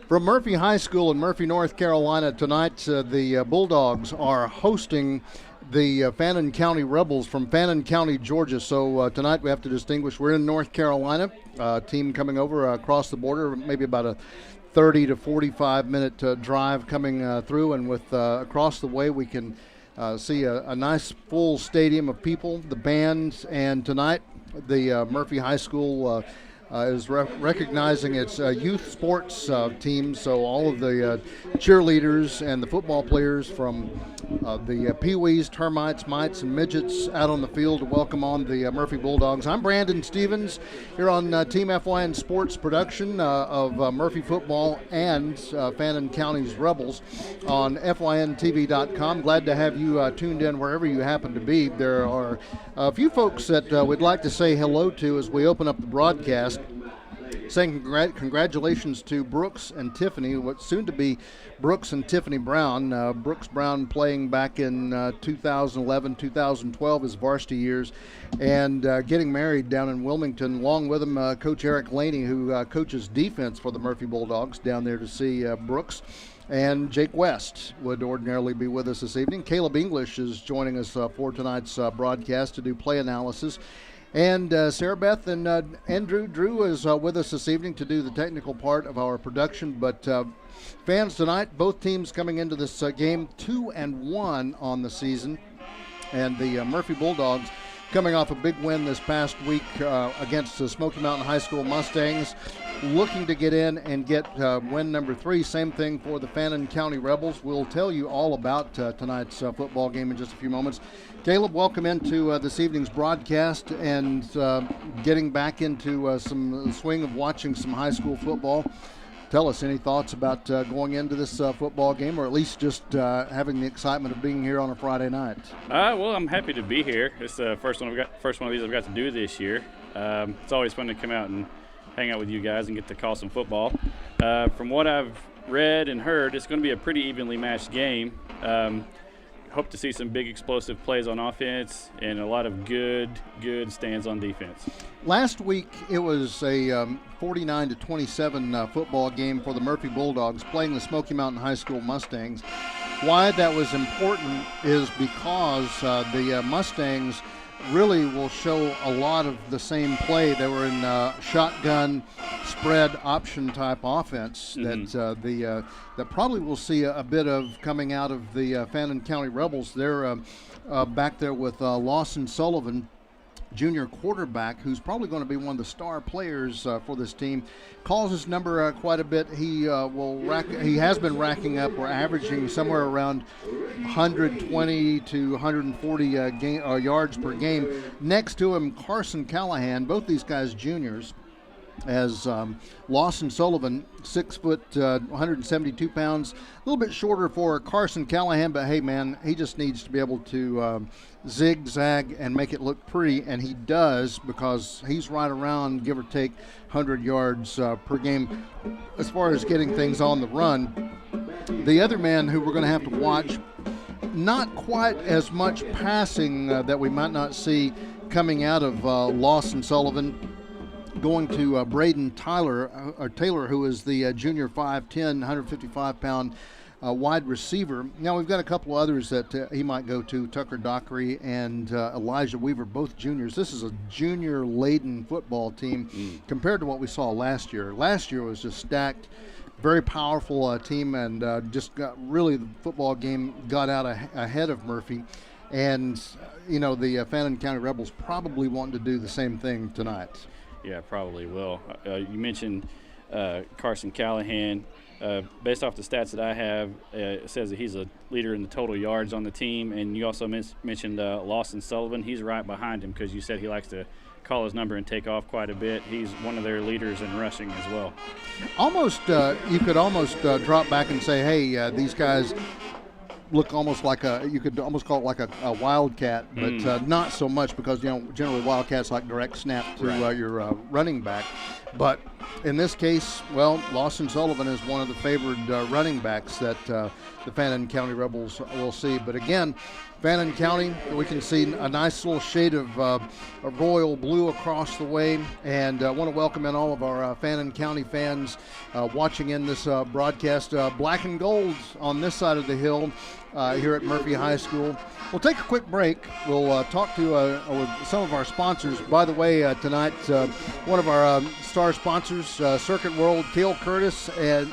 From Murphy High School in Murphy, North Carolina, tonight the Bulldogs are hosting the Fannin County Rebels from Fannin County, Georgia. So tonight we have to distinguish. We're in North Carolina, team coming over across the border, maybe about a 30 to 45 minute drive coming through, and with across the way we can see a nice full stadium of people, the band, and tonight the Murphy High School is recognizing its youth sports team. So all of the cheerleaders and the football players from the Pee-wees, termites, mites, and midgets out on the field to welcome on the Murphy Bulldogs. I'm Brandon Stevens here on Team FYN Sports production of Murphy football and Fannin County's Rebels on FYNTV.com. Glad to have you tuned in wherever you happen to be. There are a few folks that we'd like to say hello to as we open up the broadcast. Saying congratulations to Brooks and Tiffany, what's soon to be Brooks and Tiffany Brown. Brooks Brown playing back in 2011, 2012, his varsity years, and getting married down in Wilmington. Along with him, Coach Eric Laney, who coaches defense for the Murphy Bulldogs, down there to see Brooks. And Jake West would ordinarily be with us this evening. Caleb English is joining us for tonight's broadcast to do play analysis. And Sarah Beth and Andrew Drew is with us this evening to do the technical part of our production. But fans tonight, both teams coming into this game 2-1 on the season. And the Murphy Bulldogs coming off a big win this past week against the Smoky Mountain High School Mustangs, looking to get in and get win number 3. Same thing for the Fannin County Rebels. We'll tell you all about tonight's football game in just a few moments. Caleb, welcome into this evening's broadcast and getting back into some swing of watching some high school football. Tell us any thoughts about going into this football game, or at least just having the excitement of being here on a Friday night. Well, I'm happy to be here. It's the first one of these I've got to do this year. It's always fun to come out and hang out with you guys and get to call some football. From what I've read and heard, it's going to be a pretty evenly matched game. Hope to see some big explosive plays on offense and a lot of good stands on defense. Last week it was a 49-27 football game for the Murphy Bulldogs playing the Smoky Mountain High School Mustangs. Why that was important is because the Mustangs really will show a lot of the same play. They were in shotgun spread option type offense that probably we'll see a bit of coming out of the Fannin County Rebels. They're back there with Lawson Sullivan, junior quarterback, who's probably going to be one of the star players for this team. Calls his number quite a bit. He has been racking up. We're averaging somewhere around 120 to 140 yards per game. Next to him, Carson Callahan. Both these guys juniors. As Lawson Sullivan, 6 foot, 172 pounds, a little bit shorter for Carson Callahan, but hey man, he just needs to be able to zigzag and make it look pretty, and he does, because he's right around, give or take, 100 yards per game as far as getting things on the run. The other man who we're going to have to watch, not quite as much passing that we might not see coming out of Lawson Sullivan, going to Braden Taylor, who is the junior 5'10", 155-pound wide receiver. Now, we've got a couple others that he might go to, Tucker Dockery and Elijah Weaver, both juniors. This is a junior-laden football team compared to what we saw last year. Last year was just stacked, very powerful team, and just got really the football game got out ahead of Murphy. And, the Fannin County Rebels probably want to do the same thing tonight. Yeah, probably will. You mentioned Carson Callahan. Based off the stats that I have, it says that he's a leader in the total yards on the team. And you also mentioned Lawson Sullivan. He's right behind him because you said he likes to call his number and take off quite a bit. He's one of their leaders in rushing as well. You could almost drop back and say, hey, these guys look almost like you could almost call it like a wildcat, but not so much, because generally wildcats like direct snap to your running back. But in this case, well, Lawson Sullivan is one of the favored running backs that the Fannin County Rebels will see. But again, Fannin County, we can see a nice little shade of royal blue across the way, and I want to welcome in all of our Fannin County fans watching in this broadcast. Black and gold on this side of the hill here at Murphy High School. We'll take a quick break. We'll talk to with some of our sponsors. By the way, tonight, one of our star sponsors, Circuit World, Cale Curtis, and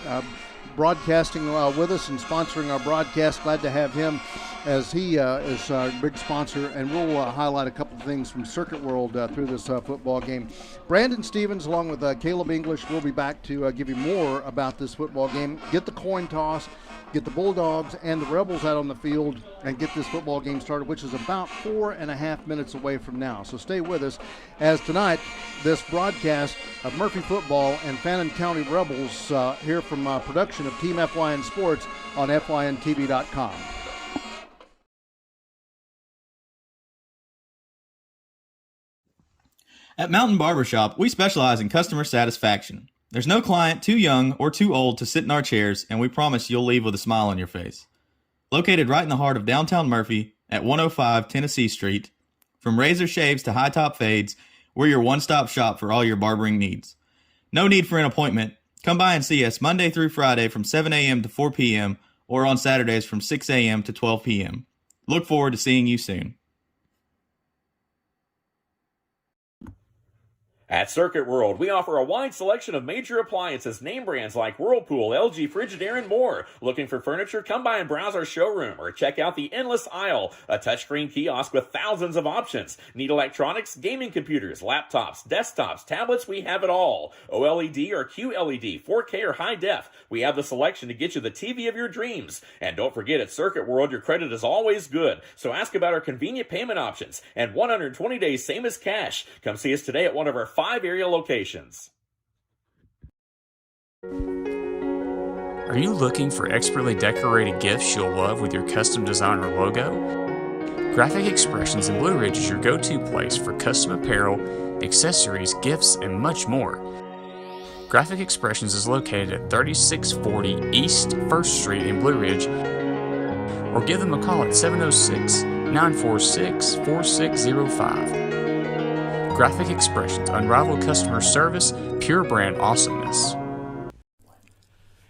broadcasting with us and sponsoring our broadcast. Glad to have him as he is our big sponsor, and we'll highlight a couple of things from Circuit World through this football game. Brandon Stevens, along with Caleb English, will be back to give you more about this football game. Get the coin toss, get the Bulldogs and the Rebels out on the field, and get this football game started, which is about 4.5 minutes away from now. So stay with us as tonight, this broadcast of Murphy football and Fannin County Rebels here from production of Team FYN Sports on FYNTV.com. At Mountain Barbershop, we specialize in customer satisfaction. There's no client too young or too old to sit in our chairs, and we promise you'll leave with a smile on your face. Located right in the heart of downtown Murphy at 105 Tennessee Street, from razor shaves to high-top fades, we're your one-stop shop for all your barbering needs. No need for an appointment. Come by and see us Monday through Friday from 7 a.m. to 4 p.m. or on Saturdays from 6 a.m. to 12 p.m. Look forward to seeing you soon. At Circuit World, we offer a wide selection of major appliances, name brands like Whirlpool, LG, Frigidaire, and more. Looking for furniture? Come by and browse our showroom or check out the Endless Aisle, a touchscreen kiosk with thousands of options. Need electronics, gaming computers, laptops, desktops, tablets? We have it all. OLED or QLED, 4K or high def. We have the selection to get you the TV of your dreams. And don't forget, at Circuit World, your credit is always good. So ask about our convenient payment options and 120 days, same as cash. Come see us today at one of our 5 area locations. Are you looking for expertly decorated gifts you'll love with your custom design or logo? Graphic Expressions in Blue Ridge is your go-to place for custom apparel, accessories, gifts, and much more. Graphic Expressions is located at 3640 East 1st Street in Blue Ridge, or give them a call at 706-946-4605. Graphic Expressions, unrivaled customer service, pure brand awesomeness.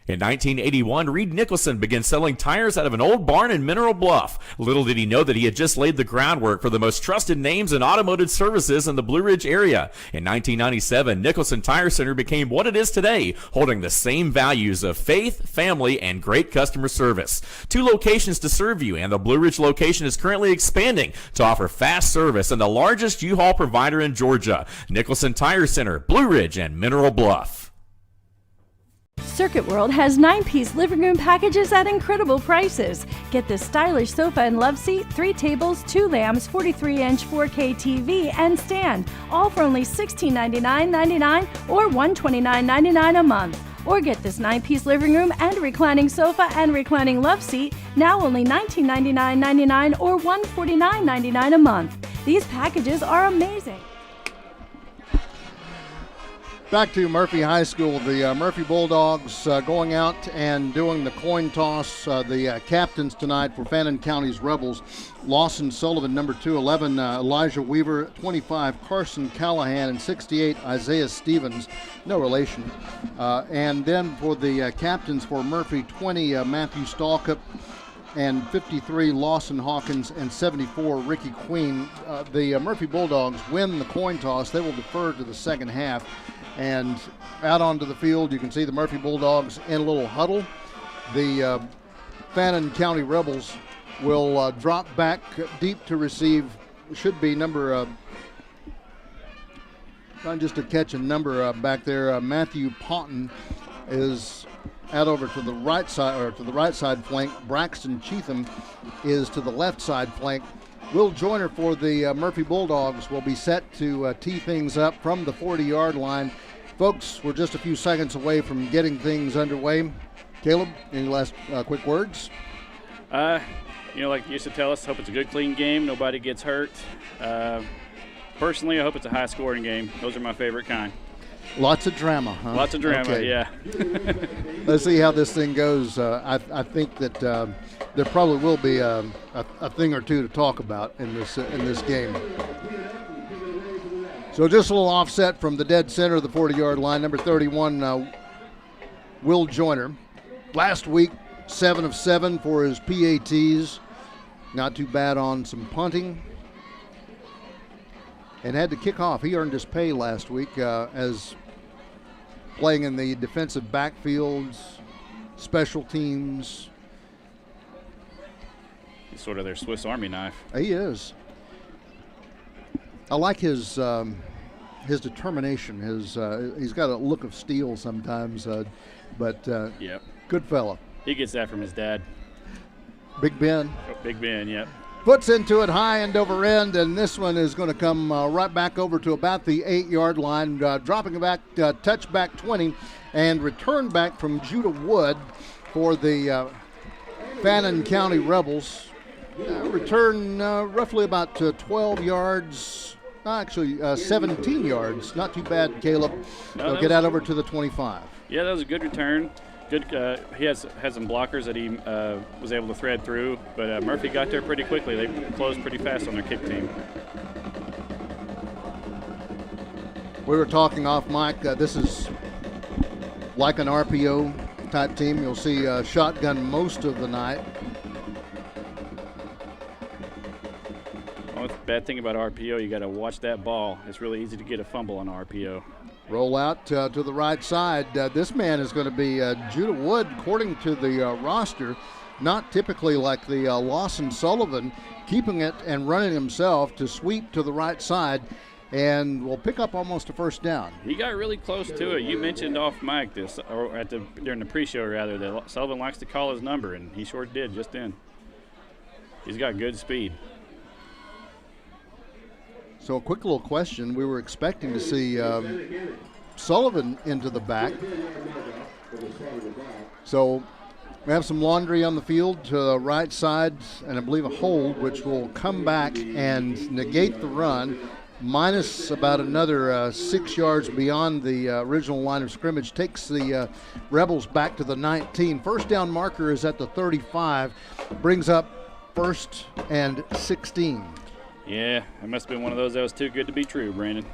In 1981, Reed Nicholson began selling tires out of an old barn in Mineral Bluff. Little did he know that he had just laid the groundwork for the most trusted names in automotive services in the Blue Ridge area. In 1997, Nicholson Tire Center became what it is today, holding the same values of faith, family, and great customer service. 2 locations to serve you, and the Blue Ridge location is currently expanding to offer fast service and the largest U-Haul provider in Georgia. Nicholson Tire Center, Blue Ridge, and Mineral Bluff. Circuit World has 9-piece living room packages at incredible prices. Get this stylish sofa and love seat, 3 tables, 2 lamps, 43-inch 4K TV, and stand, all for only $1699.99 or $129.99 a month. Or get this 9-piece living room and reclining sofa and reclining love seat, now only $1999.99 or $149.99 a month. These packages are amazing. Back to Murphy High School, the Murphy Bulldogs going out and doing the coin toss. The captains tonight for Fannin County's Rebels, Lawson Sullivan, number 211, Elijah Weaver, 25, Carson Callahan, and 68, Isaiah Stevens, no relation. And then for the captains for Murphy, 20, Matthew Stalkup, and 53, Lawson Hawkins, and 74, Ricky Queen. The Murphy Bulldogs win the coin toss. They will defer to the second half. And out onto the field, you can see the Murphy Bulldogs in a little huddle. The Fannin County Rebels will drop back deep to receive. Should be number, trying just to catch a number back there. Matthew Ponton is out over to the right side, or to the right side flank. Braxton Cheatham is to the left side flank. Will Joyner for the Murphy Bulldogs will be set to tee things up from the 40-yard line. Folks, we're just a few seconds away from getting things underway. Caleb, any last quick words? Like you used to tell us, hope it's a good, clean game. Nobody gets hurt. Personally, I hope it's a high-scoring game. Those are my favorite kind. Lots of drama, huh? Lots of drama, Okay. yeah. Let's see how this thing goes. I think that there probably will be a thing or two to talk about in this game. So just a little offset from the dead center of the 40-yard line. Number 31, Will Joyner. Last week, 7 of 7 for his PATs. Not too bad on some punting. And had to kick off. He earned his pay last week as playing in the defensive backfields, special teams. He's sort of their Swiss Army knife. He is. I like his determination. He's got a look of steel sometimes, but Yep. good fella. He gets that from his dad. Big Ben. Oh, Big Ben, yep. Puts into it high end over end, and this one is going to come right back over to about the 8-yard line, dropping back, touchback 20, and return back from Judah Wood for the Fannin County Rebels. Return roughly about 12 yards, actually 17 yards. Not too bad, Caleb. They'll get out over to the 25. Yeah, that was a good return. Good. He had some blockers that he was able to thread through, but Murphy got there pretty quickly. They closed pretty fast on their kick team. We were talking off mic. This is like an RPO type team. You'll see shotgun most of the night. Only bad thing about RPO, you got to watch that ball. It's really easy to get a fumble on RPO. Roll out to the right side. This man is going to be Judah Wood, according to the roster. Not typically like the Lawson Sullivan, keeping it and running himself to sweep to the right side, and will pick up almost a first down. He got really close to it. You mentioned off mic this, or during the pre-show rather, that Sullivan likes to call his number, and he sure did just then. He's got good speed. So a quick little question. We were expecting to see Sullivan into the back. So we have some laundry on the field to the right side, and I believe a hold, which will come back and negate the run, minus about another 6 yards beyond the original line of scrimmage, takes the Rebels back to the 19. First down marker is at the 35, brings up 1st and 16. Yeah, it must have been one of those that was too good to be true, Brandon.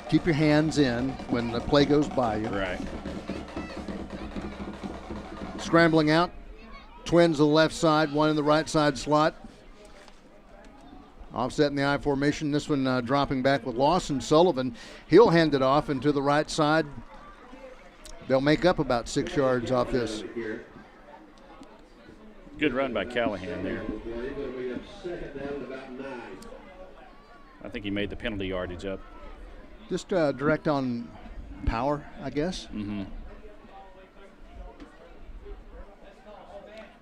Keep your hands in when the play goes by you. Right. Scrambling out. Twins to the left side, one in the right side slot. Offset in the I formation. This one dropping back with Lawson Sullivan. He'll hand it off into the right side. They'll make up about 6 yards off this. Good run by Callahan there. I think he made the penalty yardage up. Just direct on power, I guess. Mm-hmm.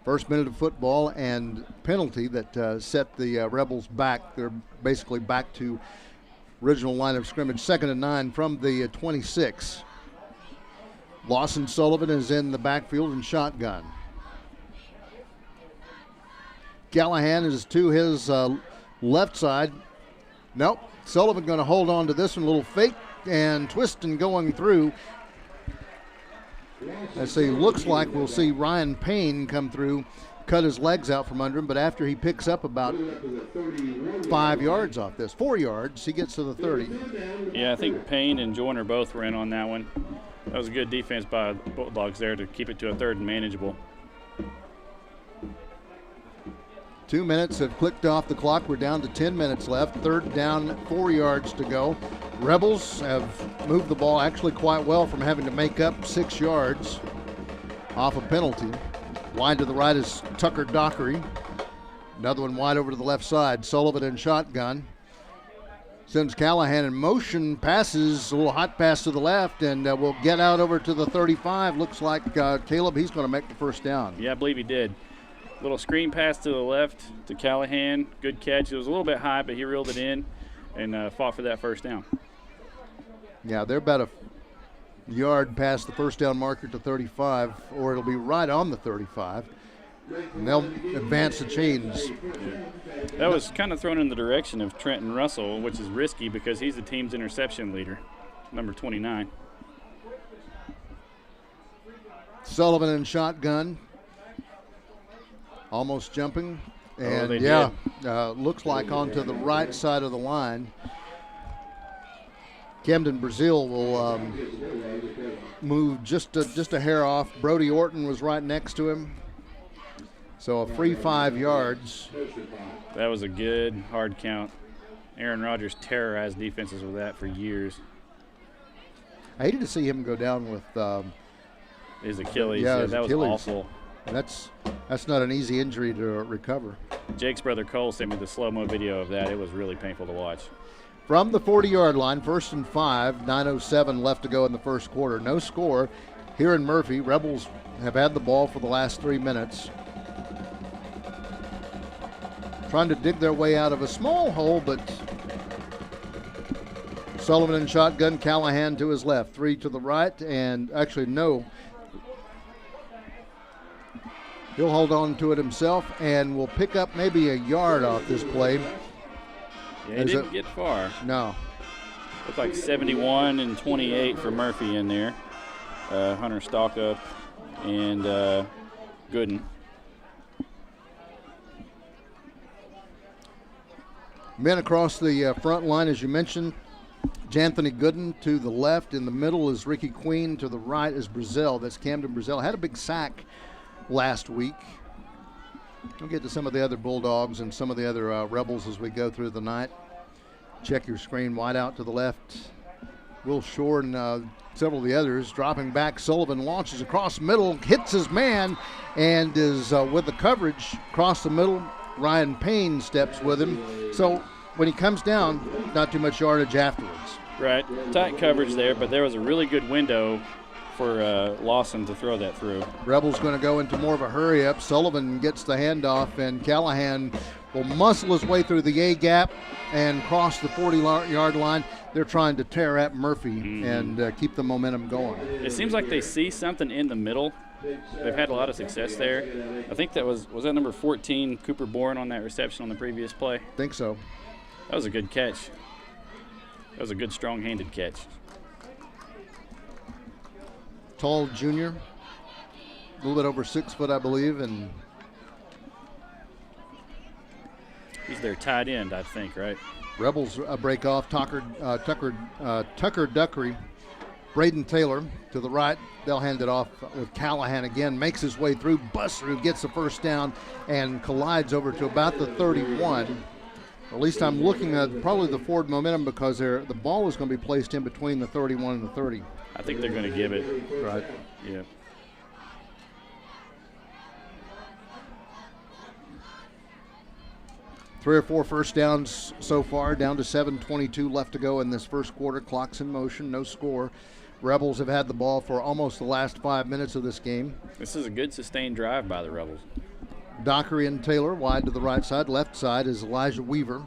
First minute of football and penalty that set the Rebels back. They're basically back to original line of scrimmage. 2nd and 9 from the 26. Lawson Sullivan is in the backfield and shotgun. Callahan is to his left side. Nope. Sullivan going to hold on to this one. A little fake and twist and going through. Let's see. Looks like we'll see Ryan Payne come through, cut his legs out from under him. But after he picks up about 5 yards off this, 4 yards, he gets to the 30. Yeah, I think Payne and Joyner both were in on that one. That was a good defense by the Bulldogs there to keep it to a 3rd and manageable. 2 minutes have clicked off the clock. We're down to 10 minutes left. 3rd down, 4 yards to go. Rebels have moved the ball actually quite well from having to make up 6 yards off a penalty. Wide to the right is Tucker Dockery. Another one wide over to the left side. Sullivan in shotgun. Sends Callahan in motion, passes, a little hot pass to the left, and will get out over to the 35. Looks like Caleb, he's going to make the first down. Yeah, I believe he did. Little screen pass to the left to Callahan. Good catch. It was a little bit high, but he reeled it in and fought for that first down. Yeah, they're about a yard past the first down marker to 35, or it'll be right on the 35. And they'll advance the chains. That was kind of thrown in the direction of Trenton Russell, which is risky because he's the team's interception leader, number 29. Sullivan in shotgun. Almost jumping. And looks like onto the right side of the line. Camden Brazil will move just a hair off. Brody Orton was right next to him. So a free 5 yards. That was a good hard count. Aaron Rodgers terrorized defenses with that for years. I hated to see him go down with his Achilles. his that Achilles. was awful. That's not an easy injury to recover. Jake's brother Cole sent me the slow-mo video of that. It was really painful to watch. From the 40-yard line, 1st and 5, 9:07 left to go in the first quarter. No score here in Murphy. Rebels have had the ball for the last 3 minutes. Trying to dig their way out of a small hole, but Sullivan in shotgun, Callahan to his left, 3 to the right, and actually no. He'll hold on to it himself and will pick up maybe a yard off this play. Yeah, he didn't get far. No. Looked like 71 and 28 for Murphy in there. Hunter Stalkup and Gooden. Men across the front line, as you mentioned. Janthony Gooden to the left. In the middle is Ricky Queen. To the right is Brazil. That's Camden Brazil. Had a big sack last week. We'll get to some of the other Bulldogs and some of the other Rebels as we go through the night. Check your screen. Wide out to the left. Will Shore and several of the others dropping back. Sullivan launches across the middle, hits his man, and is with the coverage across the middle. Ryan Payne steps with him. So when he comes down, not too much yardage afterwards. Right. Tight coverage there, but there was a really good window for Lawson to throw that through. Rebels going to go into more of a hurry up. Sullivan gets the handoff, and Callahan will muscle his way through the A gap and cross the 40-yard line. They're trying to tear at Murphy and keep the momentum going. It seems like they see something in the middle. They've had a lot of success there. I think that was that number 14, Cooper Bourne, on that reception on the previous play? I think so. That was a good catch. That was a good strong-handed catch. Tall junior, a little bit over 6 foot, I believe, and he's their tight end, I think, right? Rebels break off. Tucker Duckery, Braden Taylor to the right. They'll hand it off with Callahan again. Makes his way through, busts through, gets the first down, and collides over to about the 31. At least I'm looking at probably the forward momentum because the ball is going to be placed in between the 31 and the 30. I think they're going to give it. Right. Yeah. Three or four first downs so far, down to 7:22 left to go in this first quarter. Clock's in motion, no score. Rebels have had the ball for almost the last 5 minutes of this game. This is a good sustained drive by the Rebels. Dockery and Taylor wide to the right side. Left side is Elijah Weaver.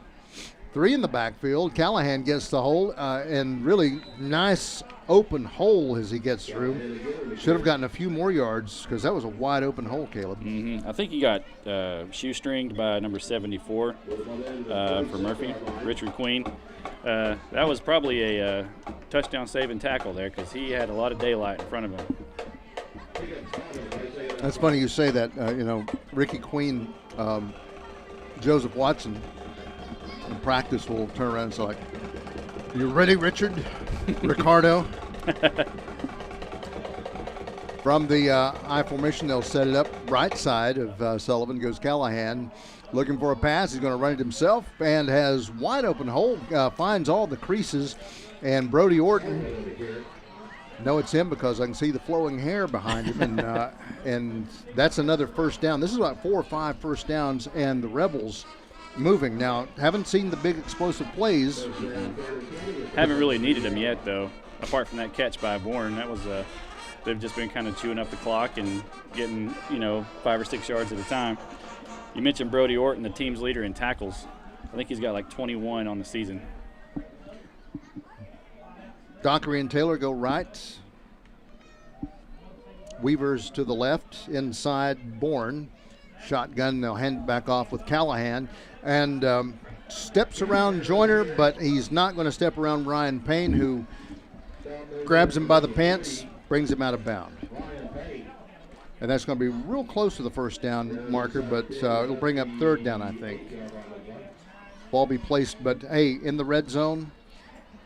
3 in the backfield. Callahan gets the hole, and really nice open hole as he gets through. Should have gotten a few more yards because that was a wide open hole, Caleb. I think he got shoestringed by number 74 for Murphy, Richard Queen. That was probably a touchdown saving tackle there because he had a lot of daylight in front of him. That's funny you say that. Ricky Queen, Joseph Watson in practice will turn around and say, like, "You ready, Richard?" Ricardo. From the I formation, they'll set it up right side of Sullivan. Goes Callahan looking for a pass. He's going to run it himself and has wide open hole. Finds all the creases. And Brody Orton, no, it's him because I can see the flowing hair behind him. And that's another first down. This is about 4 or 5 first downs, and the Rebels moving. Now, haven't seen the big explosive plays. Haven't really needed them yet, though, apart from that catch by Bourne. That was they've just been kind of chewing up the clock and getting, 5 or 6 yards at a time. You mentioned Brody Orton, the team's leader in tackles. I think he's got like 21 on the season. Dockery and Taylor go right. Weaver's to the left. Inside, Bourne. shotgun. They'll hand it back off with Callahan. And steps around Joyner, but he's not going to step around Ryan Payne, who grabs him by the pants, brings him out of bounds. And that's going to be real close to the first down marker, but it'll bring up third down, I think. Ball be placed, but, hey, in the red zone,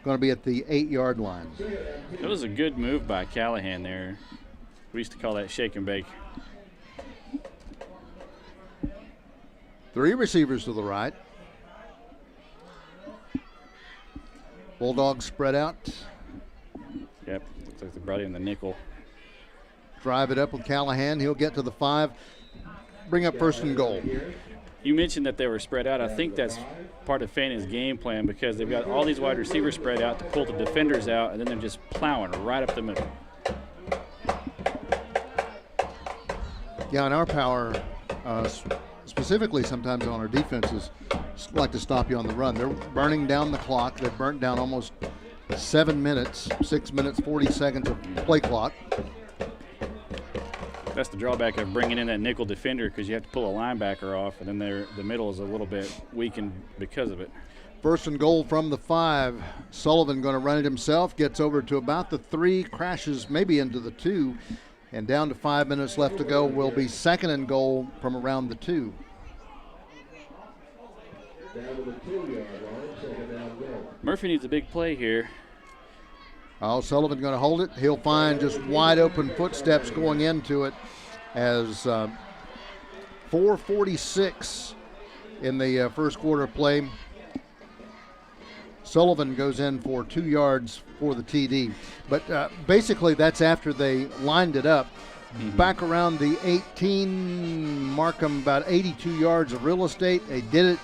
going to be at the 8-yard line. It was a good move by Callahan there. We used to call that shake and bake. 3 receivers to the right. Bulldogs spread out. Yep, looks like they brought in the nickel. Drive it up with Callahan. He'll get to the 5. Bring up first and goal. You mentioned that they were spread out. I think that's part of Fannin's game plan because they've got all these wide receivers spread out to pull the defenders out, and then they're just plowing right up the middle. Yeah, and our power, specifically sometimes on our defenses, like to stop you on the run. They're burning down the clock. They've burnt down almost 7 minutes, 6 minutes, 40 seconds of play clock. That's the drawback of bringing in that nickel defender because you have to pull a linebacker off, and then the middle is a little bit weakened because of it. First and goal from the 5. Sullivan going to run it himself, gets over to about the 3, crashes maybe into the 2, and down to 5 minutes left to go will be second and goal from around the 2. Murphy needs a big play here. Oh, Sullivan going to hold it. He'll find just wide open footsteps going into it as 4:46 in the first quarter of play. Sullivan goes in for 2 yards for the TD. But basically that's after they lined it up. Back around the 18, mark them about 82 yards of real estate. They did it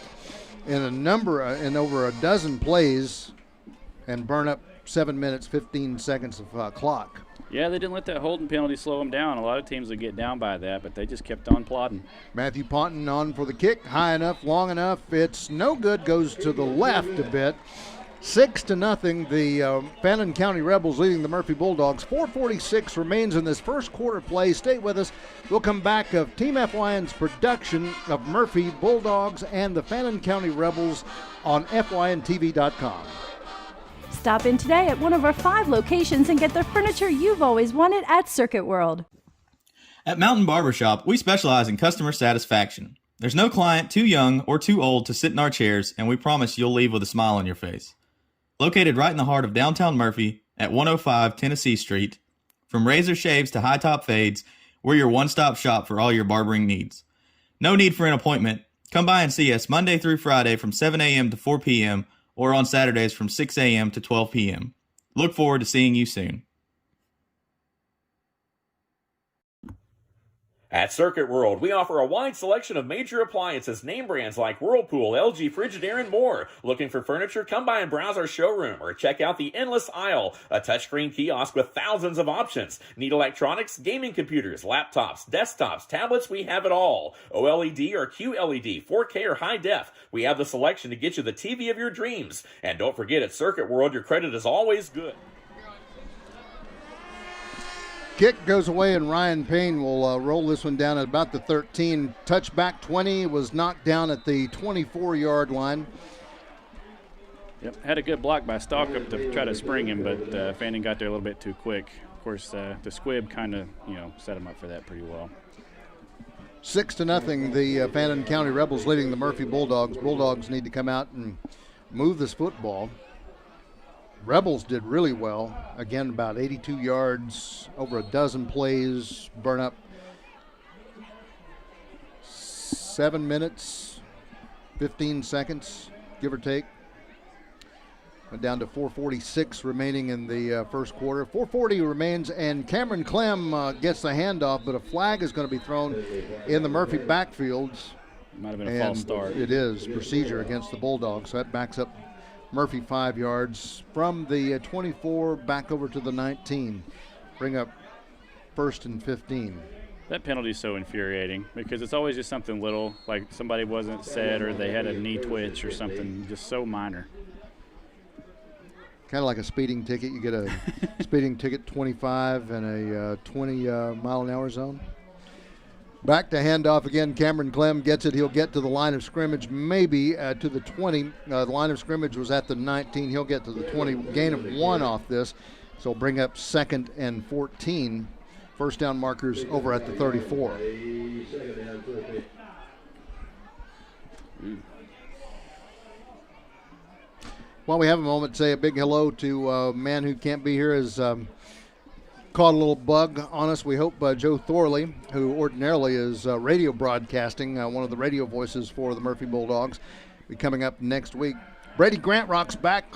in over a dozen plays and burn up 7 minutes, 15 seconds of clock. Yeah, they didn't let that holding penalty slow them down. A lot of teams would get down by that, but they just kept on plodding. Matthew Ponton on for the kick. High enough, long enough. It's no good. Goes to the left a bit. 6-0. The Fannin County Rebels leading the Murphy Bulldogs. 4:46 remains in this first quarter play. Stay with us. We'll come back of Team FYN's production of Murphy Bulldogs and the Fannin County Rebels on FYNTV.com. Stop in today at one of our 5 locations and get the furniture you've always wanted at Circuit World. At Mountain Barbershop, we specialize in customer satisfaction. There's no client too young or too old to sit in our chairs, and we promise you'll leave with a smile on your face. Located right in the heart of downtown Murphy at 105 Tennessee Street, from razor shaves to high-top fades, we're your one-stop shop for all your barbering needs. No need for an appointment. Come by and see us Monday through Friday from 7 a.m. to 4 p.m., or on Saturdays from 6 a.m. to 12 p.m. Look forward to seeing you soon. At Circuit World, we offer a wide selection of major appliances, name brands like Whirlpool, LG, Frigidaire, and more. Looking for furniture? Come by and browse our showroom or check out the Endless Aisle, a touchscreen kiosk with thousands of options. Need electronics, gaming computers, laptops, desktops, tablets? We have it all. OLED or QLED, 4K or high def. We have the selection to get you the TV of your dreams. And don't forget, at Circuit World, your credit is always good. Kick goes away, and Ryan Payne will roll this one down at about the 13. Touchback 20, was knocked down at the 24-yard line. Yep, had a good block by Stalkup to try to spring him, but Fannin got there a little bit too quick. Of course, the squib kind of, set him up for that pretty well. 6-0, the Fannin County Rebels leading the Murphy Bulldogs. Bulldogs need to come out and move this football. Rebels did really well. Again, about 82 yards, over a dozen plays, burn up 7 minutes, 15 seconds, give or take. Went down to 4:46 remaining in the first quarter. 4:40 remains, and Cameron Clem gets the handoff, but a flag is going to be thrown in the Murphy backfield. Might have been a false start. It is procedure against the Bulldogs, so that backs up Murphy 5 yards from the 24 back over to the 19. Bring up first and 15. That penalty is so infuriating because it's always just something little, like somebody wasn't set or they had a knee twitch or something, just so minor. Kind of like a speeding ticket. You get a speeding ticket 25 and a 20 mile an hour zone. Back to handoff again. Cameron Clem gets it. He'll get to the line of scrimmage, maybe to the 20. The line of scrimmage was at the 19. He'll get to the 20. Gain of 1 off this. So he'll bring up 2nd and 14. First down markers over at the 34. While we have a moment, say a big hello to a man who can't be here, as caught a little bug on us. We hope Joe Thorley, who ordinarily is radio broadcasting, one of the radio voices for the Murphy Bulldogs, be coming up next week. Brady Grant rocks back,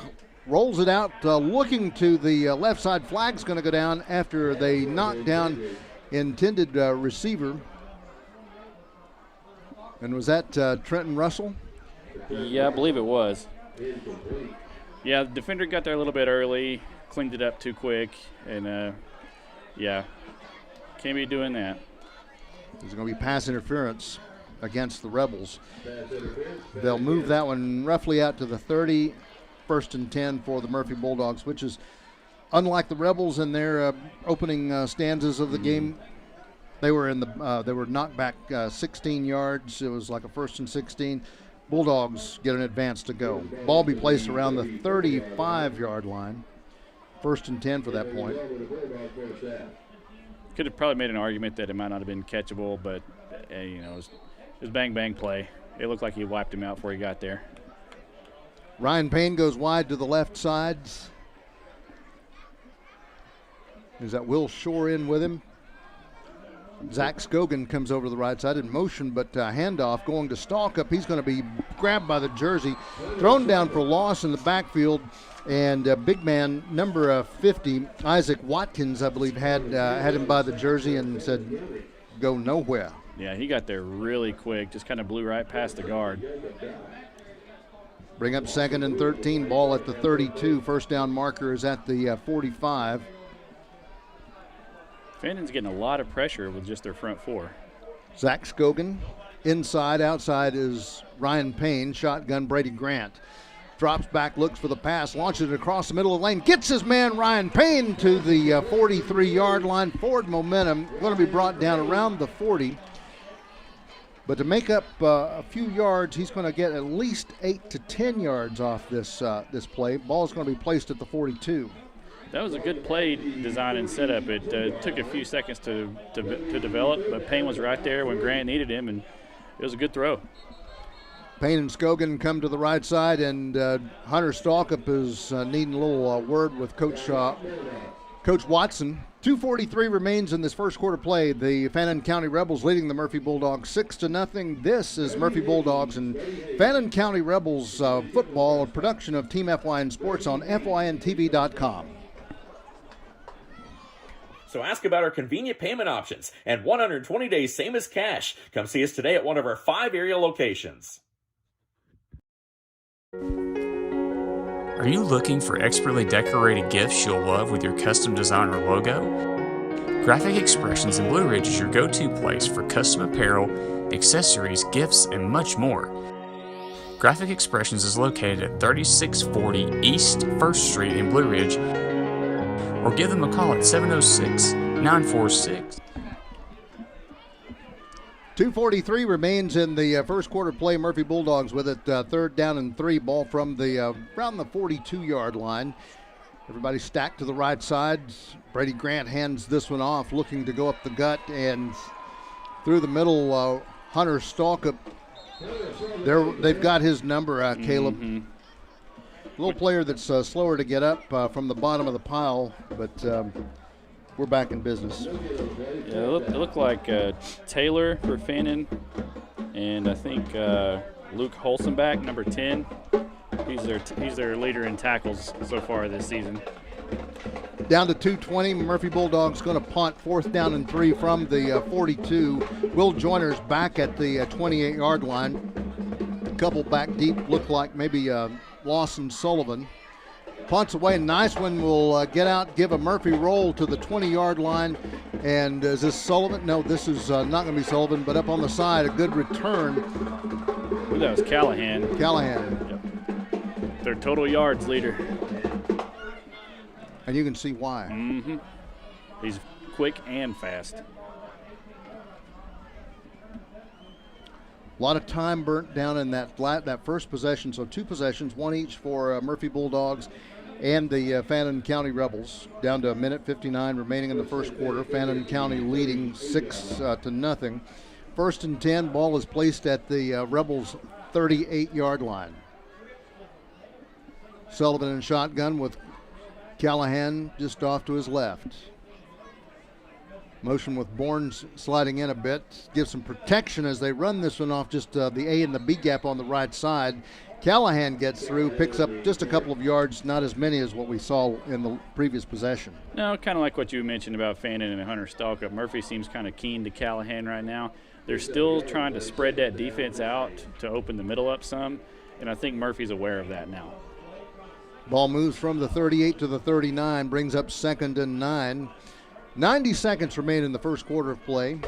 rolls it out, looking to the left side. Flag's going to go down after they knock down intended receiver. And was that Trenton Russell? Yeah, I believe it was. Yeah, the defender got there a little bit early, cleaned it up too quick, and yeah, can't be doing that. There's going to be pass interference against the Rebels. They'll move that one roughly out to the 30, 1st and 10 for the Murphy Bulldogs, which is unlike the Rebels in their opening stanzas of the game. They were they were knocked back 16 yards. It was like a 1st and 16. Bulldogs get an advance to go. Ball be placed around the 35-yard line. 1st and 10 for that point. Could have probably made an argument that it might not have been catchable, but it was bang play. It looked like he wiped him out before he got there. Ryan Payne goes wide to the left side. Is that Will Shore in with him? Zach Scogan comes over to the right side in motion, but handoff going to Stalkup. He's going to be grabbed by the jersey, thrown down for loss in the backfield, and big man number 50, Isaac Watkins, I believe, had him by the jersey and said, "Go nowhere." Yeah, he got there really quick, just kind of blew right past the guard. Bring up 2nd and 13, ball at the 32. First down marker is at the 45. Fannin's getting a lot of pressure with just their front four. Zach Scogan inside. Outside is Ryan Payne. Shotgun Brady Grant. Drops back, looks for the pass, launches it across the middle of the lane. Gets his man Ryan Payne to the 43-yard line. Forward momentum. Going to be brought down around the 40. But to make up a few yards, he's going to get at least 8 to 10 yards off this play. Ball's going to be placed at the 42. That was a good play design and setup. It took a few seconds to develop, but Payne was right there when Grant needed him, and it was a good throw. Payne and Scogan come to the right side, and Hunter Stalkup is needing a little word with Coach Watson. 2:43 remains in this first quarter play. The Fannin County Rebels leading the Murphy Bulldogs 6-0. This is Murphy Bulldogs and Fannin County Rebels football, a production of Team FYN Sports on FYNTV.com. So ask about our convenient payment options and 120 days same as cash. Come see us today at one of our 5 area locations. Are you looking for expertly decorated gifts you'll love with your custom design or logo? Graphic Expressions in Blue Ridge is your go-to place for custom apparel, accessories, gifts, and much more. Graphic Expressions is located at 3640 East 1st Street in Blue Ridge, or give them a call at 706-946. 2:43 remains in the first quarter play. Murphy Bulldogs with it 3rd down and 3. Ball from the around the 42-yard line. Everybody stacked to the right side. Brady Grant hands this one off, looking to go up the gut, and through the middle, Hunter Stalkup. They've got his number, Caleb. Mm-hmm. Little player that's slower to get up from the bottom of the pile, but we're back in business. Yeah, it looked like Taylor for Fannin, and I think Luke Holzenbach, number 10. He's their leader in tackles so far this season. Down to 2:20. Murphy Bulldogs going to punt 4th down and 3 from the 42. Will Joyner's back at the 28-yard line. A couple back deep, look like maybe Lawson Sullivan. Punts away, nice one, will get out, give a Murphy roll to the 20-yard line. And is this Sullivan? No, this is not going to be Sullivan, but up on the side, a good return. I believe that was Callahan. Yep. Their total yards leader. And you can see why. Mm-hmm. He's quick and fast. A lot of time burnt down in that first possession, so 2 possessions, 1 each for Murphy Bulldogs and the Fannin County Rebels. Down to 1:59 remaining in the first quarter. Fannin County leading 6-0. 1st and 10, ball is placed at the Rebels' 38-yard line. Sullivan in shotgun with Callahan just off to his left. Motion with Bourne sliding in a bit. Gives some protection as they run this one off just the A and the B gap on the right side. Callahan gets through, picks up just a couple of yards, not as many as what we saw in the previous possession. No, kind of like what you mentioned about Fannin and Hunter Stalkup. Murphy seems kind of keen to Callahan right now. They're still trying to spread that defense out to open the middle up some, and I think Murphy's aware of that now. Ball moves from the 38 to the 39, brings up 2nd and 9. 90 seconds remain in the first quarter of play.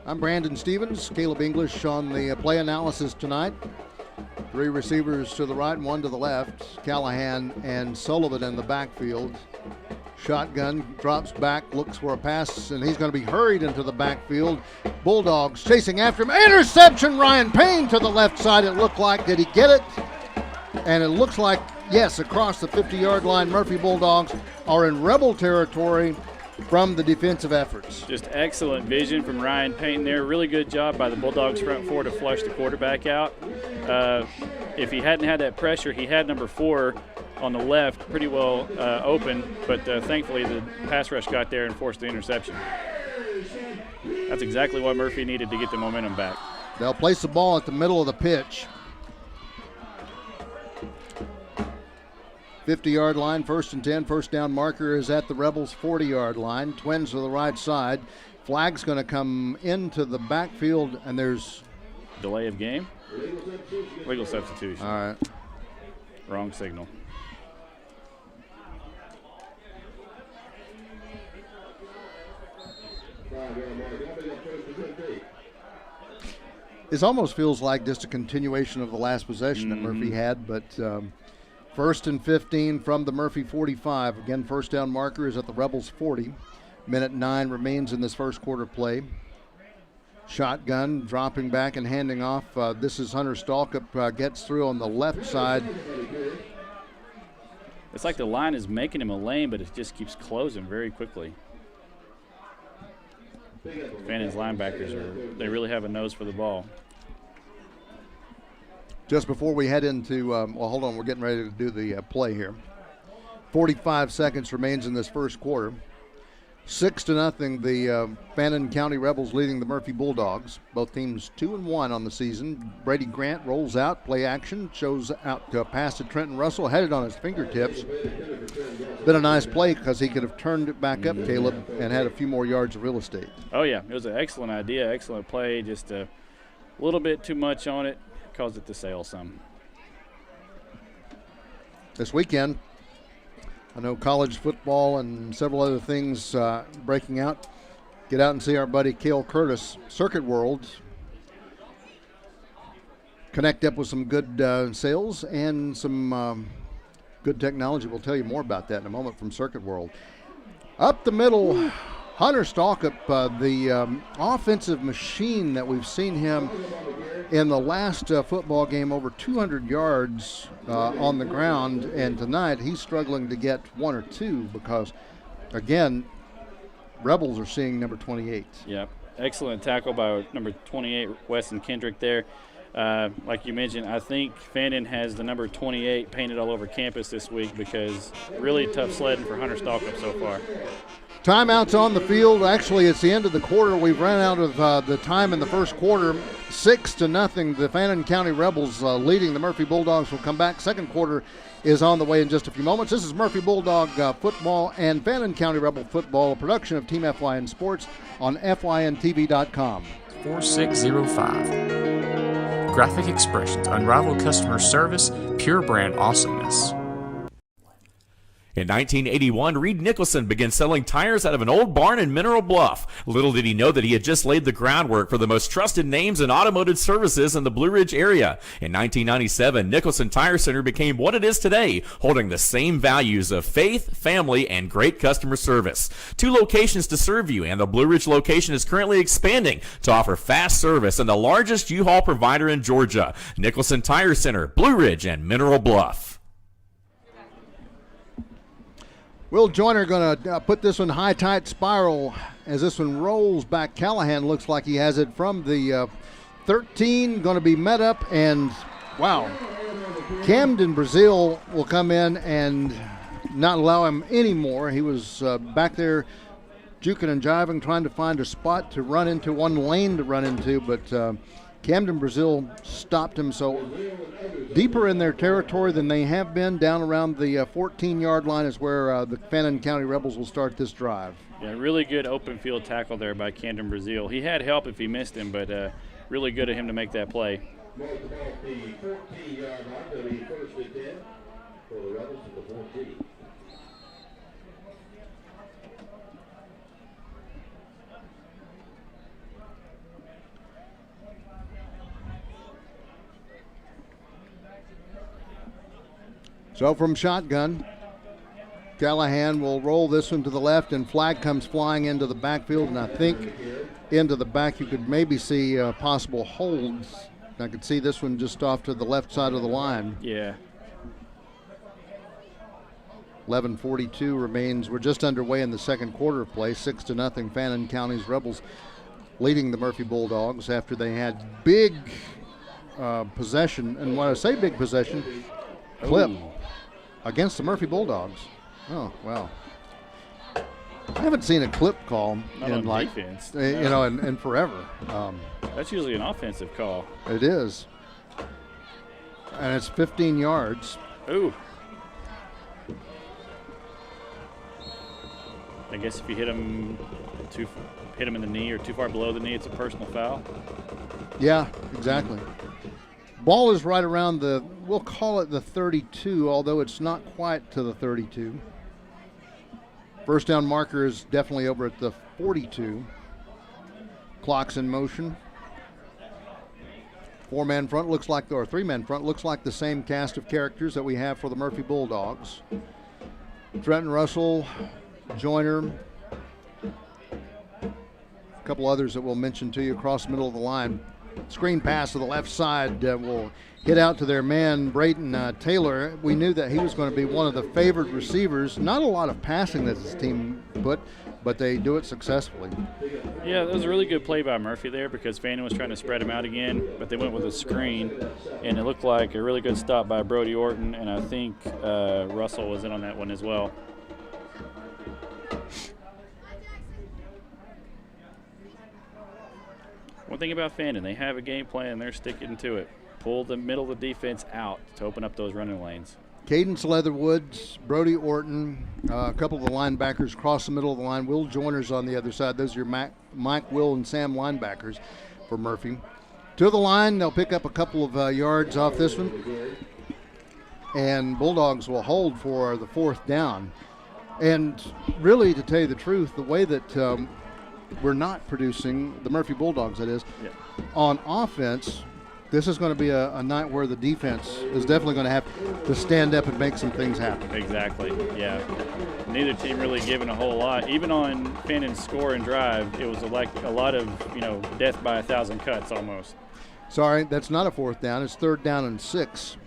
I'm Brandon Stevens, Caleb English on the play analysis tonight. 3 receivers to the right and 1 to the left. Callahan and Sullivan in the backfield. Shotgun, drops back, looks for a pass, and he's going to be hurried into the backfield. Bulldogs chasing after him. Interception, Ryan Payne to the left side, it looked like. Did he get it? And it looks like, yes, across the 50-yard line, Murphy Bulldogs are in Rebel territory from the defensive efforts. Just excellent vision from Ryan Payton there. Really good job by the Bulldogs front 4 to flush the quarterback out. If he hadn't had that pressure, he had number 4 on the left pretty well open, but thankfully the pass rush got there and forced the interception. That's exactly what Murphy needed to get the momentum back. They'll place the ball at the middle of the pitch. 50-yard line, 1st and 10. First down marker is at the Rebels' 40-yard line. Twins to the right side. Flag's going to come into the backfield, and there's delay of game. Legal substitution. All right. Wrong signal. This almost feels like just a continuation of the last possession that Murphy had, but 1st and 15 from the Murphy 45. Again, first down marker is at the Rebels 40. Minute 9 remains in this first quarter play. Shotgun, dropping back and handing off. This is Hunter Stalkup, gets through on the left side. It's like the line is making him a lane, but it just keeps closing very quickly. Fannin's linebackers, they really have a nose for the ball. Just before we head into, well, hold on, we're getting ready to do the play here. 45 seconds remains in this first quarter. 6-0, the Fannin County Rebels leading the Murphy Bulldogs. Both teams 2-1 on the season. Brady Grant rolls out, play action, shows out to pass to Trenton Russell, headed on his fingertips. Been a nice play because he could have turned it back up, Caleb, and had a few more yards of real estate. Oh, yeah, it was an excellent idea, excellent play, just a little bit too much on it, caused it to sail some. This weekend, I know college football and several other things breaking out. Get out and see our buddy Cale Curtis, Circuit World. Connect up with some good sales and some good technology. We'll tell you more about that in a moment from Circuit World. Up the middle, Hunter Stalkup, the offensive machine that we've seen him in the last football game, over 200 yards on the ground, and tonight he's struggling to get 1 or 2 because, again, Rebels are seeing number 28. Yep, excellent tackle by number 28, Weston Kendrick there. Like you mentioned, I think Fannin has the number 28 painted all over campus this week because really tough sledding for Hunter Stalkup so far. Timeouts on the field. Actually, it's the end of the quarter. We've run out of the time in the first quarter. 6-0. The Fannin County Rebels leading the Murphy Bulldogs will come back. Second quarter is on the way in just a few moments. This is Murphy Bulldog football and Fannin County Rebel football, a production of Team FYN Sports on FYNTV.com. 4605. Graphic expressions, unrivaled customer service, pure brand awesomeness. In 1981, Reed Nicholson began selling tires out of an old barn in Mineral Bluff. Little did he know that he had just laid the groundwork for the most trusted names in automotive services in the Blue Ridge area. In 1997, Nicholson Tire Center became what it is today, holding the same values of faith, family, and great customer service. 2 locations to serve you, and the Blue Ridge location is currently expanding to offer fast service and the largest U-Haul provider in Georgia. Nicholson Tire Center, Blue Ridge, and Mineral Bluff. Will Joyner going to put this one high, tight spiral as this one rolls back. Callahan looks like he has it from the 13, going to be met up, and wow. Camden Brazil will come in and not allow him anymore. He was back there juking and jiving, trying to find a spot to run into, one lane to run into, but Camden Brazil stopped him. So deeper in their territory than they have been, down around the 14-yard line is where the Fannin County Rebels will start this drive. Yeah, really good open field tackle there by Camden Brazil. He had help if he missed him, but really good of him to make that play. So from shotgun, Callahan will roll this one to the left, and flag comes flying into the backfield, and I think into the back you could maybe see possible holds. I could see this one just off to the left side of the line. Yeah. 11:42 remains. We're just underway in the second quarter of play. 6-0 Fannin County's Rebels leading the Murphy Bulldogs after they had big possession. And when I say big possession, clip against the Murphy Bulldogs. Oh, wow. I haven't seen a clip call in like defense. You know, in forever. That's usually an offensive call. It is. And it's 15 yards. Ooh. I guess if you hit him in the knee or too far below the knee, it's a personal foul. Yeah, exactly. Ball is right around the, we'll call it the 32, although it's not quite to the 32. First down marker is definitely over at the 42. Clock's in motion. 4-man front looks like, or 3-man front looks like the same cast of characters that we have for the Murphy Bulldogs. Trenton Russell, Joyner, a couple others that we'll mention to you across the middle of the line. Screen pass to the left side will hit out to their man, Brayton Taylor. We knew that he was going to be one of the favored receivers. Not a lot of passing that his team put, but they do it successfully. Yeah, that was a really good play by Murphy there because Fannin was trying to spread him out again, but they went with a screen, and it looked like a really good stop by Brody Orton, and I think Russell was in on that one as well. One thing about Fannin, they have a game plan and they're sticking to it. Pull the middle of the defense out to open up those running lanes. Cadence Leatherwoods, Brody Orton, a couple of the linebackers cross the middle of the line. Will Joyner's on the other side. Those are your Mike, Will, and Sam linebackers for Murphy. To the line, they'll pick up a couple of yards off this one. And Bulldogs will hold for the 4th down. And really, to tell you the truth, the way that we're not producing, the Murphy Bulldogs that is, on offense, this is going to be a night where the defense is definitely going to have to stand up and make some things happen. Exactly, yeah. Neither team really giving a whole lot. Even on Fannin's score and drive, it was like a lot of, death by 1,000 cuts almost. Sorry, that's not a 4th down. It's 3rd down and 6.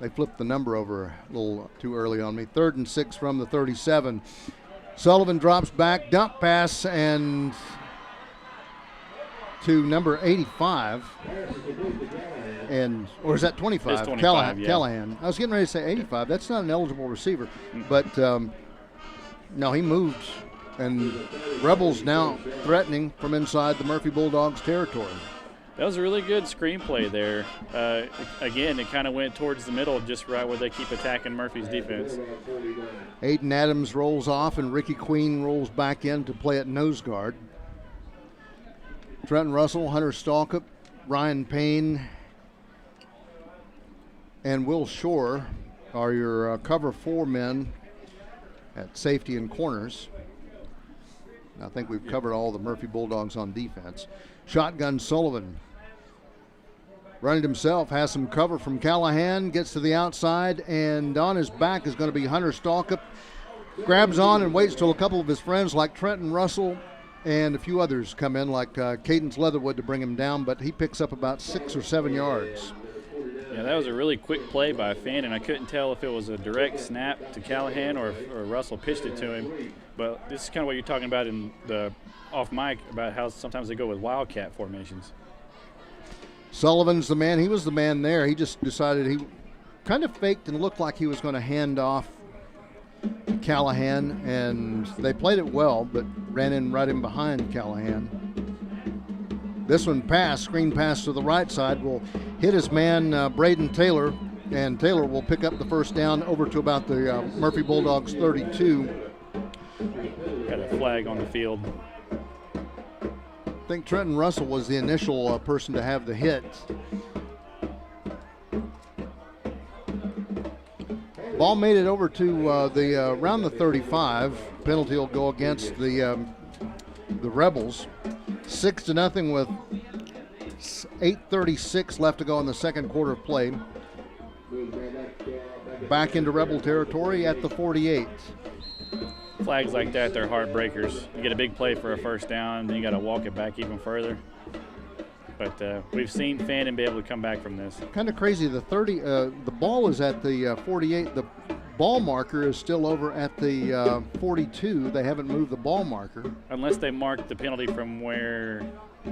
They flipped the number over a little too early on me. 3rd and 6 from the 37. Sullivan drops back, dump pass, and to number 85, or is that 25? It's 25, Callahan. I was getting ready to say 85. That's not an eligible receiver, but no, he moved, and Rebels now threatening from inside the Murphy Bulldogs territory. That was a really good screenplay there. Again, it kind of went towards the middle, just right where they keep attacking Murphy's defense. Aiden Adams rolls off, and Ricky Queen rolls back in to play at nose guard. Trenton Russell, Hunter Stalkup, Ryan Payne, and Will Shore are your cover 4 men at safety and corners. I think we've covered all the Murphy Bulldogs on defense. Shotgun Sullivan running himself, has some cover from Callahan, gets to the outside, and on his back is going to be Hunter Stalkup. Grabs on and waits till a couple of his friends like Trenton Russell and a few others come in, like Cadence Leatherwood, to bring him down, but he picks up about 6 or 7 yards. Yeah, that was a really quick play by Fannin. I couldn't tell if it was a direct snap to Callahan or Russell pitched it to him. But this is kind of what you're talking about in the off mic about how sometimes they go with wildcat formations. Sullivan's the man. He was the man there. He just decided he kind of faked and looked like he was going to hand off to Callahan, and they played it well, but ran in right in behind Callahan. This one screen pass to the right side, will hit his man Braden Taylor, and Taylor will pick up the first down over to about the Murphy Bulldogs 32. Got a flag on the field. I think Trenton Russell was the initial person to have the hit. Ball made it over to around the 35. Penalty will go against the Rebels. 6-0 with 8:36 left to go in the second quarter of play. Back into Rebel territory at the 48. Flags like that, they're heartbreakers. You get a big play for a first down, then you got to walk it back even further. But we've seen Fannin be able to come back from this. Kind of crazy. The ball is at the 48. The ball marker is still over at the 42. They haven't moved the ball marker. Unless they marked the penalty from where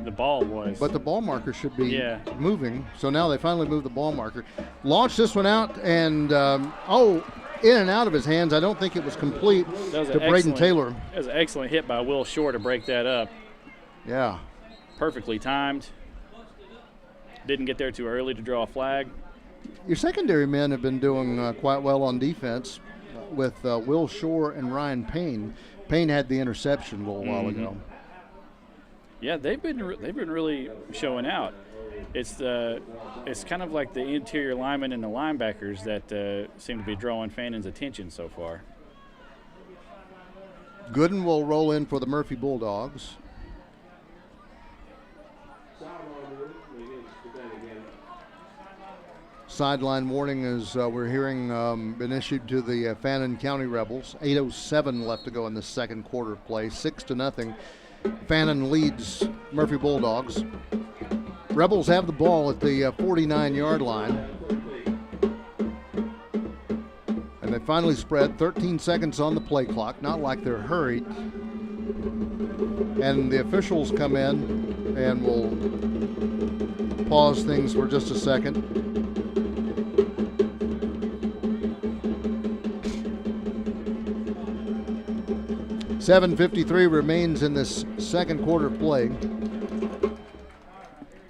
the ball was. But the ball marker should be moving. So now they finally moved the ball marker. Launched this one out, and in and out of his hands. I don't think it was complete to Braden Taylor. That was an excellent hit by Will Shore to break that up. Yeah. Perfectly timed. Didn't get there too early to draw a flag. Your secondary men have been doing quite well on defense with Will Shore and Ryan Payne. Payne had the interception a little while ago. Yeah, they've been really showing out. It's kind of like the interior linemen and the linebackers that seem to be drawing Fannin's attention so far. Gooden will roll in for the Murphy Bulldogs. Sideline warning is we're hearing been issued to the Fannin County Rebels. 8:07 left to go in the second quarter of play. 6-0. Fannin leads Murphy Bulldogs. Rebels have the ball at the 49-yard line. And they finally spread. 13 seconds on the play clock. Not like they're hurried. And the officials come in and will pause things for just a second. 7:53 remains in this second quarter play.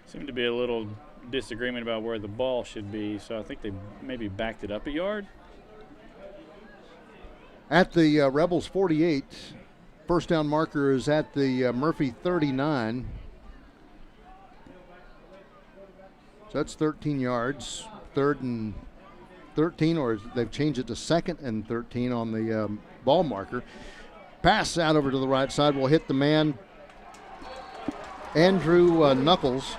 Seemed to be a little disagreement about where the ball should be, so I think they maybe backed it up a yard. At the Rebels 48, first down marker is at the Murphy 39. So that's 13 yards. 3rd and 13, or they've changed it to 2nd and 13 on the ball marker. Pass out over to the right side will hit the man, Andrew Knuckles.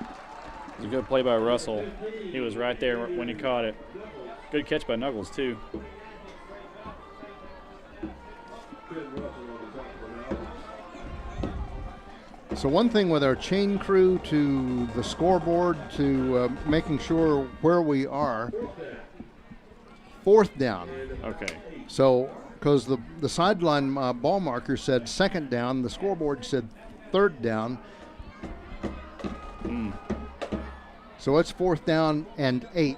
It was a good play by Russell. He was right there when he caught it. Good catch by Knuckles, too. So one thing with our chain crew to the scoreboard to making sure where we are, 4th down. Okay. So because the sideline ball marker said 2nd down, the scoreboard said 3rd down. So it's 4th down and 8.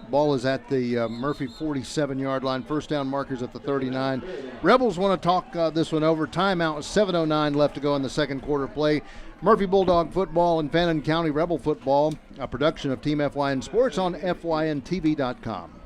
Ball is at the Murphy 47-yard line. First down markers at the 39. Rebels want to talk this one over. Timeout, 7:09 left to go in the second quarter play. Murphy Bulldog football and Fannin County Rebel football, a production of Team FYN Sports on FYNTV.com.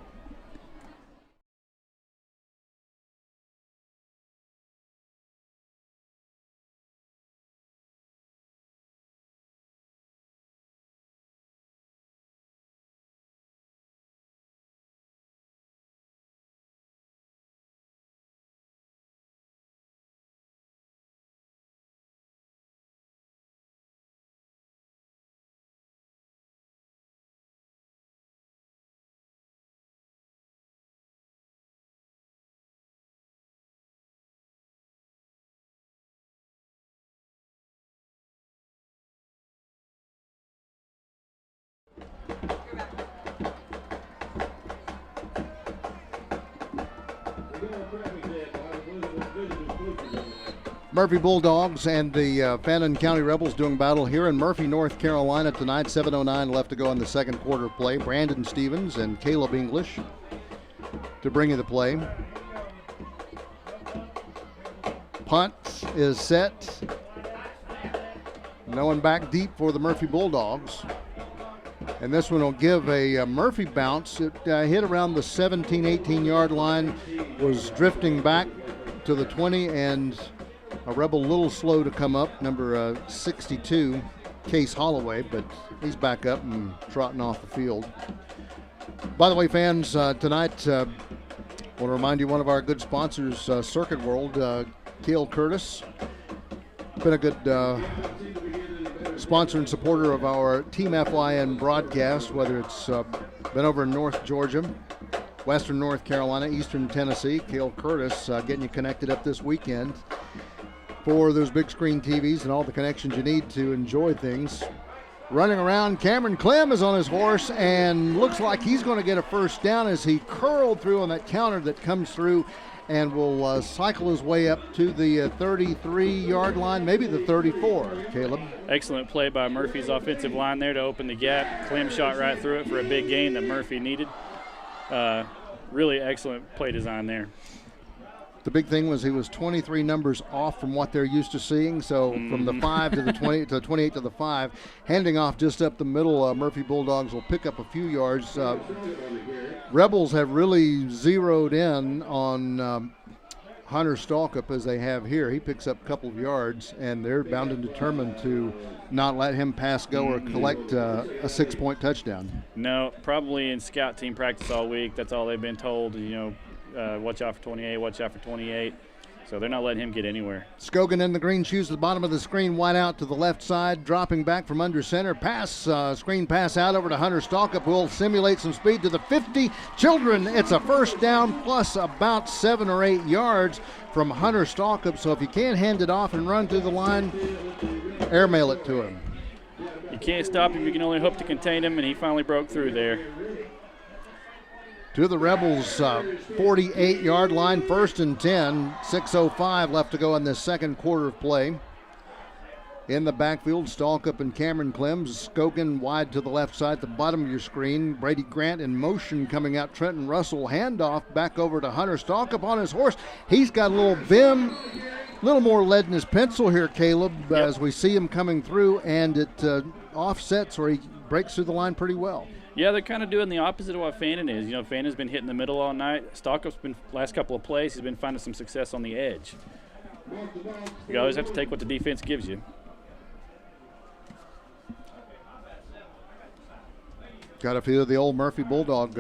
Murphy Bulldogs and the Fannin County Rebels doing battle here in Murphy, North Carolina tonight. 7:09 left to go in the second quarter of play. Brandon Stevens and Caleb English to bring you the play. Punt is set. No one back deep for the Murphy Bulldogs. And this one will give a Murphy bounce. It hit around the 17, 18-yard line, was drifting back to the 20, and a Rebel a little slow to come up, number 62, Case Holloway, but he's back up and trotting off the field. By the way, fans, tonight, I want to remind you one of our good sponsors, Circuit World, Cale Curtis. Been a good sponsor and supporter of our Team FYN broadcast, whether it's been over in North Georgia, Western North Carolina, Eastern Tennessee. Cale Curtis getting you connected up this weekend for those big screen TVs and all the connections you need to enjoy things. Running around, Cameron Clem is on his horse and looks like he's going to get a first down as he curled through on that counter that comes through and will cycle his way up to the 33-yard line, maybe the 34, Caleb. Excellent play by Murphy's offensive line there to open the gap. Clem shot right through it for a big gain that Murphy needed. Really excellent play design there. The big thing was he was 23 numbers off from what they're used to seeing. So from the 5 to the 20 to the 28 to the 5, handing off just up the middle, Murphy Bulldogs will pick up a few yards. Rebels have really zeroed in on Hunter Stalkup as they have here. He picks up a couple of yards, and they're bound and determined to not let him pass go or collect a 6-point touchdown. No, probably in scout team practice all week. That's all they've been told, watch out for 28, watch out for 28. So they're not letting him get anywhere. Scogan in the green shoes at the bottom of the screen, wide out to the left side, dropping back from under center. Pass, screen pass out over to Hunter Stalkup, who will simulate some speed to the 50. Children, it's a first down plus about 7 or 8 yards from Hunter Stalkup. So if you can't hand it off and run through the line, airmail it to him. You can't stop him. You can only hope to contain him, and he finally broke through there. To the Rebels' 48-yard line, 1st and 10, 6:05 left to go in this second quarter of play. In the backfield, Stalkup and Cameron Clems. Skogan wide to the left side, the bottom of your screen. Brady Grant in motion coming out. Trenton Russell handoff back over to Hunter Stalkup on his horse. He's got a little vim, a little more lead in his pencil here, Caleb, as we see him coming through, and it offsets or he breaks through the line pretty well. Yeah, they're kind of doing the opposite of what Fannin is. Fannin's been hitting the middle all night. Stalkup's been, last couple of plays, he's been finding some success on the edge. You always have to take what the defense gives you. Got a few of the old Murphy Bulldog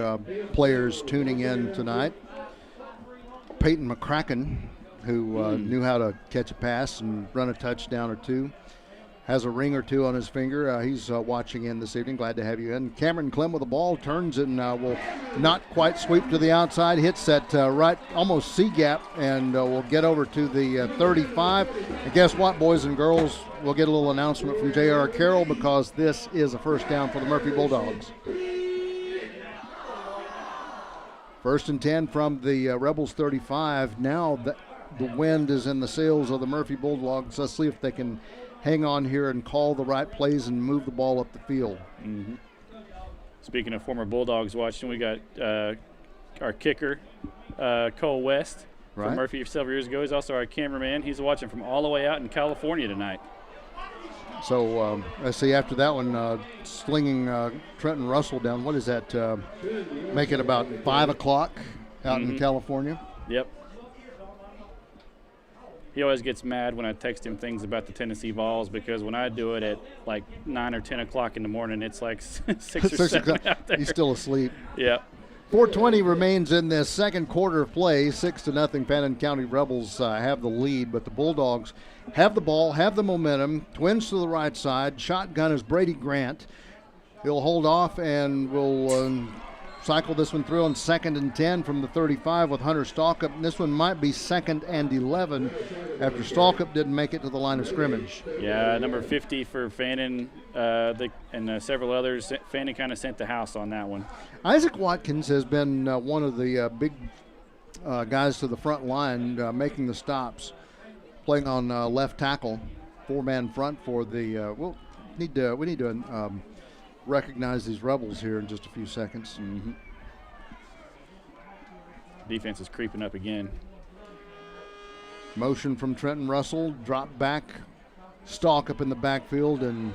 players tuning in tonight. Peyton McCracken, who knew how to catch a pass and run a touchdown or two. Has a ring or two on his finger. He's watching in this evening. Glad to have you in. Cameron Clem with the ball, turns and will not quite sweep to the outside. Hits that right, almost C-gap, and will get over to the 35. And guess what, boys and girls? We'll get a little announcement from J.R. Carroll because this is a first down for the Murphy Bulldogs. 1st and 10 from the Rebels 35. Now the wind is in the sails of the Murphy Bulldogs. Let's see if they can hang on here and call the right plays and move the ball up the field. Mm-hmm. Speaking of former Bulldogs watching, we got our kicker, Cole West from Murphy several years ago. He's also our cameraman. He's watching from all the way out in California tonight. So let's see, after that one, slinging Trenton Russell down. What is that? Make it about 5 o'clock out in California? Yep. He always gets mad when I text him things about the Tennessee Vols because when I do it at like 9 or 10 o'clock in the morning, it's like 6 or 7 out there. He's still asleep. Yeah. 4:20 remains in this second quarter of play. 6-0. Fannin County Rebels have the lead, but the Bulldogs have the ball, have the momentum. Twins to the right side. Shotgun is Brady Grant. He'll hold off and will cycle this one through on 2nd and 10 from the 35 with Hunter Stalkup. This one might be 2nd and 11 after Stalkup didn't make it to the line of scrimmage. Yeah, number 50 for Fannin and several others. Fannin kind of sent the house on that one. Isaac Watkins has been one of the big guys to the front line making the stops. playing on left tackle, 4-man front for the. We need to recognize these Rebels here in just a few seconds. Mm-hmm. Defense is creeping up again. Motion from Trenton Russell, drop back, stalk up in the backfield, and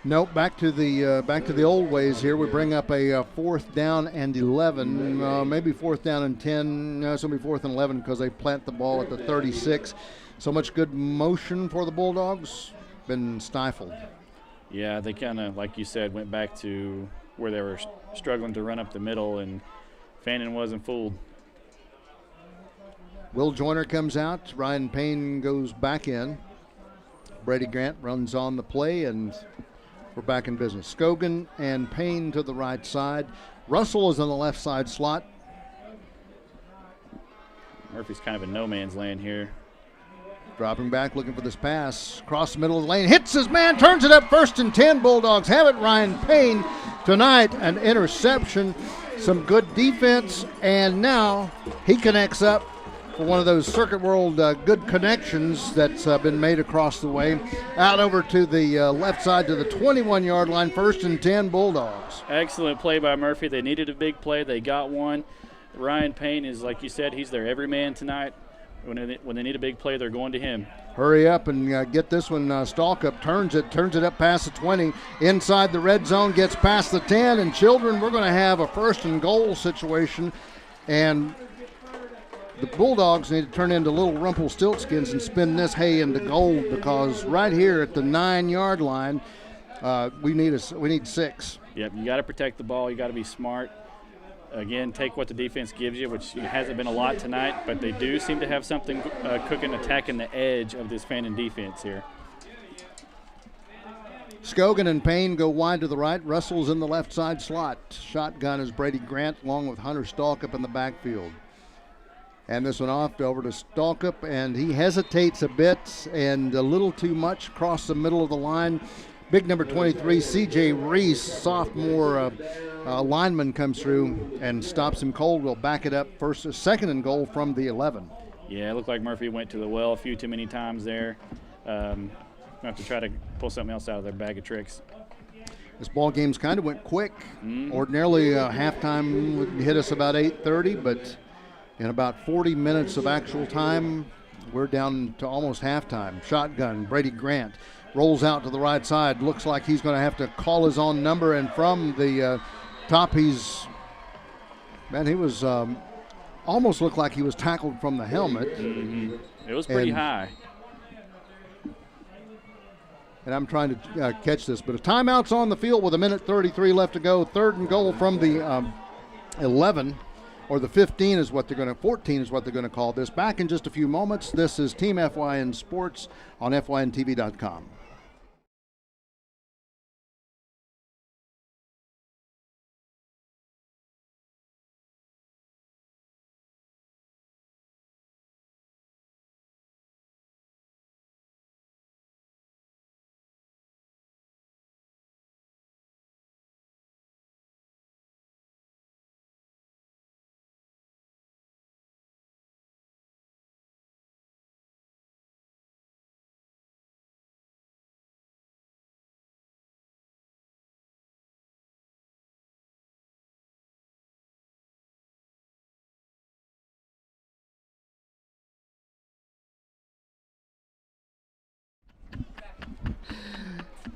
nope, back to the old ways here. We bring up a 4th down and 11, maybe 4th down and 10. No, it's gonna be 4th and 11 because they plant the ball at the 36. So much good motion for the Bulldogs, been stifled. Yeah, they kind of, like you said, went back to where they were struggling to run up the middle, and Fannin wasn't fooled. Will Joyner comes out. Ryan Payne goes back in. Brady Grant runs on the play, and we're back in business. Scogan and Payne to the right side. Russell is on the left side slot. Murphy's kind of in no man's land here. Dropping back, looking for this pass. Across the middle of the lane. Hits his man, turns it up, 1st and 10. Bulldogs have it. Ryan Payne tonight, an interception. Some good defense, and now he connects up for one of those Circuit World good connections that's been made across the way. Out over to the left side to the 21-yard line, 1st and 10 Bulldogs. Excellent play by Murphy. They needed a big play. They got one. Ryan Payne is, like you said, he's their everyman tonight. When they need a big play, they're going to him. Hurry up and get this one. Stalk up, turns it up past the 20. Inside the red zone, gets past the 10. And children, we're going to have a 1st and goal situation. And the Bulldogs need to turn into little Rumpelstiltskins and spin this hay into gold, because right here at the 9-yard line, we need 6. Yep, you got to protect the ball. You got to be smart. Again, take what the defense gives you, which hasn't been a lot tonight, but they do seem to have something cooking, attacking the edge of this Fannin defense here. Scogan and Payne go wide to the right. Russell's in the left side slot. Shotgun is Brady Grant along with Hunter Stalkup in the backfield. And this one off over to Stalkup, and he hesitates a bit and a little too much across the middle of the line. Big number 23, C.J. Reese, sophomore lineman, comes through and stops him cold. We'll back it up. 2nd and goal from the 11. Yeah, it looked like Murphy went to the well a few too many times there. We'll have to try to pull something else out of their bag of tricks. This ball game's kind of went quick. Ordinarily, halftime would hit us about 8:30, but in about 40 minutes of actual time, we're down to almost halftime. Shotgun, Brady Grant rolls out to the right side. Looks like he's going to have to call his own number, and from the top, he was almost looked like he was tackled from the helmet. Mm-hmm. It was pretty high. And I'm trying to catch this, but a timeout's on the field with 1:33 left to go. 3rd and goal from the 11, or the 15 is what they're going to, 14 is what they're going to call this. Back in just a few moments. This is Team FYN Sports on FYNTV.com.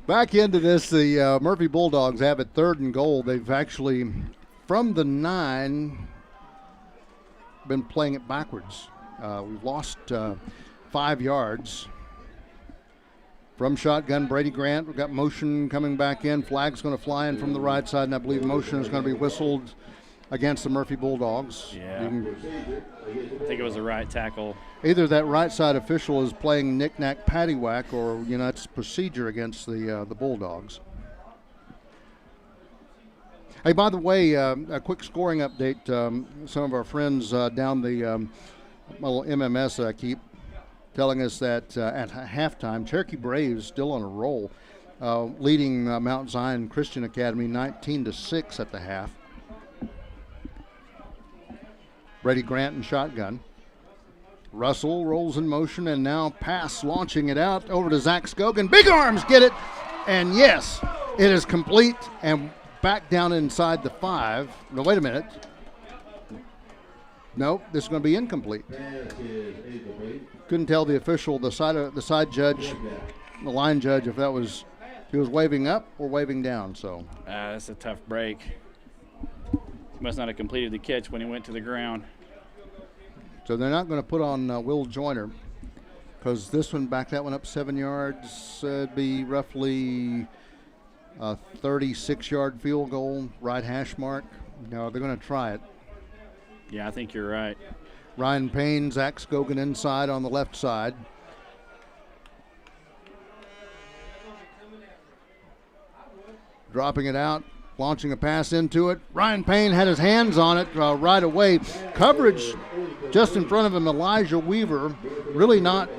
Back into this, the Murphy Bulldogs have it 3rd and goal. They've actually, from the 9, been playing it backwards. We've lost 5 yards. From shotgun, Brady Grant. We've got motion coming back in. Flag's going to fly in from the right side, and I believe motion is going to be whistled against the Murphy Bulldogs. Yeah. I think it was the right tackle. Either that right side official is playing knick-knack paddywhack, or it's procedure against the Bulldogs. Hey, by the way, a quick scoring update. Some of our friends down the little MMS that I keep telling us that at halftime, Cherokee Braves still on a roll, leading Mount Zion Christian Academy 19-6 at the half. Brady Grant and shotgun. Russell rolls in motion, and now pass launching it out over to Zach Scogan. Big arms get it, and yes, it is complete and back down inside the 5. No, wait a minute. Nope, this is going to be incomplete. Couldn't tell the official, the side judge, the line judge, if he was waving up or waving down. So that's a tough break. He must not have completed the catch when he went to the ground. So they're not going to put on Will Joyner, because this one backed that one up 7 yards. It'd be roughly a 36-yard field goal, right hash mark. No, they're going to try it. Yeah, I think you're right. Ryan Payne, Zach Scogan inside on the left side. Dropping it out, launching a pass into it. Ryan Payne had his hands on it right away. Coverage just in front of him, Elijah Weaver, really not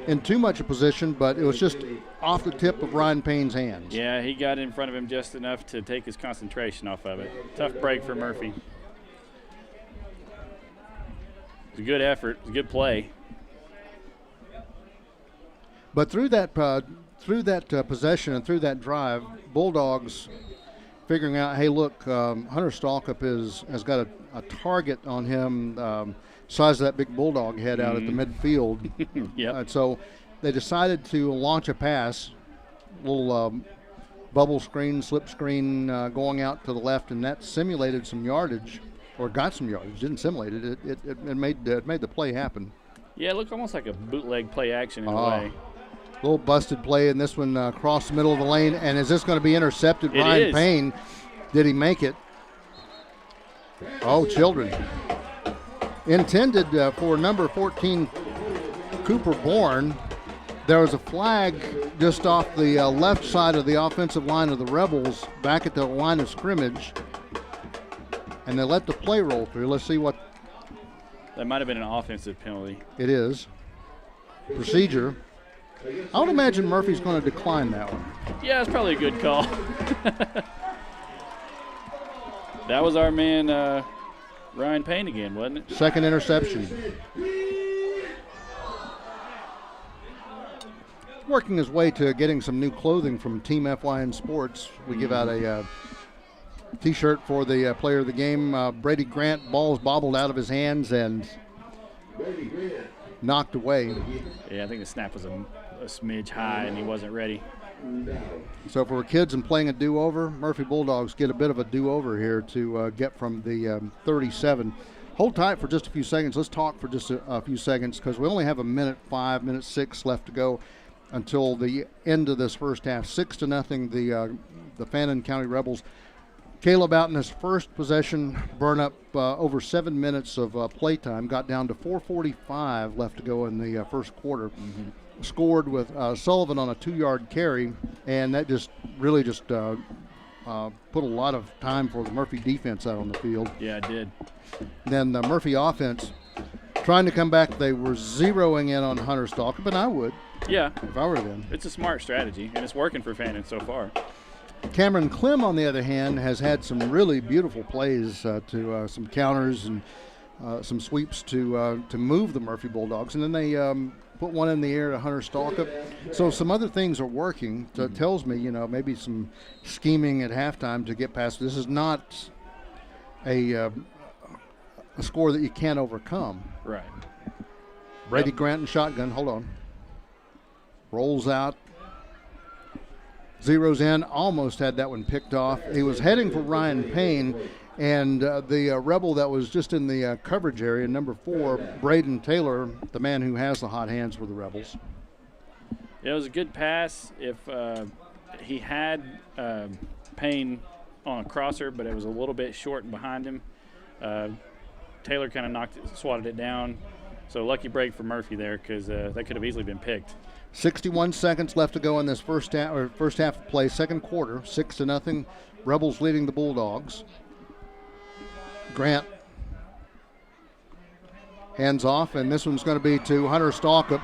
in too much a position, but it was just off the tip of Ryan Payne's hands. Yeah, he got in front of him just enough to take his concentration off of it. Tough break for Murphy. It's a good effort. It's a good play. But through that possession and through that drive, Bulldogs figuring out, hey, look, Hunter Stalkup has got a target on him, size of that big Bulldog head out at the midfield. Yep. So they decided to launch a pass, little bubble screen, slip screen going out to the left, and that simulated some yardage, or got some yardage. Didn't simulate it. It made the play happen. Yeah, it looked almost like a bootleg play action in a way. Little busted play, and this one across the middle of the lane. And is this going to be intercepted? It Ryan is. Payne, did he make it? Oh, Children. Intended for number 14, Cooper Bourne. There was a flag just off the left side of the offensive line of the Rebels, back at the line of scrimmage. And they let the play roll through. Let's see what That might have been an offensive penalty. it is. Procedure. I would imagine Murphy's going to decline that one. Yeah, it's probably a good call. That was our man Ryan Payne again, wasn't it? Second interception. Working his way to getting some new clothing from Team FYN Sports. We give out a T-shirt for the player of the game. Brady Grant, balls bobbled out of his hands and knocked away. Yeah, I think the snap was a smidge high and he wasn't ready. So for kids and playing a do-over, Murphy Bulldogs get a bit of a do-over here to get from the 37. Hold tight for just a few seconds. Let's talk for just a few seconds, because we only have a minute 5, minute 6 left to go until the end of this first half. 6-0, the Fannin County Rebels. Caleb out in his first possession, burn up over 7 minutes of playtime, got down to 4:45 left to go in the first quarter. Scored with Sullivan on a 2-yard carry, and that just really put a lot of time for the Murphy defense out on the field. Yeah, it did. Then the Murphy offense trying to come back. They were zeroing in on Hunter Stalkup, and I would Yeah, if I were them. it's a smart strategy, and it's working for Fannin so far. Cameron Clem, on the other hand, has had some really beautiful plays to some counters and some sweeps to move the Murphy Bulldogs. And then they put one in the air to Hunter Stalkup. So some other things are working. So it tells me, maybe some scheming at halftime to get past. This is not a score that you can't overcome. Right. Brady Grant and shotgun. Hold on. Rolls out. Zeroes in, almost had that one picked off. He was heading for Ryan Payne, and the Rebel that was just in the coverage area, number 4, Braden Taylor, the man who has the hot hands for the Rebels. Yeah, it was a good pass. If he had Payne on a crosser, but it was a little bit short and behind him. Taylor kind of swatted it down. So lucky break for Murphy there, because that could have easily been picked. 61 seconds left to go in this first half of play, second quarter. 6-0. Rebels leading the Bulldogs. Grant hands off, and this one's going to be to Hunter Stalkup.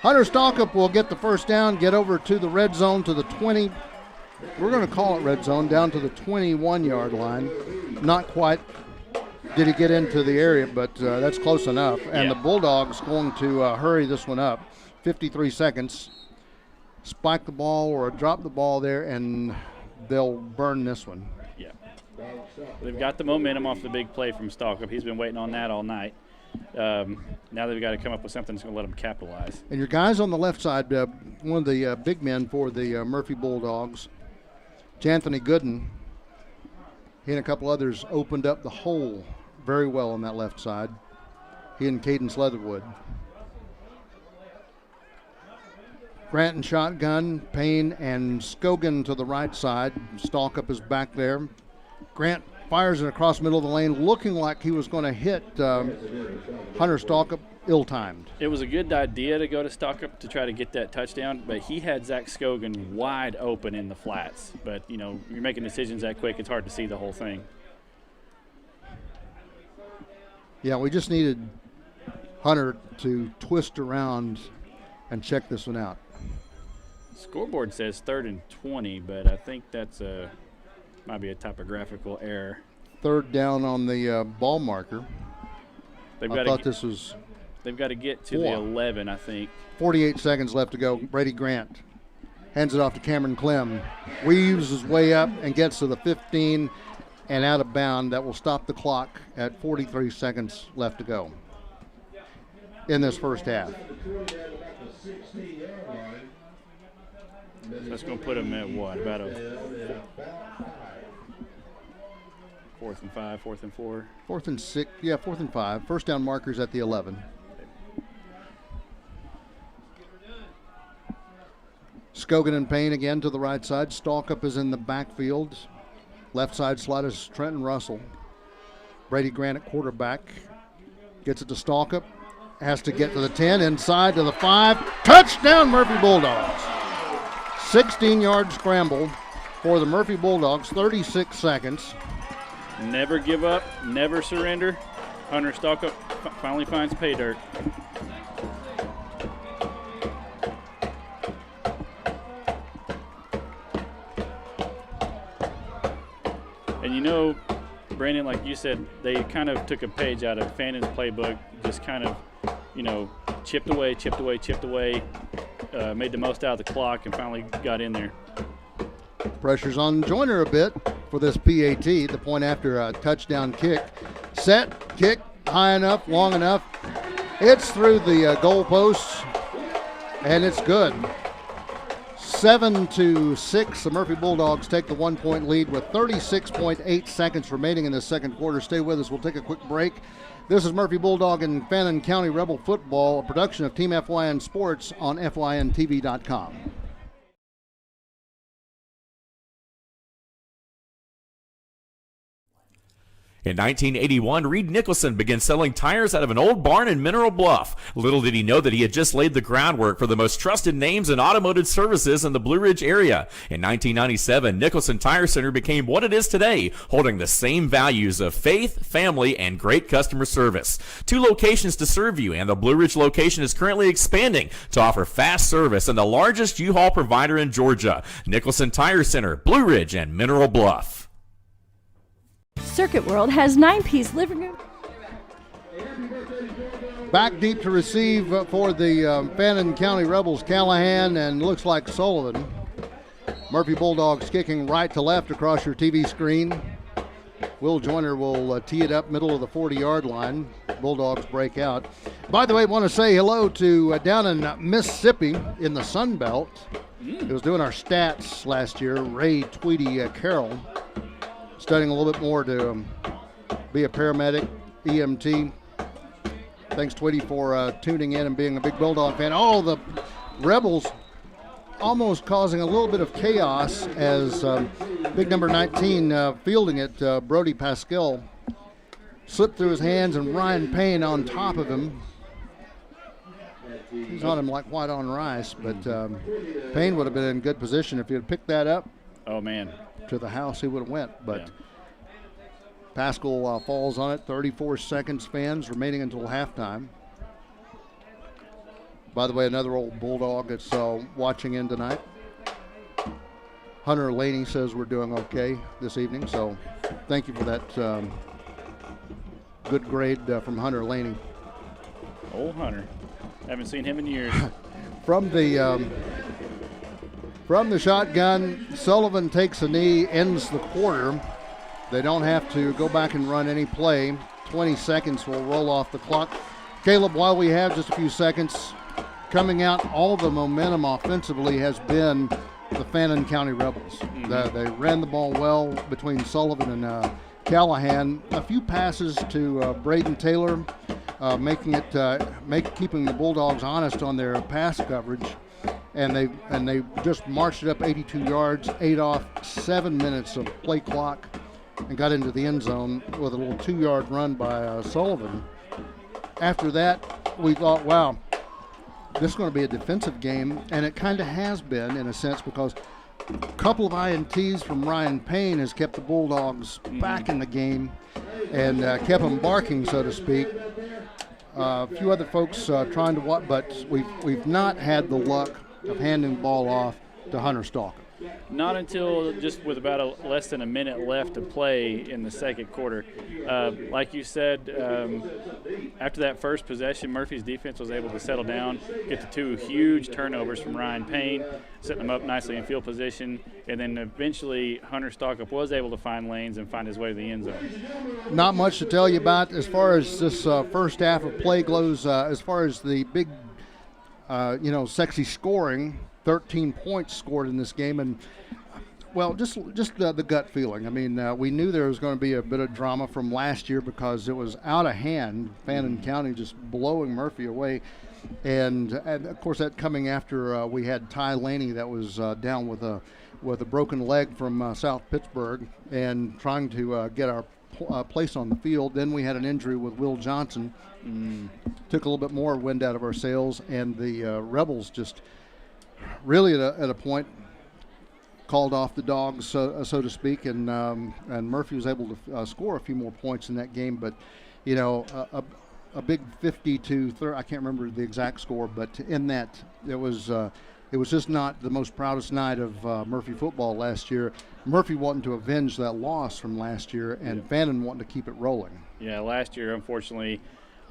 Hunter Stalkup will get the first down, get over to the red zone to the 20. We're going to call it red zone, down to the 21-yard line. Not quite. did he get into the area, but that's close enough. And Yeah. the Bulldogs going to hurry this one up. 53 seconds. Spike the ball or drop the ball there, and they'll burn this one. Yeah. They've got the momentum off the big play from Stalkup. He's been waiting on that all night. Now they've got to come up with something that's going to let them capitalize. And your guys on the left side, one of the big men for the Murphy Bulldogs, J'Anthony Gooden, he and a couple others opened up the hole very well on that left side. He and Cadence Leatherwood. Grant and shotgun, Payne and Scogan to the right side. Stalkup is back there. Grant fires it across the middle of the lane, looking like he was going to hit Hunter Stalkup, ill-timed. It was a good idea to go to Stalkup to try to get that touchdown, but he had Zach Scogan wide open in the flats. But, you know, you're making decisions that quick, it's hard to see the whole thing. Yeah, we just needed Hunter to twist around and check this one out. Scoreboard says 3rd and 20, but I think that's might be a typographical error. 3rd down on the ball marker. They've I thought this was They've got to get to 4. the 11, I think. 48 seconds left to go. Brady Grant hands it off to Cameron Clem. Weaves his way up and gets to the 15 and out of bound. That will stop the clock at 43 seconds left to go in this first half. That's going to put them at what? About a 4th and 5, 4th and 4. 4th and 6, yeah, 4th and 5. First down markers at the 11. Scogan and Payne again to the right side. Stalkup is in the backfield. Left side slot is Trenton Russell. Brady Grant at quarterback. Gets it to Stalkup. Has to get to the 10, inside to the 5. Touchdown, Murphy Bulldogs. 16-yard scramble for the Murphy Bulldogs, 36 seconds. Never give up, never surrender. Hunter Stalkup finally finds pay dirt. And you know, Brandon, like you said, they kind of took a page out of Fannin's playbook, just kind of, you know, chipped away, made the most out of the clock, and finally got in there. Pressure's on Joyner a bit for this PAT, the point after a touchdown kick. Set, kick, high enough, long enough. It's through the goal posts, and it's good. 7-6, the Murphy Bulldogs take the 1-point lead with 36.8 seconds remaining in the second quarter. Stay with us, we'll take a quick break. This is Murphy Bulldog and Fannin County Rebel Football, a production of Team FYN Sports on FYNTV.com. In 1981, Reed Nicholson began selling tires out of an old barn in Mineral Bluff. Little did he know that he had just laid the groundwork for the most trusted names in automotive services in the Blue Ridge area. In 1997, Nicholson Tire Center became what it is today, holding the same values of faith, family, and great customer service. 2 locations to serve you, and the Blue Ridge location is currently expanding to offer fast service and the largest U-Haul provider in Georgia. Nicholson Tire Center, Blue Ridge, and Mineral Bluff. Circuit World has 9-piece living room. Back deep to receive for the Fannin County Rebels, Callahan, and looks like Sullivan. Murphy Bulldogs kicking right to left across your TV screen. Will Joyner will tee it up middle of the 40-yard line. Bulldogs break out. By the way, I want to say hello to down in Mississippi in the Sun Belt. He was doing our stats last year, Ray Tweedy Carroll. Studying a little bit more to be a paramedic, EMT. Thanks, Tweety, for tuning in and being a big Bulldog fan. Oh, the Rebels almost causing a little bit of chaos as big number 19 fielding it, Brody Pascal, slipped through his hands, and Ryan Payne on top of him. He's on him like white on rice, but Payne would have been in good position if he had picked that up. Oh, man. To the house he would have went, but yeah. Pascal falls on it. 34 seconds, fans, remaining until halftime. By the way, another old Bulldog that's watching in tonight. Hunter Laney says we're doing okay this evening, so thank you for that good grade from Hunter Laney. Old Hunter. Haven't seen him in years. From the shotgun, Sullivan takes a knee, ends the quarter. They don't have to go back and run any play. 20 seconds will roll off the clock. Caleb, while we have just a few seconds, coming out, all the momentum offensively has been the Fannin County Rebels. They ran the ball well between Sullivan and Callahan. A few passes to Braden Taylor, keeping the Bulldogs honest on their pass coverage, and they just marched it up 82 yards, ate off 7 minutes of play clock, and got into the end zone with a little 2-yard run by Sullivan. After that, we thought, wow, this is going to be a defensive game, and it kind of has been in a sense, because a couple of INTs from Ryan Payne has kept the Bulldogs back in the game and kept them barking, so to speak. A few other folks trying to watch, but we've not had the luck of handing the ball off to Hunter Stalker. Not until just with about less than a minute left to play in the second quarter. Like you said, after that first possession, Murphy's defense was able to settle down, get the 2 huge turnovers from Ryan Payne, setting them up nicely in field position, and then eventually Hunter Stalkup was able to find lanes and find his way to the end zone. Not much to tell you about as far as this first half of play goes. As far as the big, sexy scoring, 13 points scored in this game, and well, just the gut feeling. I mean, we knew there was going to be a bit of drama from last year because it was out of hand. Fannin County just blowing Murphy away, and of course that coming after we had Ty Laney that was down with a broken leg from South Pittsburgh and trying to get our place on the field. Then we had an injury with Will Johnson. Took a little bit more wind out of our sails, and the Rebels just really at a point called off the dogs, so to speak, and Murphy was able to score a few more points in that game. But a big 50-30. I can't remember the exact score, but in that it was just not the most proudest night of Murphy football last year. Murphy wanting to avenge that loss from last year, and Fannin wanting to keep it rolling. Yeah, last year, unfortunately,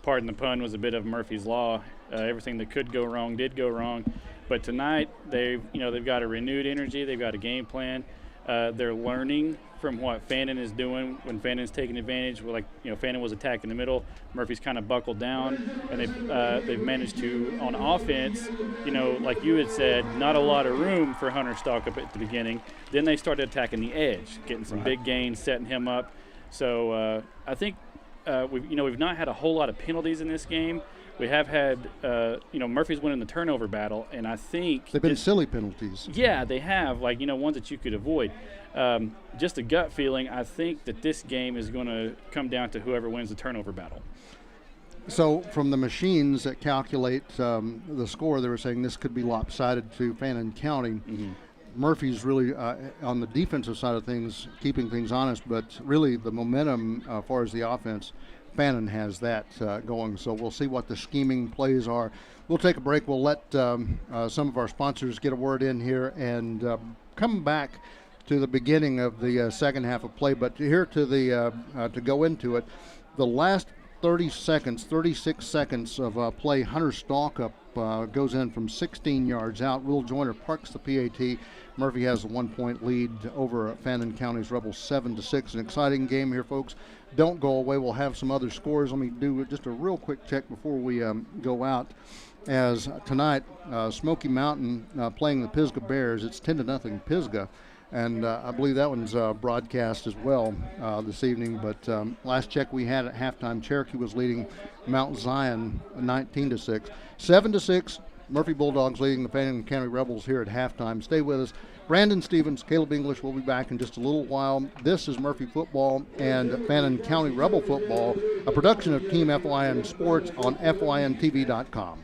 pardon the pun, was a bit of Murphy's law. Everything that could go wrong did go wrong. But tonight, they've got a renewed energy. They've got a game plan. They're learning from what Fannin is doing when Fannin's taking advantage. Fannin was attacking the middle. Murphy's kind of buckled down, and they've managed to, on offense, like you had said, not a lot of room for Hunter Stalkup at the beginning. Then they started attacking the edge, getting some big gains, setting him up. So I think we've not had a whole lot of penalties in this game. We have had, Murphy's winning the turnover battle, and I think they've been silly penalties. Yeah, they have, ones that you could avoid. Just a gut feeling, I think that this game is going to come down to whoever wins the turnover battle. So from the machines that calculate the score, they were saying this could be lopsided to Fannin County. Mm-hmm. Murphy's really on the defensive side of things, keeping things honest, but really the momentum as far as the offense, Fannin has that going. So we'll see what the scheming plays are. We'll take a break. We'll let some of our sponsors get a word in here and come back to the beginning of the second half of play. But here to go into it, the last 36 seconds of play, Hunter Stalkup goes in from 16 yards out. Will Joyner parks the PAT. Murphy has a 1-point lead over Fannin County's Rebels 7-6. An exciting game here, folks. Don't go away. We'll have some other scores. Let me do just a real quick check before we go out. As tonight, Smoky Mountain playing the Pisgah Bears. It's 10-0 Pisgah. And I believe that one's broadcast as well this evening. But last check we had at halftime, Cherokee was leading Mount Zion 19-6. 7-6, Murphy Bulldogs leading the Fannin County Rebels here at halftime. Stay with us. Brandon Stevens, Caleb English will be back in just a little while. This is Murphy Football and Fannin County Rebel Football, a production of Team FYN Sports on FYNTV.com.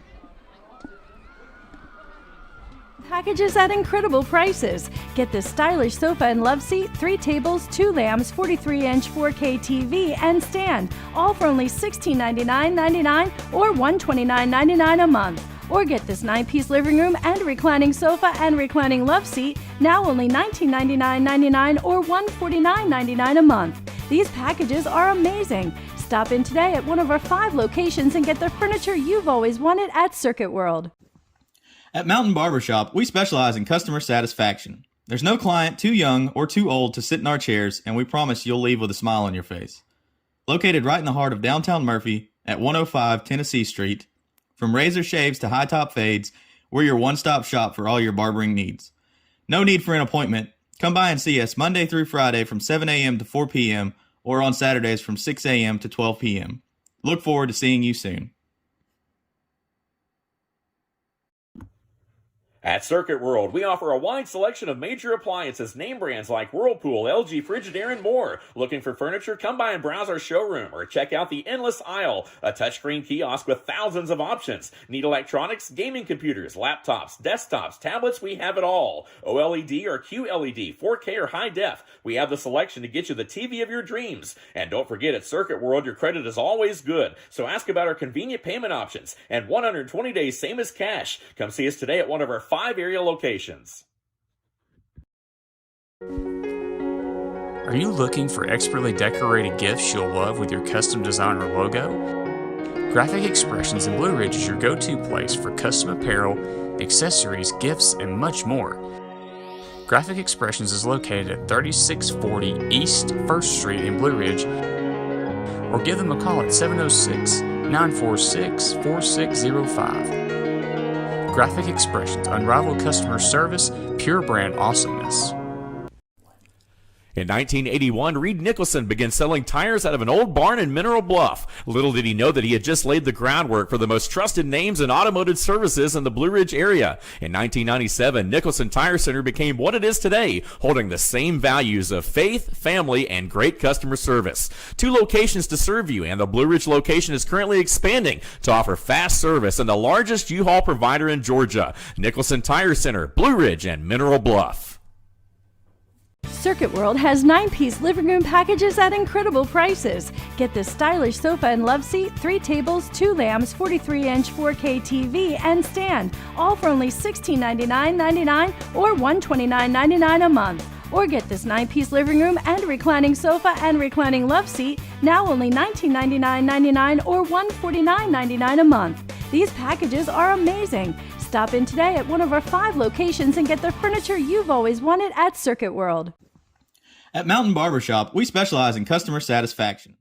Packages at incredible prices. Get this stylish sofa and love seat, 3 tables, 2 lamps, 43-inch 4K TV, and stand, all for only $1699.99 or $129.99 a month. Or get this 9-piece living room and reclining sofa and reclining love seat, now only $1999.99 or $149.99 a month. These packages are amazing. Stop in today at one of our 5 locations and get the furniture you've always wanted at Circuit World. At Mountain Barbershop, we specialize in customer satisfaction. There's no client too young or too old to sit in our chairs, and we promise you'll leave with a smile on your face. Located right in the heart of downtown Murphy at 105 Tennessee Street, from razor shaves to high-top fades, we're your one-stop shop for all your barbering needs. No need for an appointment. Come by and see us Monday through Friday from 7 a.m. to 4 p.m. or on Saturdays from 6 a.m. to 12 p.m. Look forward to seeing you soon. At Circuit World, we offer a wide selection of major appliances, name brands like Whirlpool, LG, Frigidaire, and more. Looking for furniture? Come by and browse our showroom or check out the Endless Aisle, a touchscreen kiosk with thousands of options. Need electronics, gaming computers, laptops, desktops, tablets? We have it all. OLED or QLED, 4K or high def. We have the selection to get you the TV of your dreams. And don't forget, at Circuit World, your credit is always good. So ask about our convenient payment options and 120 days, same as cash. Come see us today at one of our 5 area locations. Are you looking for expertly decorated gifts you'll love with your custom design or logo? Graphic Expressions in Blue Ridge is your go-to place for custom apparel, accessories, gifts, and much more. Graphic Expressions is located at 3640 East 1st Street in Blue Ridge, or give them a call at 706-946-4605. Graphic Expressions, unrivaled customer service, pure brand awesomeness. In 1981, Reed Nicholson began selling tires out of an old barn in Mineral Bluff. Little did he know that he had just laid the groundwork for the most trusted names in automotive services in the Blue Ridge area. In 1997, Nicholson Tire Center became what it is today, holding the same values of faith, family, and great customer service. 2 locations to serve you, and the Blue Ridge location is currently expanding to offer fast service and the largest U-Haul provider in Georgia. Nicholson Tire Center, Blue Ridge, and Mineral Bluff. Circuit World has 9-piece living room packages at incredible prices. Get this stylish sofa and love seat, 3 tables, 2 lamps, 43-inch 4K TV, and stand, all for only $1699.99 or $129.99 a month. Or get this 9-piece living room and reclining sofa and reclining love seat, now only $1999.99 or $149.99 a month. These packages are amazing. Stop in today at one of our 5 locations and get the furniture you've always wanted at Circuit World. At Mountain Barbershop, we specialize in customer satisfaction.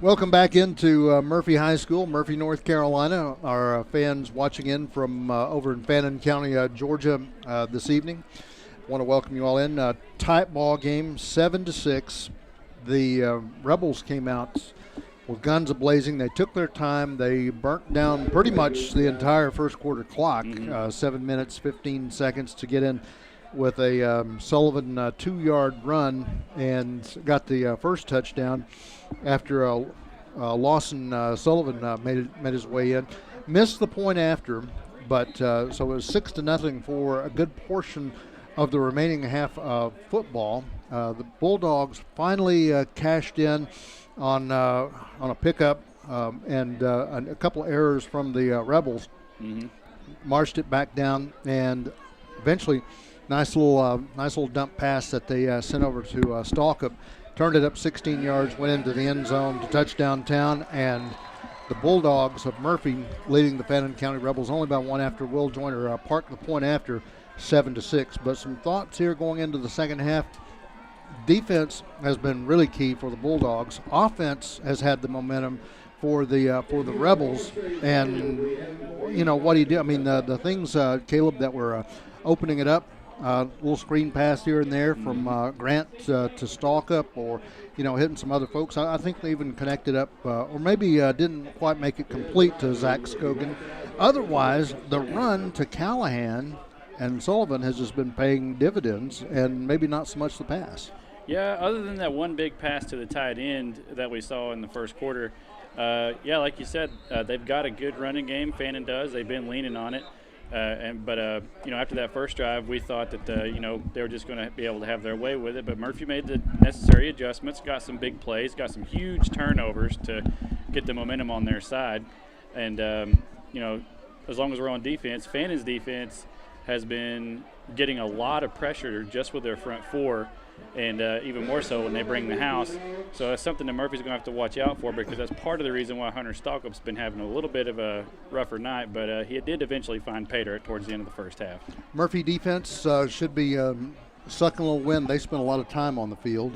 Welcome back into Murphy High School, Murphy, North Carolina. Our fans watching in from over in Fannin County, Georgia this evening. Want to welcome you all in. Tight ball game, 7-6. The Rebels came out with guns a-blazing. They took their time. They burnt down pretty much the entire first quarter clock, 7 minutes, 15 seconds to get in with a Sullivan 2-yard run and got the first touchdown after Lawson Sullivan made his way in. Missed the point after, but so it was 6-0 for a good portion of the remaining half of football. The Bulldogs finally cashed in on a pickup and a couple errors from the Rebels. Marched it back down, and eventually nice little dump pass that they sent over to Stalkup. Turned it up 16 yards, went into the end zone to touchdown town, and the Bulldogs of Murphy leading the Fannin County Rebels only by one after Will Joyner parked the point after 7-6. But some thoughts here going into the second half. Defense has been really key for the Bulldogs. Offense has had the momentum for the Rebels, and you know what he did. I mean the things, Caleb, that were opening it up. Little screen pass here and there from Grant to Stalkup, or hitting some other folks. I think they even connected up, or maybe didn't quite make it complete to Zach Scogan. Otherwise, the run to Callahan and Sullivan has just been paying dividends, and maybe not so much the pass. Yeah, other than that one big pass to the tight end that we saw in the first quarter, like you said, they've got a good running game. Fannin does. They've been leaning on it. But after that first drive, we thought that they were just going to be able to have their way with it. But Murphy made the necessary adjustments, got some big plays, got some huge turnovers to get the momentum on their side. And as long as we're on defense, Fannin's defense has been getting a lot of pressure just with their front four, and even more so when they bring the house. So that's something that Murphy's going to have to watch out for, because that's part of the reason why Hunter Stalkup's been having a little bit of a rougher night, but he did eventually find pay dirt towards the end of the first half. Murphy defense should be sucking a little wind. They spent a lot of time on the field.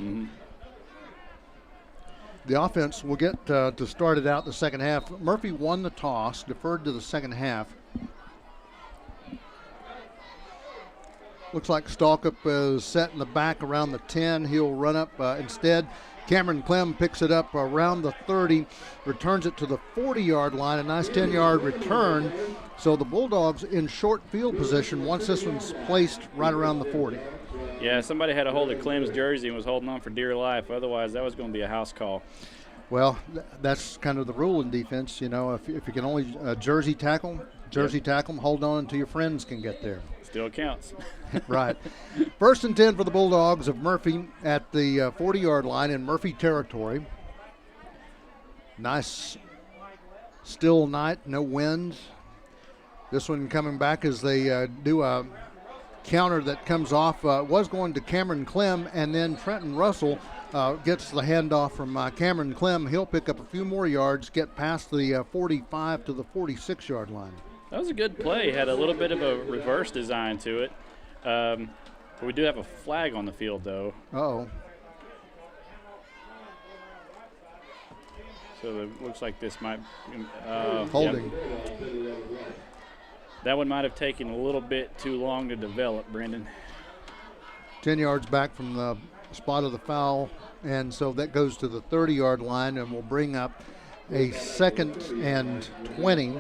The offense will get to start it out the second half. Murphy won the toss, deferred to the second half. Looks like Stalkup is set in the back around the 10. He'll run up instead. Cameron Clem picks it up around the 30, returns it to the 40-yard line, a nice 10-yard return. So the Bulldogs in short field position once this one's placed right around the 40. Yeah, somebody had a hold of Clem's jersey and was holding on for dear life. Otherwise, that was going to be a house call. Well, that's kind of the rule in defense. If you can only jersey tackle them, hold on until your friends can get there. Still counts. Right. 1st and 10 for the Bulldogs of Murphy at the 40-yard line in Murphy territory. Nice still night, no wind. This one coming back as they do a counter that comes off. Was going to Cameron Clem, and then Trenton Russell gets the handoff from Cameron Clem. He'll pick up a few more yards, get past the 45 to the 46-yard line. That was a good play. Had a little bit of a reverse design to it. We do have a flag on the field, though. Uh-oh. So it looks like this might holding. Yeah. That one might have taken a little bit too long to develop, Brendan. 10 yards back from the spot of the foul, and so that goes to the 30-yard line, and will bring up a 2nd and 20.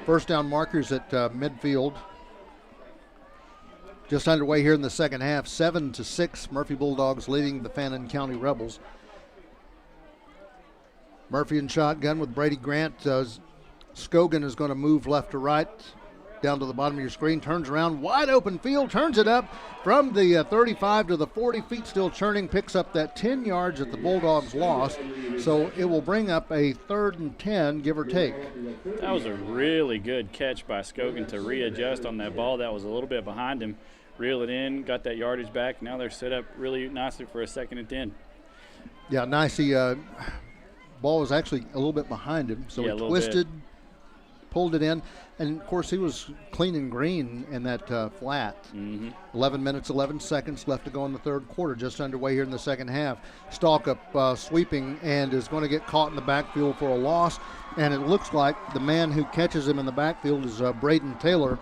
First down markers at midfield. Just underway here in the second half, 7-6. Murphy Bulldogs leading the Fannin County Rebels. Murphy in shotgun with Brady Grant. Scogan is going to move left to right, down to the bottom of your screen, turns around, wide open field, turns it up from the 35 to the 40, feet still churning, picks up that 10 yards that the Bulldogs lost. So it will bring up a 3rd and 10, give or take. That was a really good catch by Scogan to readjust on that ball that was a little bit behind him. Reel it in, got that yardage back. Now they're set up really nicely for a 2nd and 10. Yeah, nice. Ball was actually a little bit behind him, so he twisted, pulled it in. And, of course, he was clean and green in that flat. 11 minutes, 11 seconds left to go in the third quarter, just underway here in the second half. Stalkup sweeping and is going to get caught in the backfield for a loss. And it looks like the man who catches him in the backfield is Braden Taylor.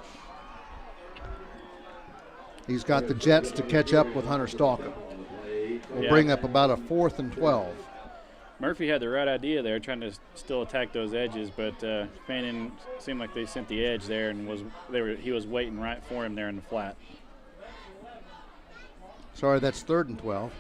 He's got the Jets to catch up with Hunter Stalkup. We'll bring up about a 4th and 12. Murphy had the right idea there, trying to still attack those edges, but Fannin seemed like they sent the edge there, and he was waiting right for him there in the flat. Sorry, that's 3rd and 12.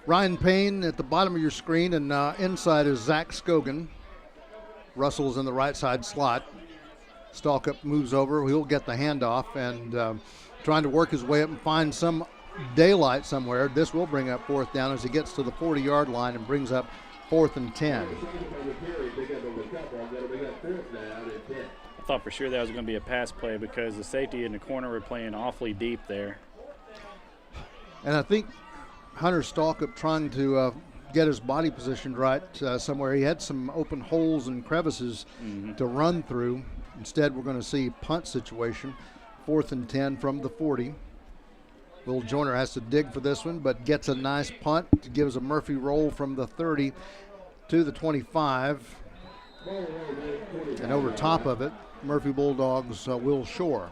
Ryan Payne at the bottom of your screen, and inside is Zach Scogan. Russell's in the right side slot. Stalkup moves over. He'll get the handoff and trying to work his way up and find some daylight somewhere. This will bring up 4th down as he gets to the 40-yard line and brings up 4th and 10. I thought for sure that was going to be a pass play because the safety in the corner were playing awfully deep there. And I think Hunter Stalkup trying to get his body positioned right somewhere. He had some open holes and crevices to run through. Instead, we're going to see punt situation, 4th and 10 from the 40. Will Joyner has to dig for this one, but gets a nice punt. Gives a Murphy roll from the 30 to the 25. And over top of it, Murphy Bulldogs Will Shore.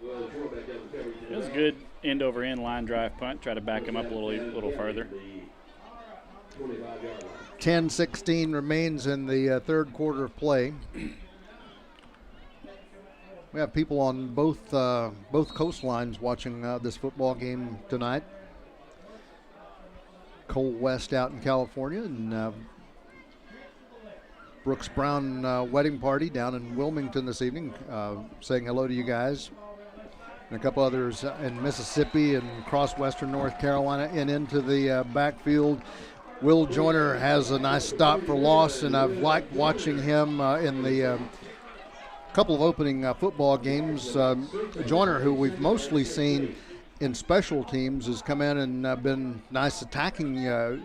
It was a good end-over-end line drive punt. Try to back him up a little further. 10-16 remains in the third quarter of play. We have people on both coastlines watching this football game tonight. Cole West out in California, and Brooks Brown wedding party down in Wilmington this evening, saying hello to you guys. And a couple others in Mississippi and across western North Carolina and into the backfield. Will Joyner has a nice stop for loss, and I've liked watching him in the couple of opening football games. Joyner, who we've mostly seen in special teams, has come in and been nice attacking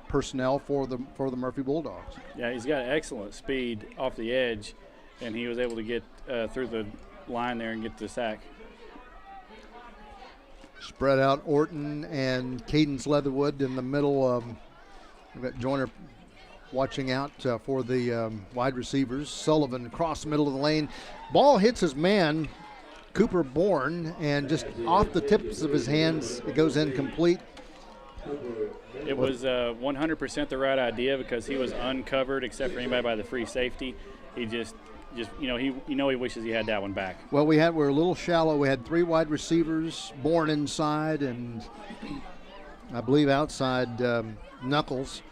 personnel for the Murphy Bulldogs. Yeah, he's got excellent speed off the edge, and he was able to get through the line there and get the sack. Spread out Orton and Cadence Leatherwood in the middle. We've got Joyner watching out for the wide receivers. Sullivan across the middle of the lane. Ball hits his man, Cooper Bourne, and just off the tips of his hands, it goes incomplete. It was 100% the right idea because he was uncovered except for anybody by the free safety. He just he wishes he had that one back. Well, we're a little shallow. We had 3 wide receivers, Bourne inside, and I believe outside Knuckles,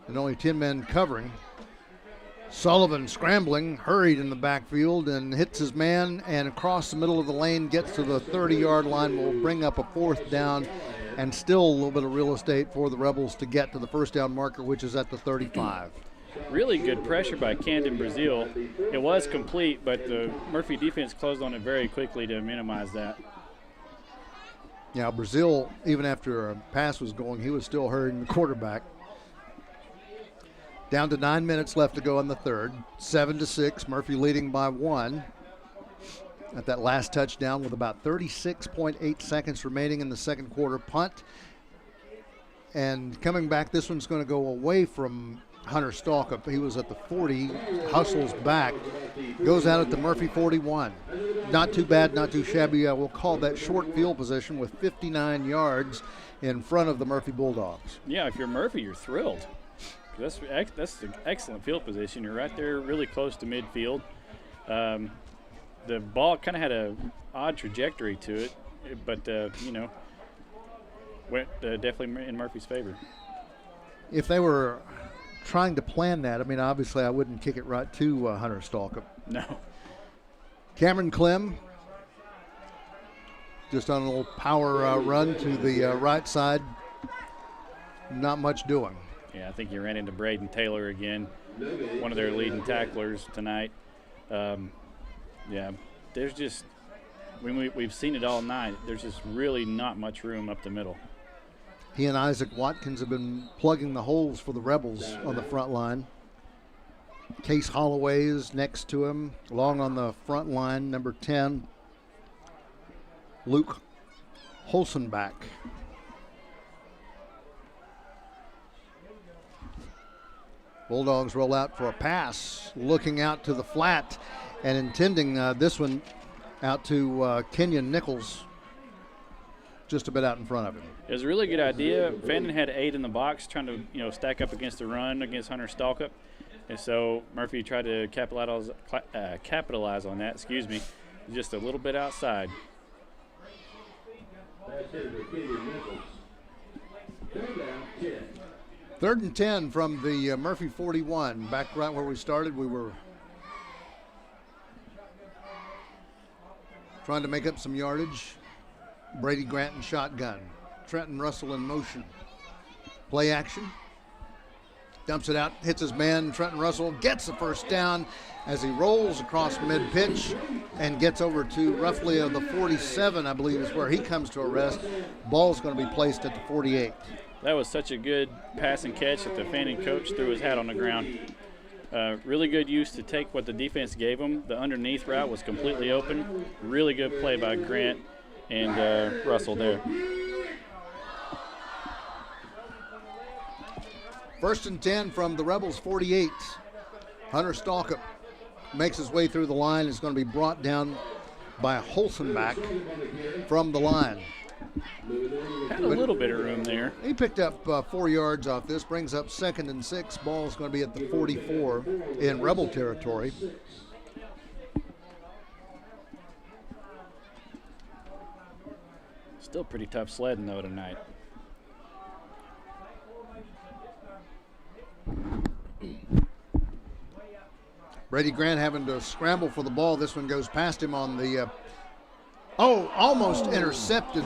and only 10 men covering. Sullivan scrambling, hurried in the backfield and hits his man, and across the middle of the lane gets to the 30-yard line. Will bring up a 4th down, and still a little bit of real estate for the Rebels to get to the first down marker, which is at the 35. Really good pressure by Camden Brazil. It was complete, but the Murphy defense closed on it very quickly to minimize that. Yeah, Brazil, even after a pass was going, he was still hurrying the quarterback. Down to 9 minutes left to go in the third. 7-6, Murphy leading by 1 at that last touchdown with about 36.8 seconds remaining in the second quarter. Punt. And coming back, this one's going to go away from Hunter Stalkup. He was at the 40, hustles back, goes out at the Murphy 41. Not too bad, not too shabby. We'll call that short field position with 59 yards in front of the Murphy Bulldogs. Yeah, if you're Murphy, you're thrilled. That's an excellent field position. You're right there really close to midfield. The ball kind of had an odd trajectory to it, but, went definitely in Murphy's favor. If they were trying to plan that, I mean, obviously I wouldn't kick it right to Hunter Stalkup. No. Cameron Clem just on a little power run to the right side. Not much doing. Yeah, I think he ran into Braden Taylor again, one of their leading tacklers tonight. There's just we've seen it all night. There's just really not much room up the middle. He and Isaac Watkins have been plugging the holes for the Rebels on the front line. Case Holloway is next to him, along on the front line, number 10, Luke Holzenbach. Bulldogs roll out for a pass, looking out to the flat and intending this one out to Kenyon Nichols, just a bit out in front of him. It was a really good idea. Fannin had 8 in the box, trying to stack up against the run against Hunter Stalkup, and so Murphy tried to capitalize on that. Excuse me, just a little bit outside. Third and 10 from the Murphy 41. Back right where we started, we were trying to make up some yardage. Brady Grant in shotgun. Trenton Russell in motion. Play action. Dumps it out, hits his man. Trenton Russell gets the first down as he rolls across mid-pitch and gets over to roughly the 47, I believe is where he comes to a rest. Ball's going to be placed at the 48. That was such a good pass and catch that the Fannin coach threw his hat on the ground. Really good use to take what the defense gave him. The underneath route was completely open. Really good play by Grant and Russell there. First and 10 from the Rebels 48. Hunter Stalkup makes his way through the line. Is going to be brought down by Holzenbach from the line. Had a little bit of room there. He picked up 4 yards off this, brings up 2nd and 6. Ball is going to be at the 44 in Rebel territory. Still pretty tough sledding though tonight. Brady Grant having to scramble for the ball. This one goes past him on the, almost intercepted.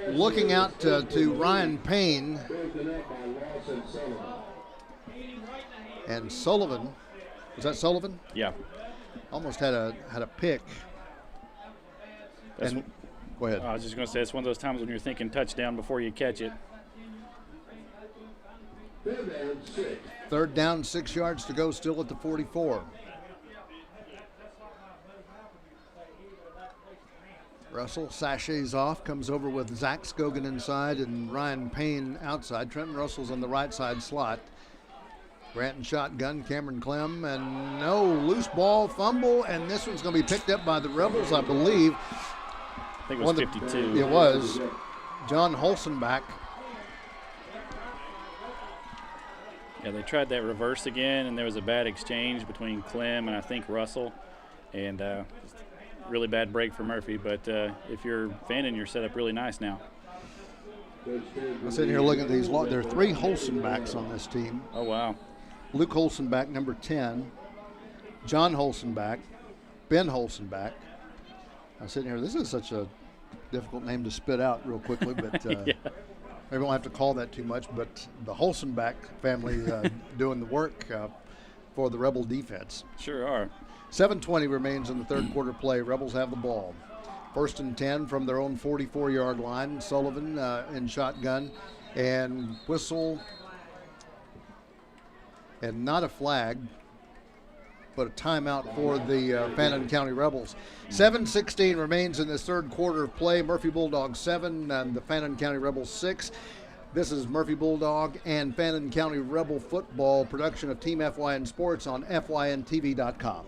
Looking out to Ryan Payne. And Sullivan. Was that Sullivan? Yeah. Almost had a pick. Go ahead. I was just going to say, it's one of those times when you're thinking touchdown before you catch it. Third down, 6 yards to go, still at the 44. Russell sachets off, comes over with Zach Scogan inside and Ryan Payne outside. Trenton Russell's on the right side slot. Grant and shotgun, Cameron Clem, and no, loose ball, fumble, and this one's going to be picked up by the Rebels, I believe. I think it was 52. It was. John Holzenbach. Yeah, they tried that reverse again, and there was a bad exchange between Clem and I think Russell, and really bad break for Murphy. But if you're Fannin, you're set up really nice now. I'm sitting here looking at these. There are 3 Holzenbachs on this team. Oh, wow. Luke Holzenbach, number 10. John Holzenbach. Ben Holzenbach. I'm sitting here. This is such a difficult name to spit out real quickly, but Yeah. maybe won't have to call that too much. But the Holzenbach family doing the work for the Rebel defense. Sure are. 7:20 remains in the third quarter play. Rebels have the ball. First and 10 from their own 44-yard line. Sullivan in shotgun and whistle, and not a flag, but a timeout for the Fannin County Rebels. 7:16 remains in this third quarter of play. Murphy Bulldogs 7 and the Fannin County Rebels 6. This is Murphy Bulldog and Fannin County Rebel football production of Team FYN Sports on FYNTV.com.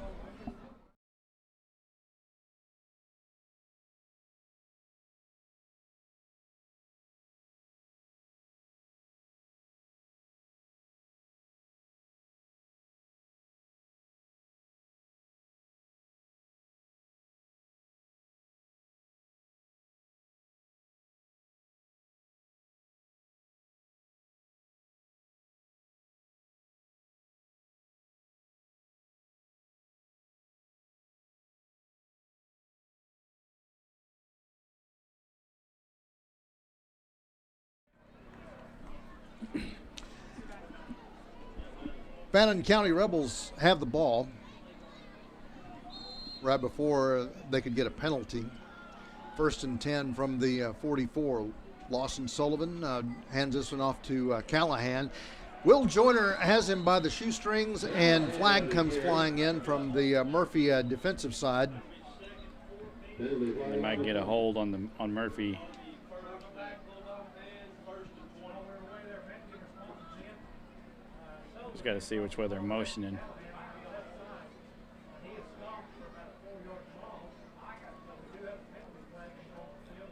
Fannin County Rebels have the ball. right before they could get a penalty. 1st and 10 from the 44. Lawson Sullivan hands this one off to Callahan. Will Joyner has him by the shoestrings, and flag comes flying in from the Murphy defensive side. They might get a hold on Murphy. Just got to see which way they're motioning.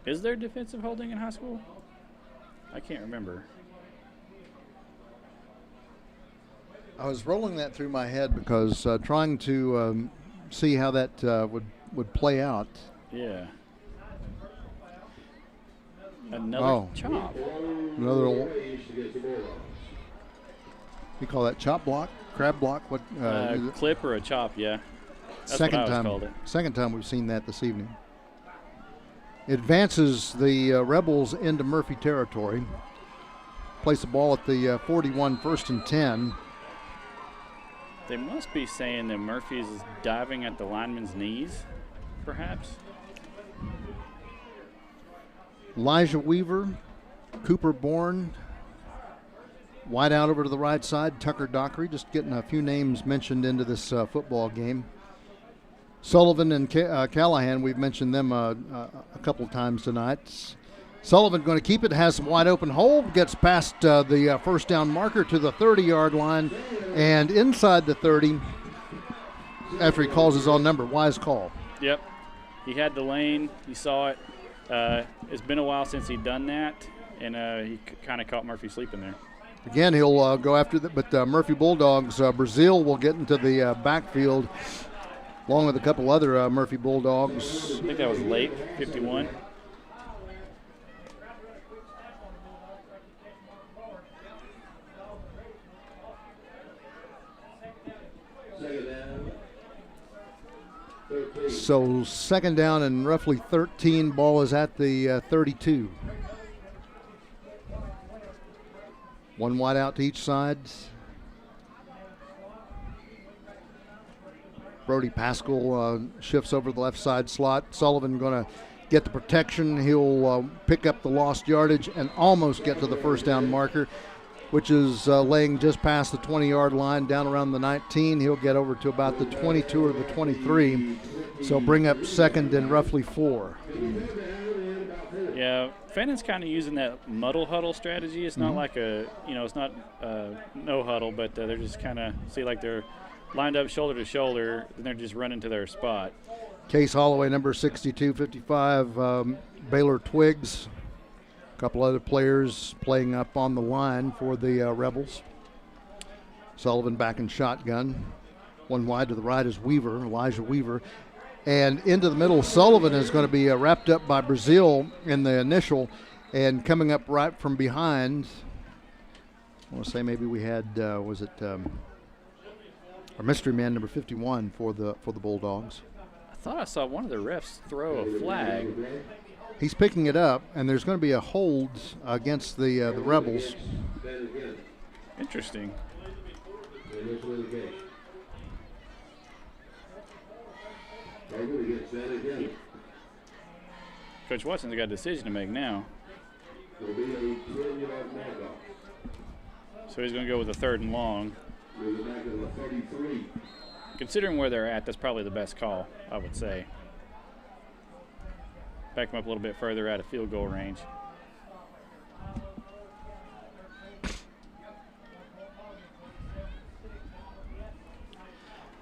Is there defensive holding in high school? I can't remember. I was rolling that through my head because trying to see how that would play out. Yeah. Another chop. Another. You call that chop block, crab block? What? Clip or a chop? Yeah. That's second what I time. called it. Second time we've seen that this evening. Advances the Rebels into Murphy territory. Place the ball at the 41, 1st and 10. They must be saying that Murphy's is diving at the lineman's knees, perhaps. Elijah Weaver, Cooper Bourne, wide out over to the right side, Tucker Dockery, just getting a few names mentioned into this football game. Sullivan and Callahan, we've mentioned them a couple of times tonight. Sullivan going to keep it, has some wide open hole, gets past the first down marker to the 30-yard line, and inside the 30 after he calls his own number. Wise call. Yep. He had the lane. He saw it. It's been a while since he'd done that, and he kind of caught Murphy sleeping there. Again, he'll go after that, but Murphy Bulldogs, Brazil will get into the backfield along with a couple other Murphy Bulldogs. I think that was late, 51. So second down and roughly 13. Ball is at the 32. One wide out to each side. Brody Pascal shifts over the left side slot. Sullivan going to get the protection. He'll pick up the lost yardage and almost get to the first down marker, which is laying just past the 20-yard line, down around the 19. He'll get over to about the 22 or the 23. So bring up second and roughly 4. Yeah, Fannin's kind of using that muddle huddle strategy. It's not like it's not no huddle, but they're just kind of, like they're lined up shoulder to shoulder, and they're just running to their spot. Case Holloway, number 62, 55, Baylor Twiggs. A couple other players playing up on the line for the Rebels. Sullivan back in shotgun. One wide to the right is Weaver, Elijah Weaver. And into the middle, Sullivan is going to be wrapped up by Brazil in the initial, and coming up right from behind. I want to say maybe we had our mystery man, number 51, for the Bulldogs. I thought I saw one of the refs throw a flag. He's picking it up, and there's going to be a hold against the Rebels. Interesting. Coach Watson's got a decision to make now. So he's going to go with a 3rd and long. Considering where they're at, that's probably the best call, I would say. Back them up a little bit further out of field goal range.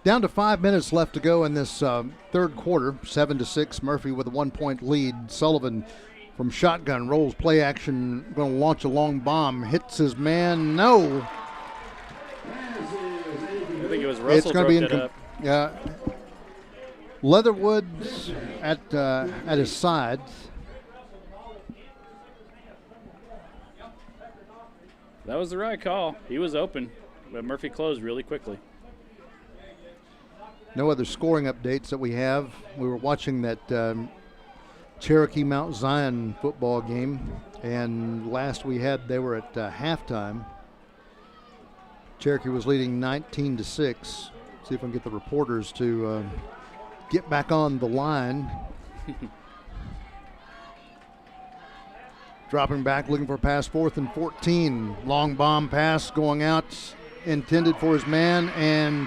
Down to 5 minutes left to go in this third quarter. 7-6, Murphy with a 1-point lead. Sullivan from shotgun rolls play action, going to launch a long bomb. Hits his man. No. I think it was Russell. It's going to be up. Yeah. Leatherwood at his side. That was the right call. He was open, but Murphy closed really quickly. No other scoring updates that we have. We were watching that Cherokee Mount Zion football game, and last we had, they were at halftime. Cherokee was leading 19-6. See if I can get the reporters to get back on the line. Dropping back, looking for a pass, 4th and 14. Long bomb pass going out, intended for his man, and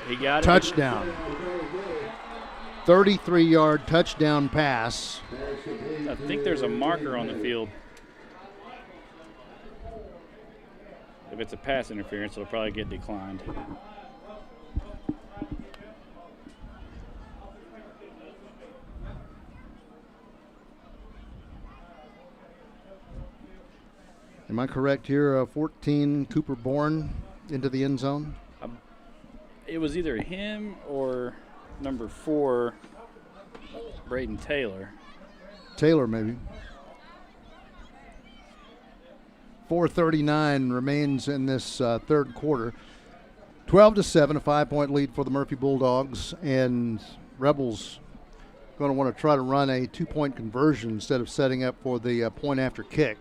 he got it. Touchdown. 33-yard touchdown pass. I think there's a marker on the field. If it's a pass interference, it'll probably get declined. Am I correct here? 14, Cooper Bourne into the end zone. It was either him or number 4, Braden Taylor. Taylor, maybe. 4:39 remains in this third quarter. 12-7, a 5-point lead for the Murphy Bulldogs, and Rebels going to want to try to run a 2-point conversion instead of setting up for the point after kick.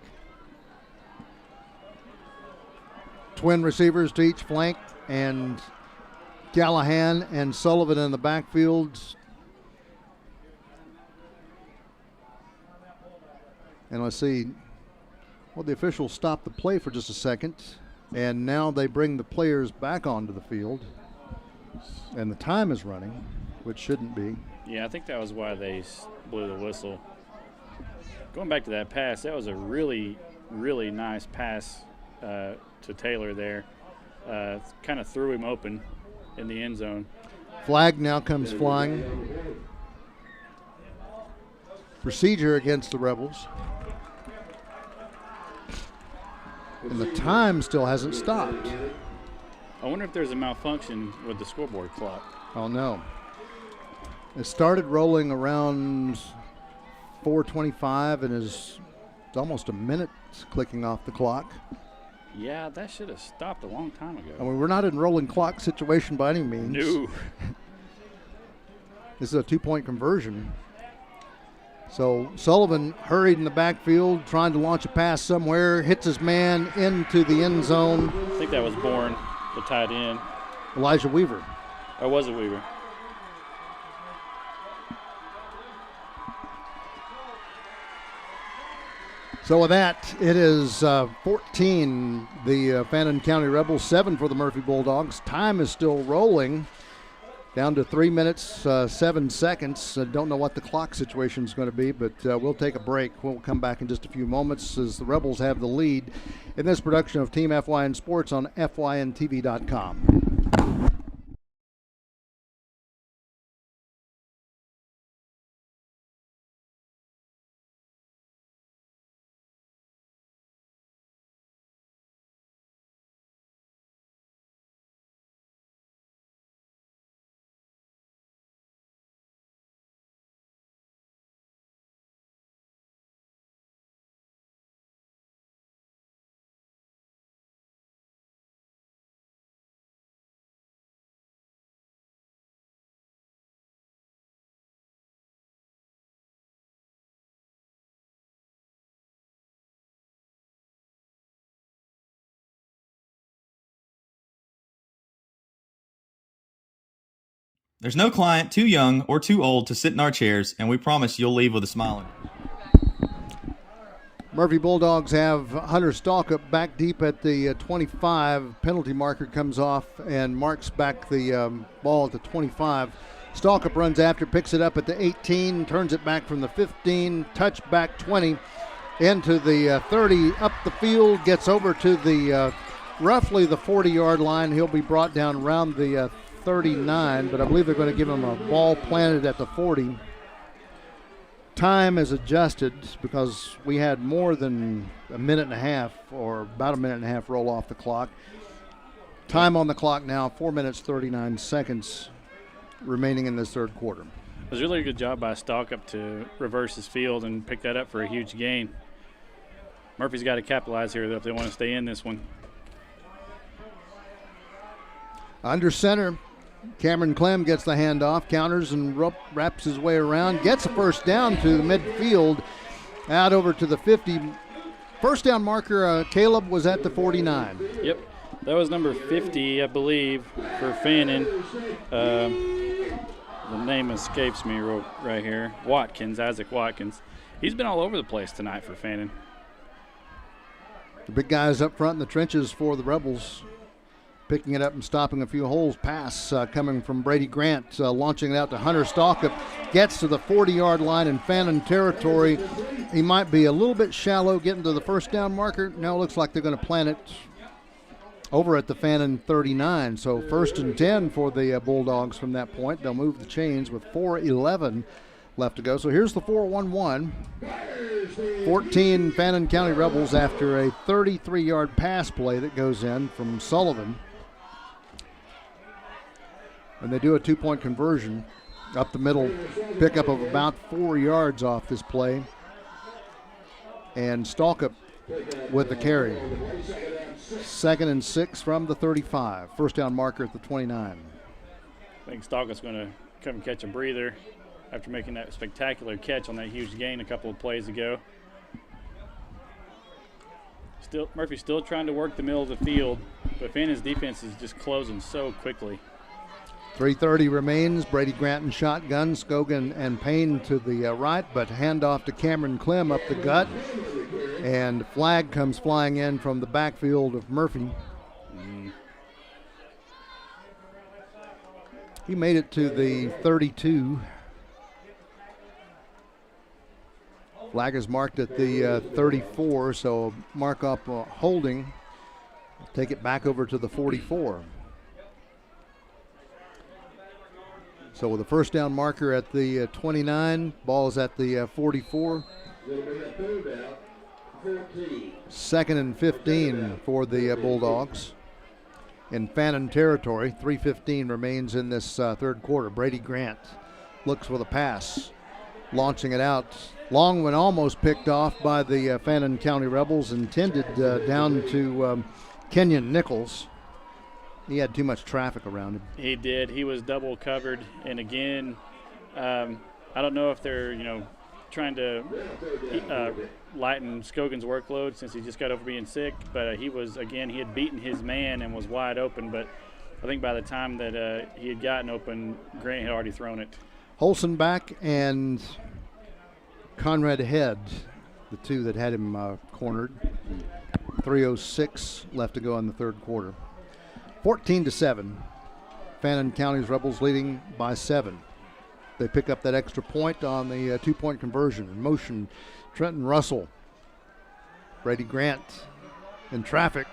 Twin receivers to each flank, and Callahan and Sullivan in the backfield. And let's see. Well, the officials stopped the play for just a second, and now they bring the players back onto the field, and the time is running, which shouldn't be. Yeah, I think that was why they blew the whistle. Going back to that pass, that was a really, really nice pass to Taylor there. Kind of threw him open in the end zone. Flag now comes flying. Procedure against the Rebels. And the time still hasn't stopped. I wonder if there's a malfunction with the scoreboard clock. Oh, no. It started rolling around 4:25 and is almost a minute clicking off the clock. Yeah, that should have stopped a long time ago. I mean, we're not in rolling clock situation by any means. No. This is a 2-point conversion. So Sullivan hurried in the backfield, trying to launch a pass somewhere, hits his man into the end zone. I think that was Bourne, the tight end. Elijah Weaver. Or was it Weaver? So with that, it is 14, the Fannin County Rebels, 7 for the Murphy Bulldogs. Time is still rolling. Down to 3 minutes, 7 seconds. Don't know what the clock situation is going to be, but we'll take a break. We'll come back in just a few moments as the Rebels have the lead in this production of Team FYN Sports on FYNTV.com. There's no client too young or too old to sit in our chairs, and we promise you'll leave with a smile on your face. Murphy Bulldogs have Hunter Stalkup back deep at the 25. Penalty marker comes off and marks back the ball at the 25. Stalkup runs after, picks it up at the 18, turns it back from the 15, touchback 20, into the 30, up the field, gets over to the roughly the 40-yard line. He'll be brought down around the 39, but I believe they're going to give him a ball planted at the 40. Time is adjusted because we had more than a minute and a half, or about a minute and a half, roll off the clock. Time on the clock now, 4 minutes, 39 seconds remaining in this third quarter. It was really a good job by Stalkup to reverse his field and pick that up for a huge gain. Murphy's got to capitalize here, though, if they want to stay in this one. Under center, Cameron Clem gets the handoff, counters and wraps his way around, gets a first down to the midfield, out over to the 50. First down marker, Caleb, was at the 49. Yep, that was number 50, I believe, for Fannin. The name escapes me right here. Isaac Watkins. He's been all over the place tonight for Fannin. The big guys up front in the trenches for the Rebels, picking it up and stopping a few holes. Pass coming from Brady Grant, launching it out to Hunter Stalkup. Gets to the 40-yard line in Fannin territory. He might be a little bit shallow getting to the first down marker. Now it looks like they're going to plant it over at the Fannin 39. So 1st and 10 for the Bulldogs from that point. They'll move the chains with 4:11 left to go. So here's the 4-1-1. 14 Fannin County Rebels after a 33-yard pass play that goes in from Sullivan. And they do a 2-point conversion up the middle, pickup of about 4 yards off this play. And Stalkup with the carry. 2nd and 6 from the 35. First down marker at the 29. I think Stalkup's going to come and catch a breather after making that spectacular catch on that huge gain a couple of plays ago. Murphy's still trying to work the middle of the field, but Fannin's defense is just closing so quickly. 3:30 remains. Brady Grant and shotgun. Scogan and Payne to the right, but handoff to Cameron Clem up the gut. And flag comes flying in from the backfield of Murphy. He made it to the 32. Flag is marked at the 34, so mark up holding. Take it back over to the 44. So with a first down marker at the 29, ball is at the 44. 2nd and 15 for the Bulldogs in Fannin territory. 3:15 remains in this third quarter. Brady Grant looks for the pass, launching it out. Long one almost picked off by the Fannin County Rebels, intended down to Kenyon Nichols. He had too much traffic around him. He did. He was double covered. And again, I don't know if they're, trying to lighten Scogan's workload since he just got over being sick. But he had beaten his man and was wide open. But I think by the time that he had gotten open, Grant had already thrown it. Holson back and Conrad Head, the two that had him cornered. 3:06 left to go in the third quarter. 14-7. Fannin County's Rebels leading by 7. They pick up that extra point on the 2-point conversion. In motion, Trenton Russell. Brady Grant in traffic.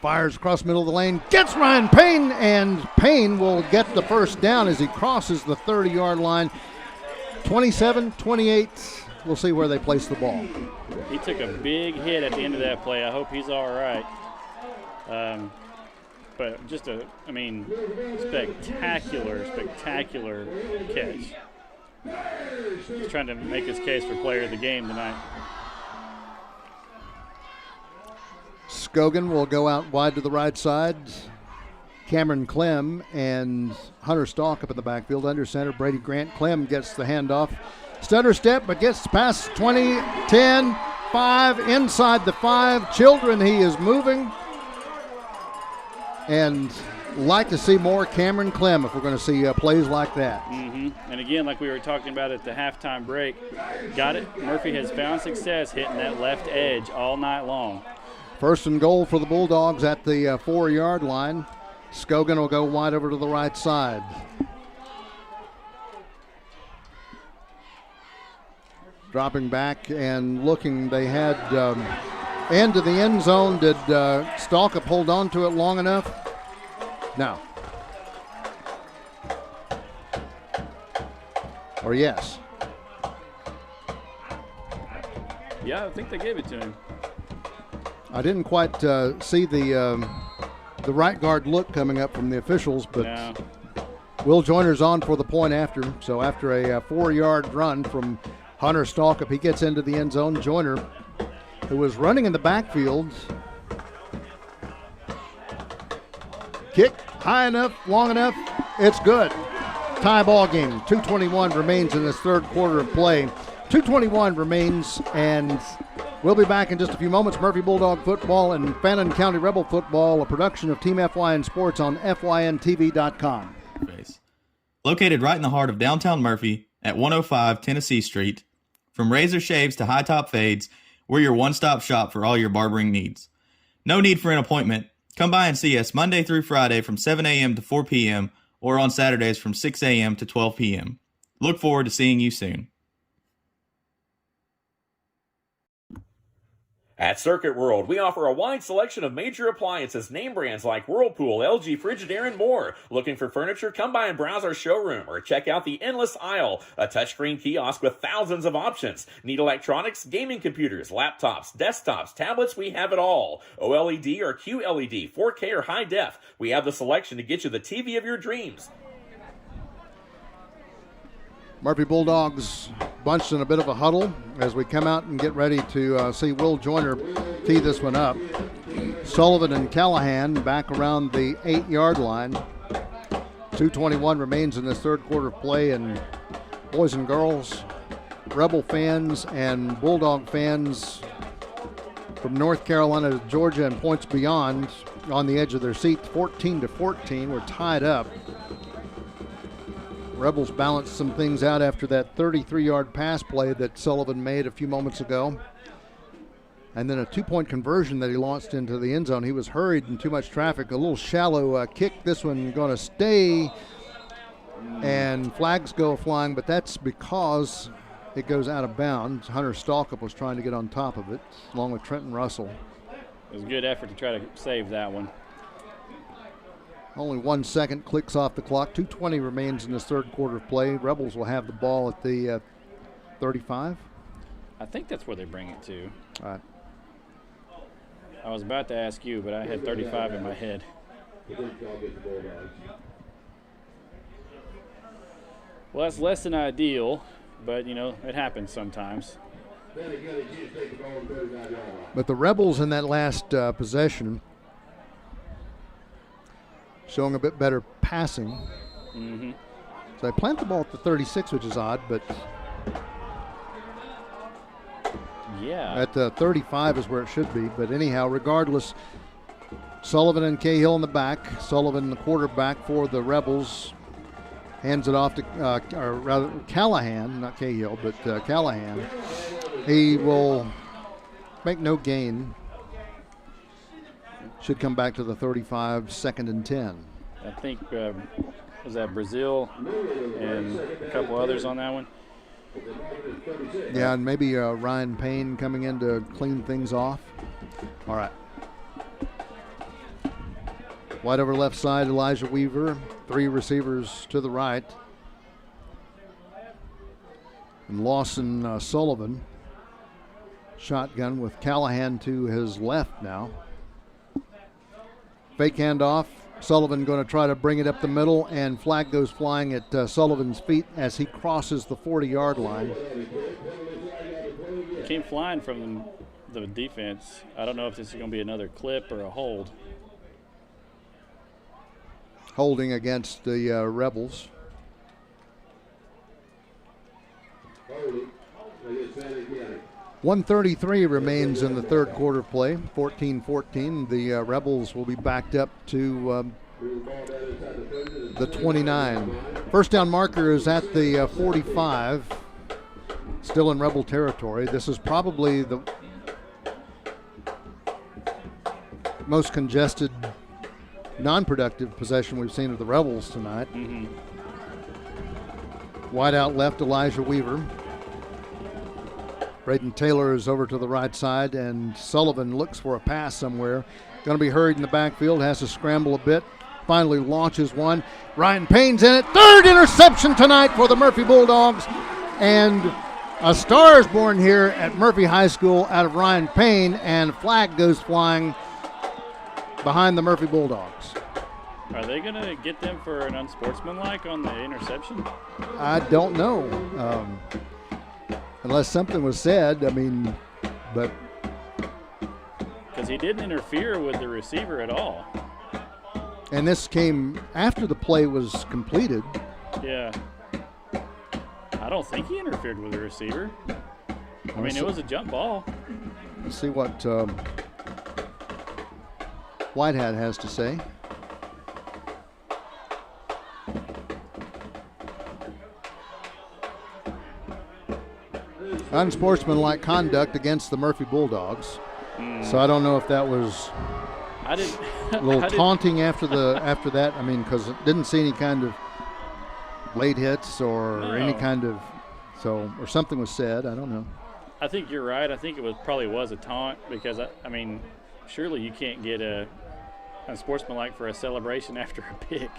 Fires across the middle of the lane. Gets Ryan Payne, and Payne will get the first down as he crosses the 30-yard line. 27-28. We'll see where they place the ball. He took a big hit at the end of that play. I hope he's all right. But just spectacular catch. He's trying to make his case for player of the game tonight. Scogan will go out wide to the right side. Cameron Clem and Hunter Stalkup in the backfield. Under center, Brady Grant. Clem gets the handoff. Stutter step, but gets past 20, 10, 5, inside the 5. Children, he is moving. And like to see more Cameron Clem if we're going to see plays like that. And again, like we were talking about at the halftime break, got it. Murphy has found success hitting that left edge all night long. 1st and goal for the Bulldogs at the 4-yard line. Scogan will go wide over to the right side. Dropping back and looking, they had into the end zone. Did Stalkup hold on to it long enough? No. Or yes? Yeah, I think they gave it to him. I didn't quite see the right guard look coming up from the officials, but No. Will Joyner's on for the point after. So after a 4-yard run from Hunter Stalkup, he gets into the end zone. Joyner, who was running in the backfield, kick high enough, long enough, it's good. Tie ball game. 2:21 remains in this third quarter of play. 2:21 remains, and we'll be back in just a few moments. Murphy Bulldog football and Fannin County Rebel football, a production of Team FYN Sports on FYNTV.com. Located right in the heart of downtown Murphy at 105 Tennessee Street. From razor shaves to high top fades, we're your one-stop shop for all your barbering needs. No need for an appointment. Come by and see us Monday through Friday from 7 a.m. to 4 p.m. or on Saturdays from 6 a.m. to 12 p.m. Look forward to seeing you soon. At Circuit World, we offer a wide selection of major appliances, name brands like Whirlpool, LG, Frigidaire, and more. Looking for furniture? Come by and browse our showroom or check out the Endless Aisle, a touchscreen kiosk with thousands of options. Need electronics, gaming computers, laptops, desktops, tablets? We have it all. OLED or QLED, 4K or high def. We have the selection to get you the TV of your dreams. Murphy Bulldogs bunched in a bit of a huddle as we come out and get ready to see Will Joyner tee this one up. Sullivan and Callahan back around the 8-yard line. 2:21 remains in this third quarter of play, and boys and girls, Rebel fans and Bulldog fans from North Carolina to Georgia and points beyond on the edge of their seats. 14-14, we're tied up. Rebels balanced some things out after that 33-yard pass play that Sullivan made a few moments ago. And then a two-point conversion that he launched into the end zone. He was hurried and too much traffic. A little shallow kick. This one going to stay. And flags go flying, but that's because it goes out of bounds. Hunter Stalkup was trying to get on top of it, along with Trenton Russell. It was a good effort to try to save that one. Only 1 second clicks off the clock. 2:20 remains in this third quarter of play. Rebels will have the ball at the 35. I think that's where they bring it to. All right. I was about to ask you, but I had 35 in my head. Well, that's less than ideal, but, you know, it happens sometimes. But the Rebels in that last possession showing a bit better passing. Mm-hmm. So they plant the ball at the 36, which is odd, but yeah, at the 35 is where it should be. But anyhow, regardless, Sullivan and Cahill in the back. Sullivan, the quarterback for the Rebels, hands it off to, or rather, Callahan, not Cahill, but Callahan. He will make no gain. Should come back to the 35, 2nd and 10. I think, was that Brazil and a couple others on that one? Yeah, and maybe Ryan Payne coming in to clean things off. All right. Wide over left side, Elijah Weaver. 3 receivers to the right. And Lawson Sullivan. Shotgun with Callahan to his left now. Fake handoff. Sullivan going to try to bring it up the middle, and flag goes flying at Sullivan's feet as he crosses the 40-yard line. It came flying from the defense. I don't know if this is going to be another clip or a hold. Holding against the Rebels. 1:33 remains in the third quarter of play. 14-14. The Rebels will be backed up to the 29. First down marker is at the 45. Still in Rebel territory. This is probably the most congested, non-productive possession we've seen of the Rebels tonight. Mm-hmm. Wide out left, Elijah Weaver. Braden Taylor is over to the right side, and Sullivan looks for a pass somewhere. Going to be hurried in the backfield, has to scramble a bit. Finally launches one. Ryan Payne's in it. 3rd interception tonight for the Murphy Bulldogs. And a star is born here at Murphy High School out of Ryan Payne, and flag goes flying behind the Murphy Bulldogs. Are they going to get them for an unsportsmanlike on the interception? I don't know. Unless something was said, I mean, but. Because he didn't interfere with the receiver at all. And this came after the play was completed. Yeah. I don't think he interfered with the receiver. I mean, it was a jump ball. Let's see what Whitehat has to say. unsportsmanlike conduct against the Murphy Bulldogs. So I don't know if that was I didn't a little taunting after that. I mean, because it didn't see any kind of late hits or any kind of or something was said. I don't know. I think you're right. I think it probably was a taunt because I mean, surely you can't get a unsportsmanlike for a celebration after a pick.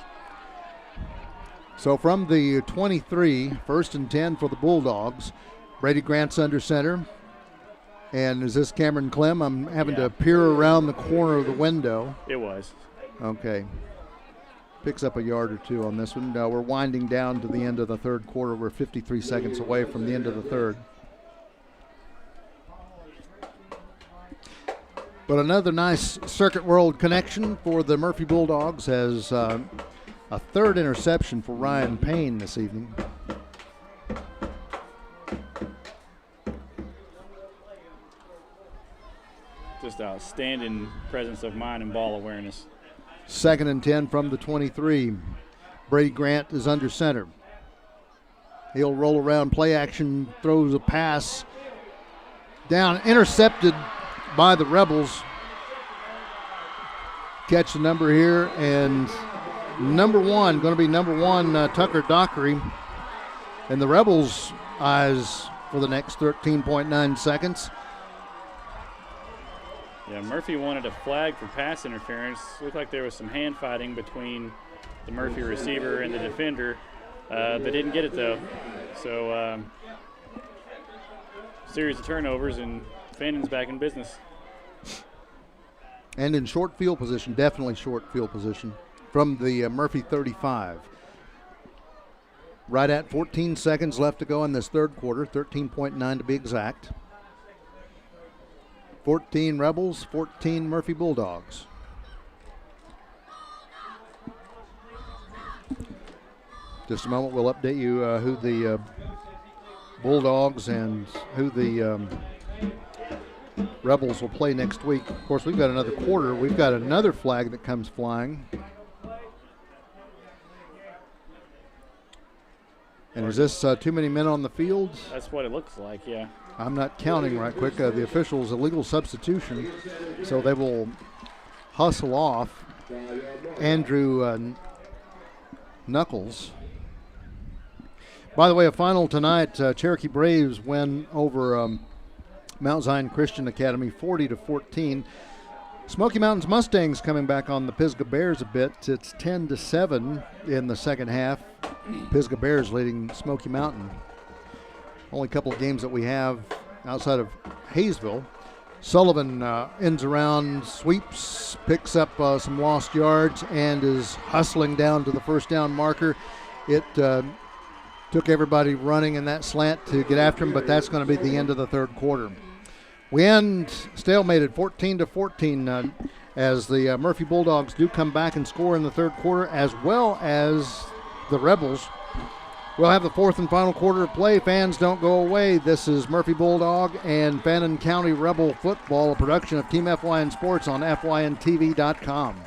So from the 23, 1st and 10 for the Bulldogs. Brady Grant's under center. And is this Cameron Clem? I'm having to peer around the corner of the window. It was. Okay. Picks up a yard or two on this one. We're winding down to the end of the third quarter. We're 53 seconds away from the end of the third. But another nice Circuit World connection for the Murphy Bulldogs as a third interception for Ryan Payne this evening. Just outstanding presence of mind and ball awareness. 2nd and 10 from the 23. Brady Grant is under center. He'll roll around, play action, throws a pass down, intercepted by the Rebels. Catch the number here, and going to be number one, Tucker Dockery. And the Rebels' eyes for the next 13.9 seconds. Yeah, Murphy wanted a flag for pass interference. Looked like there was some hand fighting between the Murphy receiver and the defender. They didn't get it, though. So, series of turnovers, and Fannin's back in business. And in short field position, definitely short field position, from the Murphy 35. Right at 14 seconds left to go in this third quarter, 13.9 to be exact. 14 Rebels, 14 Murphy Bulldogs. Just a moment, we'll update you who the Bulldogs and who the Rebels will play next week. Of course, we've got another quarter. We've got another flag that comes flying. And is this too many men on the field? That's what it looks like, yeah. I'm not counting right quick. The official's illegal substitution, so they will hustle off Andrew Knuckles. By the way, a final tonight, Cherokee Braves win over Mount Zion Christian Academy 40-14. Smoky Mountains Mustangs coming back on the Pisgah Bears a bit. It's 10-7 in the second half. Pisgah Bears leading Smoky Mountain. Only couple of games that we have outside of Hayesville. Sullivan ends around, sweeps, picks up some lost yards, and is hustling down to the first down marker. It took everybody running in that slant to get after him, but that's going to be the end of the third quarter. We end stalemated 14-14 as the Murphy Bulldogs do come back and score in the third quarter, as well as the Rebels. We'll have the fourth and final quarter of play. Fans, don't go away. This is Murphy Bulldog and Fannin County Rebel Football, a production of Team FYN Sports on FYNTV.com.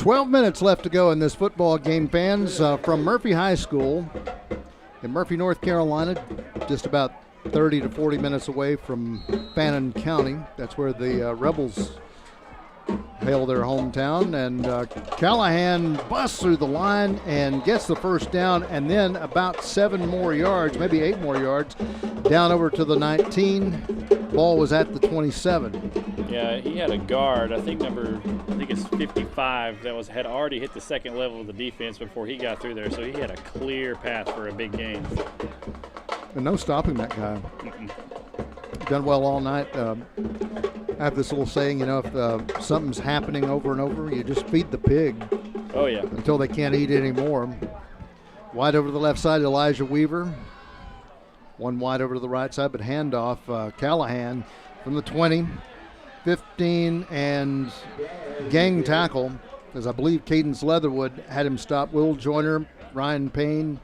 12 minutes left to go in this football game, fans, from Murphy High School in Murphy, North Carolina, just about 30 to 40 minutes away from Fannin County. That's where the Rebels hail their hometown. And Callahan busts through the line and gets the first down, and then about 7 more yards, maybe 8 more yards, down over to the 19. Ball was at the 27. Yeah, he had a guard, I think it's 55, that had already hit the second level of the defense before he got through there. So he had a clear path for a big gain. And no stopping that guy. Done well all night. I have this little saying, if something's happening over and over, you just feed the pig. Oh, yeah. Until they can't eat anymore. Wide over to the left side, Elijah Weaver. One wide over to the right side, but handoff Callahan from the 20, 15, and gang tackle, as I believe Cadence Leatherwood had him stop. Will Joyner, Ryan Payne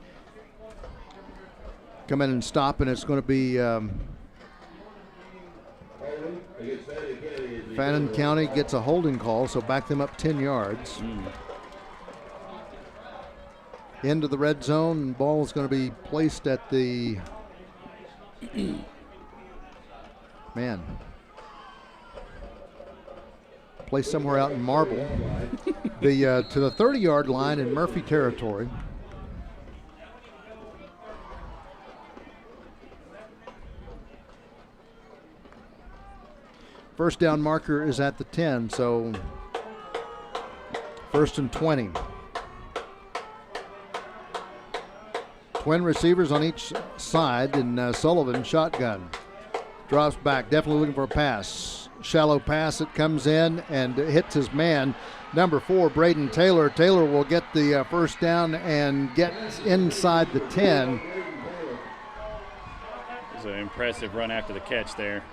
come in and stop, and it's going to be Fannin County gets a holding call, so back them up 10 yards. Into the red zone, and ball is going to be placed at the placed somewhere out in Marble, to the 30-yard line in Murphy territory. First down marker is at the 10, so 1st and 20. Twin receivers on each side, and Sullivan shotgun. Drops back, definitely looking for a pass. Shallow pass, it comes in and hits his man, number 4, Braden Taylor. Taylor will get the first down and get inside the 10. It's an impressive run after the catch there.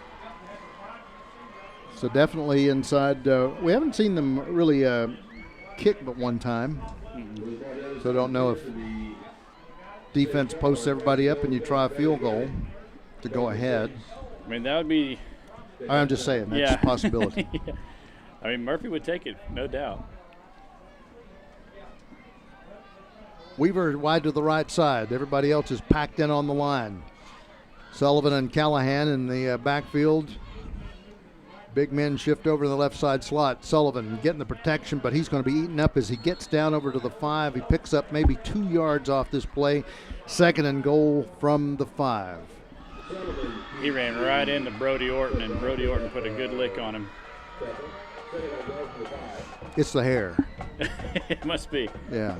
So definitely inside. We haven't seen them really kick but one time. So I don't know if defense posts everybody up and you try a field goal to go ahead. I mean, that would be... I'm just saying, that's a possibility. Yeah. I mean, Murphy would take it, no doubt. Weaver wide to the right side. Everybody else is packed in on the line. Sullivan and Callahan in the backfield. Big men shift over to the left side slot. Sullivan getting the protection, but he's going to be eaten up as he gets down over to the 5. He picks up maybe 2 yards off this play. 2nd and goal from the 5. He ran right into Brody Orton, and Brody Orton put a good lick on him. It's the hair. It must be. Yeah.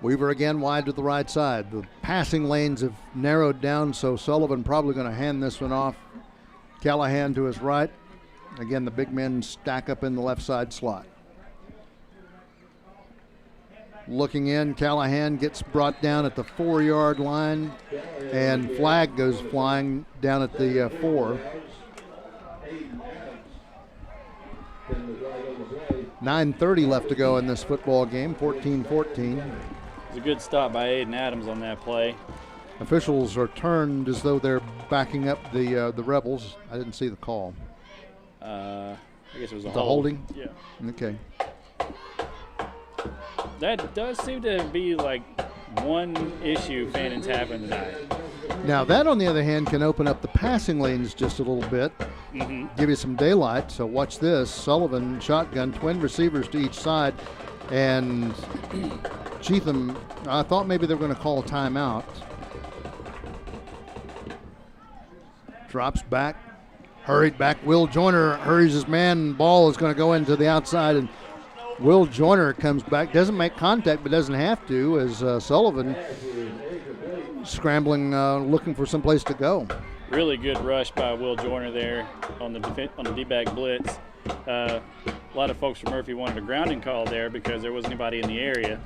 Weaver again wide to the right side. The passing lanes have narrowed down, so Sullivan probably going to hand this one off. Callahan to his right. Again, the big men stack up in the left side slot. Looking in, Callahan gets brought down at the 4-yard line, and flag goes flying down at the 4. 9:30 left to go in this football game, 14-14. It was a good stop by Aiden Adams on that play. Officials are turned as though they're backing up the Rebels. I didn't see the call. I guess it was a holding? Yeah. Okay. That does seem to be like one issue Fannin's having tonight. Now that, on the other hand, can open up the passing lanes just a little bit, give you some daylight. So watch this. Sullivan shotgun, twin receivers to each side, and Cheatham, I thought maybe they were going to call a timeout. Drops back, hurried back. Will Joyner hurries his man. Ball is going to go into the outside, and Will Joyner comes back. Doesn't make contact, but doesn't have to, as Sullivan scrambling, looking for some place to go. Really good rush by Will Joyner there on the D-back blitz. A lot of folks from Murphy wanted a grounding call there because there wasn't anybody in the area.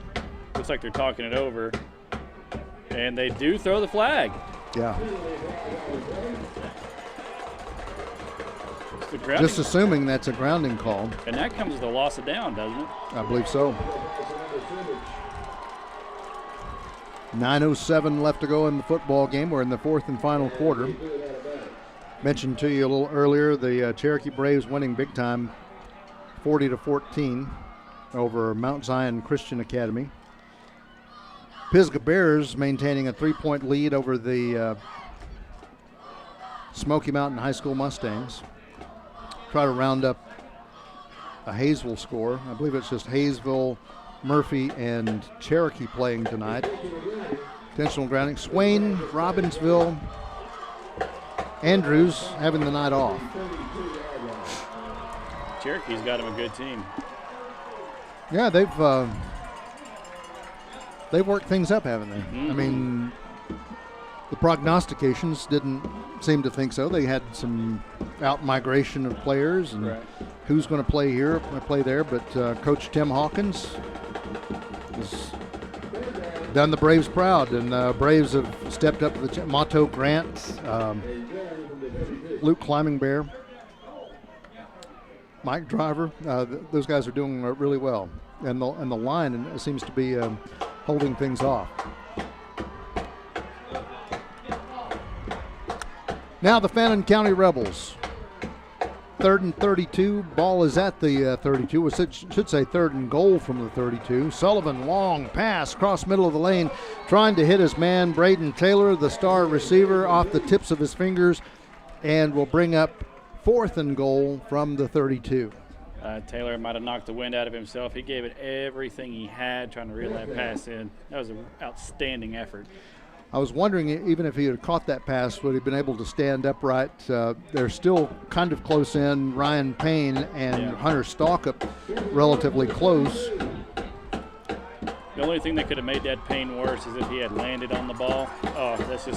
Looks like they're talking it over. And they do throw the flag. Yeah. Just assuming that's a grounding call. And that comes with a loss of down, doesn't it? I believe so. 9:07 left to go in the football game. We're in the 4th and final quarter. Mentioned to you a little earlier, the Cherokee Braves winning big time, 40-14 over Mount Zion Christian Academy. Pisgah Bears maintaining a 3-point lead over the Smoky Mountain High School Mustangs. Try to round up a Hayesville score. I believe it's just Hayesville, Murphy, and Cherokee playing tonight. Intentional grounding. Swain, Robbinsville, Andrews having the night off. Cherokee's got him a good team. Yeah, they've worked things up, haven't they? Mm-hmm. I mean, the prognostications didn't seem to think so. They had some out-migration of players and who's going to play here, play there. But Coach Tim Hawkins has done the Braves proud, and Braves have stepped up to the Mato Grant, Luke Climbing Bear, Mike Driver. Those guys are doing really well, and the line seems to be holding things off. Now the Fannin County Rebels. 3rd and 32. Ball is at the 32. We should say 3rd and goal from the 32. Sullivan, long pass across middle of the lane, trying to hit his man, Braden Taylor, the star receiver, off the tips of his fingers, and will bring up 4th and goal from the 32. Taylor might have knocked the wind out of himself. He gave it everything he had trying to reel that pass in. That was an outstanding effort. I was wondering, even if he had caught that pass, would he have been able to stand upright? They're still kind of close in. Ryan Payne and Hunter Stalkup relatively close. The only thing that could have made that pain worse is if he had landed on the ball. Oh, that's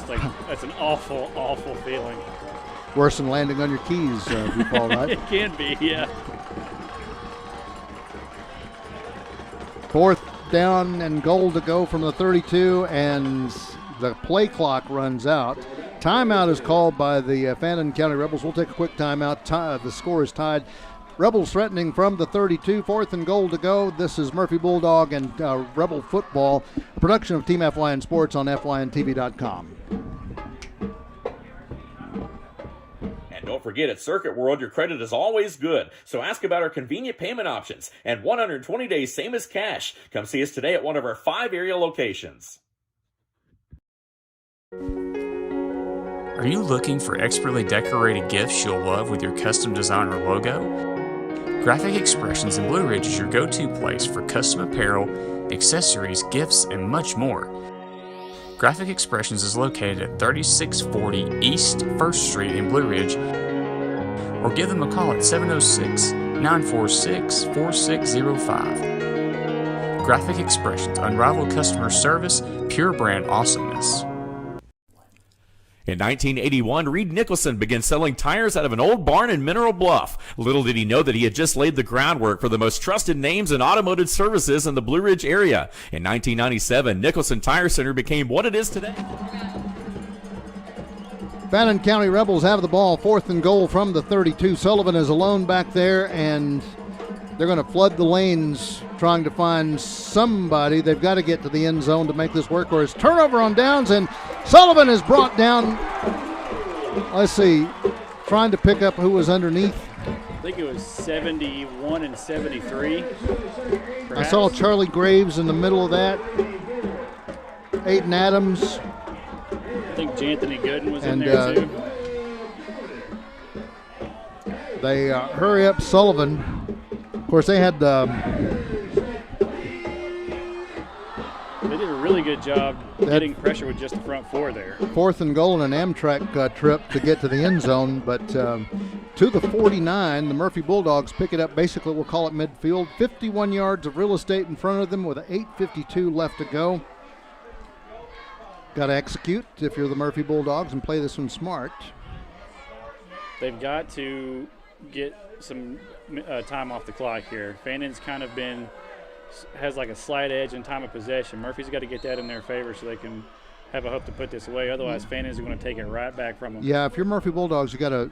an awful, awful feeling. Worse than landing on your keys, if you fall, right? It can be, yeah. 4th down and goal to go from the 32, and the play clock runs out. Timeout is called by the Fannin County Rebels. We'll take a quick timeout. The score is tied. Rebels threatening from the 32. 4th and goal to go. This is Murphy Bulldog and Rebel Football, a production of Team FYN Sports on FYNTV.com. Don't forget, at Circuit World, your credit is always good. So ask about our convenient payment options and 120 days same as cash. Come see us today at one of our 5 area locations. Are you looking for expertly decorated gifts you'll love with your custom design or logo? Graphic Expressions in Blue Ridge is your go-to place for custom apparel, accessories, gifts, and much more. Graphic Expressions is located at 3640 East 1st Street in Blue Ridge, or give them a call at 706-946-4605. Graphic Expressions, unrivaled customer service, pure brand awesomeness. In 1981, Reed Nicholson began selling tires out of an old barn in Mineral Bluff. Little did he know that he had just laid the groundwork for the most trusted names in automotive services in the Blue Ridge area. In 1997, Nicholson Tire Center became what it is today. Fannin County Rebels have the ball, 4th and goal from the 32. Sullivan is alone back there, and they're going to flood the lanes trying to find somebody. They've got to get to the end zone to make this work, or it's turnover on downs, and Sullivan is brought down. Let's see, trying to pick up who was underneath. I think it was 71 and 73. Perhaps. I saw Charlie Graves in the middle of that. Aiden Adams. I think J'Anthony Gooden was in there too. They hurry up Sullivan. Of course, they had they did a really good job getting pressure with just the front 4 there. 4th and goal and an Amtrak trip to get to the end zone, but to the 49, the Murphy Bulldogs pick it up. Basically, we'll call it midfield. 51 yards of real estate in front of them with 8:52 left to go. Got to execute if you're the Murphy Bulldogs and play this one smart. They've got to get some time off the clock here. Fannin's kind of has like a slight edge in time of possession. Murphy's got to get that in their favor so they can have a hope to put this away. Otherwise, Fannin's going to take it right back from them. Yeah, if you're Murphy Bulldogs, you got to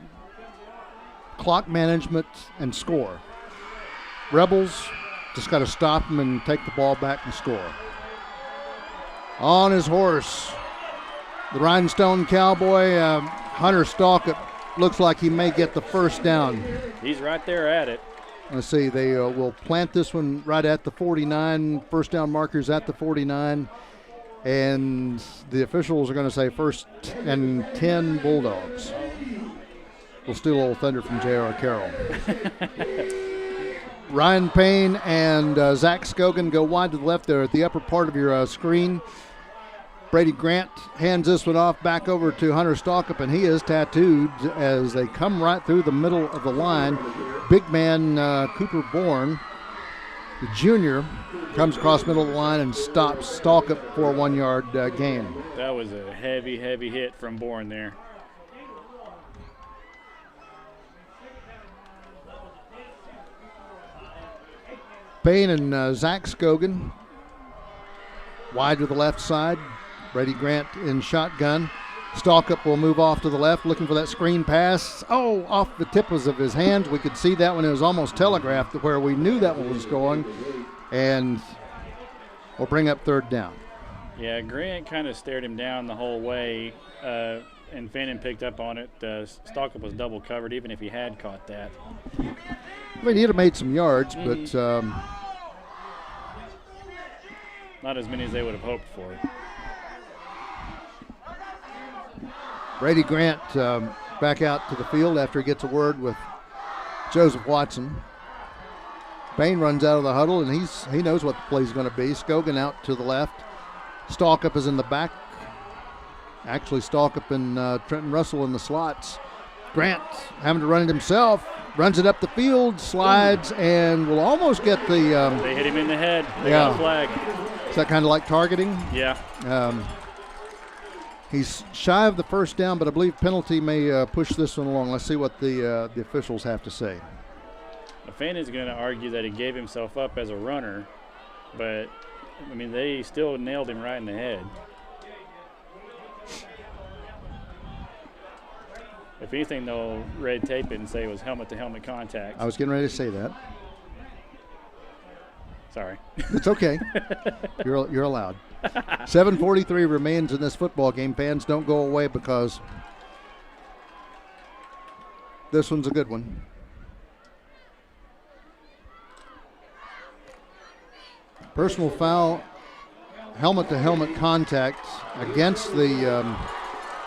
clock management and score. Rebels just got to stop them and take the ball back and score. On his horse, the Rhinestone Cowboy, Hunter Stalkup, looks like he may get the first down. He's right there at it. Let's see, they will plant this one right at the 49. First down markers at the 49. And the officials are going to say 1st and 10 Bulldogs. We'll steal a little thunder from J.R. Carroll. Ryan Payne and Zach Scogan go wide to the left there at the upper part of your screen. Brady Grant hands this one off back over to Hunter Stalkup, and he is tattooed as they come right through the middle of the line. Big man Cooper Bourne, the junior, comes across middle of the line and stops Stalkup for a 1-yard gain. That was a heavy hit from Bourne there. Payne and Zach Scogan wide to the left side. Brady Grant in shotgun. Stalkup will move off to the left, looking for that screen pass. Oh, off the tips of his hands. We could see that one. It was almost telegraphed where we knew that one was going. And we'll bring up 3rd down. Yeah, Grant kind of stared him down the whole way, and Fannin picked up on it. Stalkup was double covered, even if he had caught that. I mean, he'd have made some yards, but not as many as they would have hoped for. Brady Grant back out to the field after he gets a word with Joseph Watson. Payne runs out of the huddle, and he knows what the play's going to be. Scogan out to the left. Stalkup is in the back. Actually, Stalkup and Trenton Russell in the slots. Grant having to run it himself. Runs it up the field, slides, and will almost get the... they hit him in the head. They got a flag. Is that kind of like targeting? Yeah. He's shy of the first down, but I believe penalty may push this one along. Let's see what the officials have to say. Fannin's going to argue that he gave himself up as a runner, but, I mean, they still nailed him right in the head. If anything, they'll red tape it and say it was helmet-to-helmet contact. I was getting ready to say that. Sorry. It's okay. You're allowed. 7:43 remains in this football game. Fans, don't go away because this one's a good one. Personal foul, helmet-to-helmet contact against the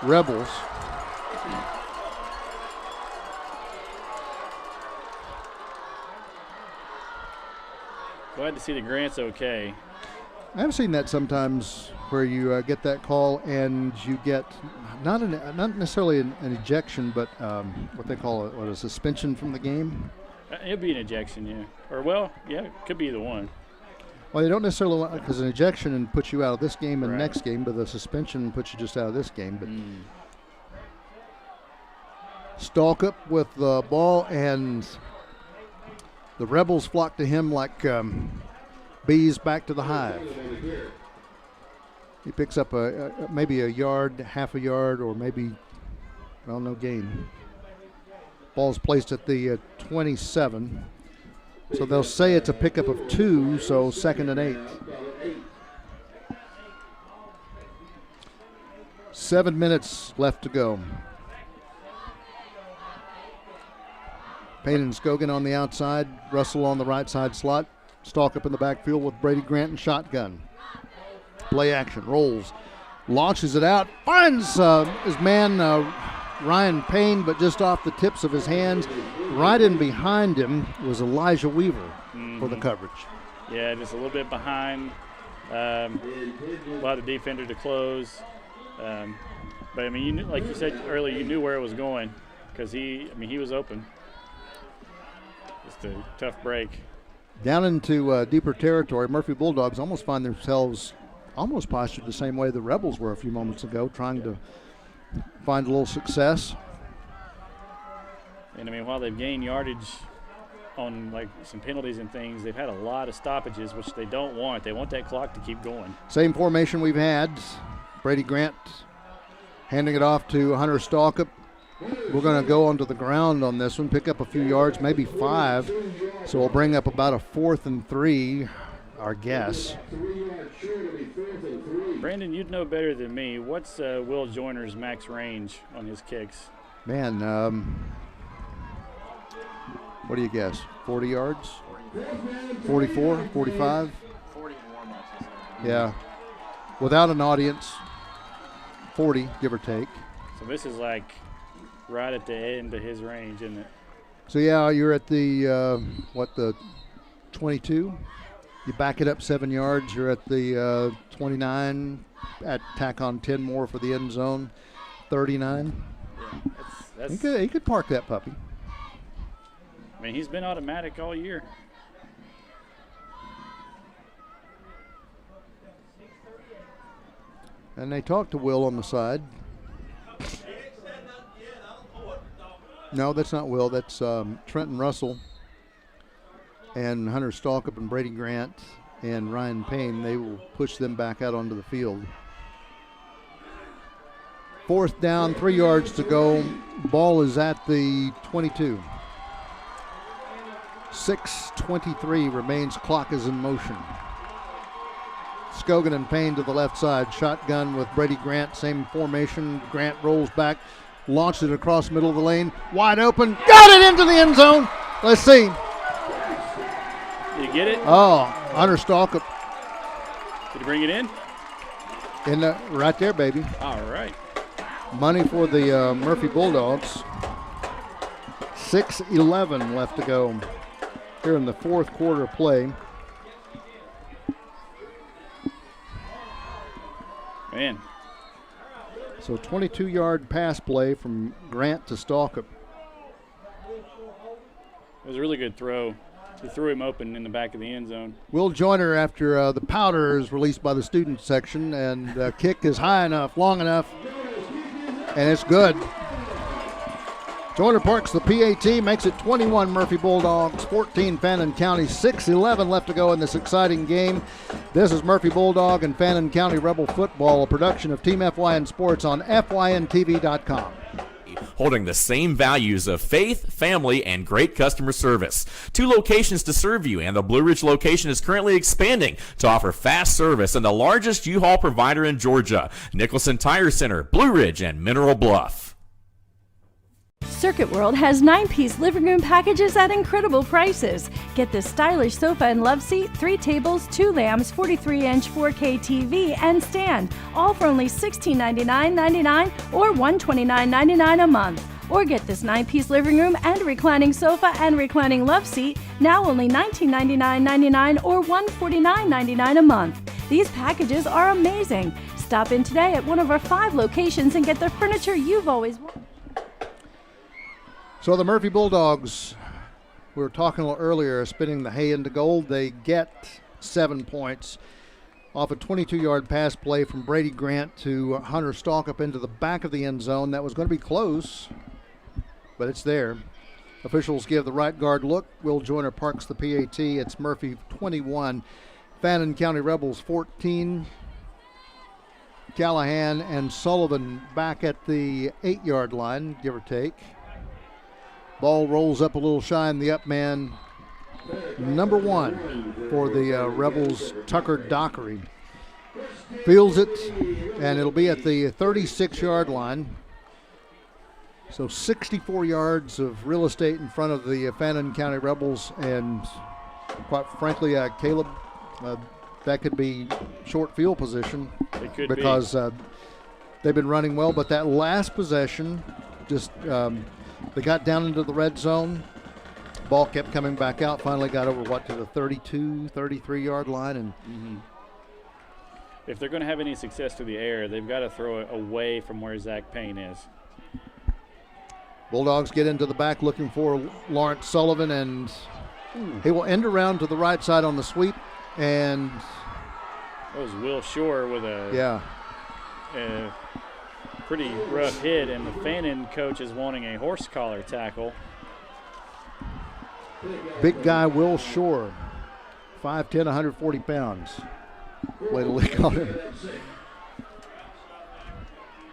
Rebels. Glad to see the Grant's okay. I've seen that sometimes where you get that call and you get not necessarily an ejection, but what they call a suspension from the game. It'll be an ejection, yeah. Or, well, yeah, it could be either one. Well, you don't necessarily want, because an ejection puts you out of this game and next game, but the suspension puts you just out of this game. But Stalkup with the ball, and the Rebels flock to him like bees back to the hive. He picks up maybe a yard, half a yard, or maybe, well, no gain. Ball's placed at the 27. So they'll say it's a pickup of 2, so 2nd and 8. 7 minutes left to go. Payne and Scogan on the outside, Russell on the right side slot. Stalkup in the backfield with Brady Grant and shotgun. Play action, rolls, launches it out, finds his man Ryan Payne, but just off the tips of his hands. Right in behind him was Elijah Weaver for the coverage. Yeah, just a little bit behind. Allowed the defender to close. But, I mean, you knew, like you said earlier, you knew where it was going because he was open. Just a tough break. Down into deeper territory, Murphy Bulldogs almost find themselves almost postured the same way the Rebels were a few moments ago, trying to find a little success. And, I mean, while they've gained yardage on, like, some penalties and things, they've had a lot of stoppages, which they don't want. They want that clock to keep going. Same formation we've had. Brady Grant handing it off to Hunter Stalkup. We're going to go onto the ground on this one, pick up a few yards, maybe 5. So we'll bring up about a 4th and 3, our guess. Brandon, you'd know better than me. What's Will Joyner's max range on his kicks? Man, what do you guess? 40 yards? 44? 45? 40 warm-ups. Yeah. Without an audience, 40, give or take. So this is like right at the end of his range, isn't it? So, yeah, you're at the, the 22? You back it up 7 yards, you're at the 29, tack on 10 more for the end zone, 39. Yeah, He could park that puppy. I mean, he's been automatic all year. And they talked to Will on the side. No, that's not Will. That's Trenton Russell and Hunter Stalkup and Brady Grant and Ryan Payne. They will push them back out onto the field. 4th down, 3 yards to go. Ball is at the 22. 6:23 remains. Clock is in motion. Scogan and Payne to the left side. Shotgun with Brady Grant. Same formation. Grant rolls back. Launched it across the middle of the lane. Wide open. Got it into the end zone. Let's see. Did you get it? Oh, Hunter Stalkup. Did you bring it in? Right there, baby. All right. Money for the Murphy Bulldogs. 6:11 left to go here in the 4th quarter of play. Man. So 22-yard pass play from Grant to Stalkup. It was a really good throw. He threw him open in the back of the end zone. Will Joyner after the powder is released by the student section, and kick is high enough, long enough, and it's good. Joyner parks the PAT, makes it 21 Murphy Bulldogs, 14 Fannin County, 6:11 left to go in this exciting game. This is Murphy Bulldog and Fannin County Rebel Football, a production of Team FYN Sports on FYNTV.com. Holding the same values of faith, family, and great customer service. 2 locations to serve you, and the Blue Ridge location is currently expanding to offer fast service and the largest U-Haul provider in Georgia. Nicholson Tire Center, Blue Ridge, and Mineral Bluff. Circuit World has 9-piece living room packages at incredible prices. Get this stylish sofa and love seat, 3 tables, 2 lamps, 43-inch 4K TV, and stand, all for only $1699.99 or $129.99 a month. Or get this 9-piece living room and reclining sofa and reclining love seat, now only $1999.99 or $149.99 a month. These packages are amazing. Stop in today at one of our 5 locations and get the furniture you've always wanted. So the Murphy Bulldogs, we were talking a little earlier, spinning the hay into gold. They get 7 points off a 22-yard pass play from Brady Grant to Hunter Stalkup into the back of the end zone. That was going to be close, but it's there. Officials give the right guard look. Will Joyner parks the PAT. It's Murphy 21, Fannin County Rebels 14. Callahan and Sullivan back at the 8-yard line, give or take. Ball rolls up a little shy, and the up man, number 1 for the Rebels, Tucker Dockery, fields it, and it'll be at the 36-yard line. So 64 yards of real estate in front of the Fannin County Rebels, and quite frankly, Caleb, that could be short field position. It could because they've been running well, but that last possession just they got down into the red zone. Ball kept coming back out. Finally got over, to the 32, 33-yard line. And if they're going to have any success through the air, they've got to throw it away from where Zach Payne is. Bulldogs get into the back looking for Lawrence Sullivan, and he will end around to the right side on the sweep. And that was Will Shore with a pretty rough hit, and the Fannin coach is wanting a horse collar tackle. Big guy Will Shore, 5'10", 140 pounds. Way to lick on him.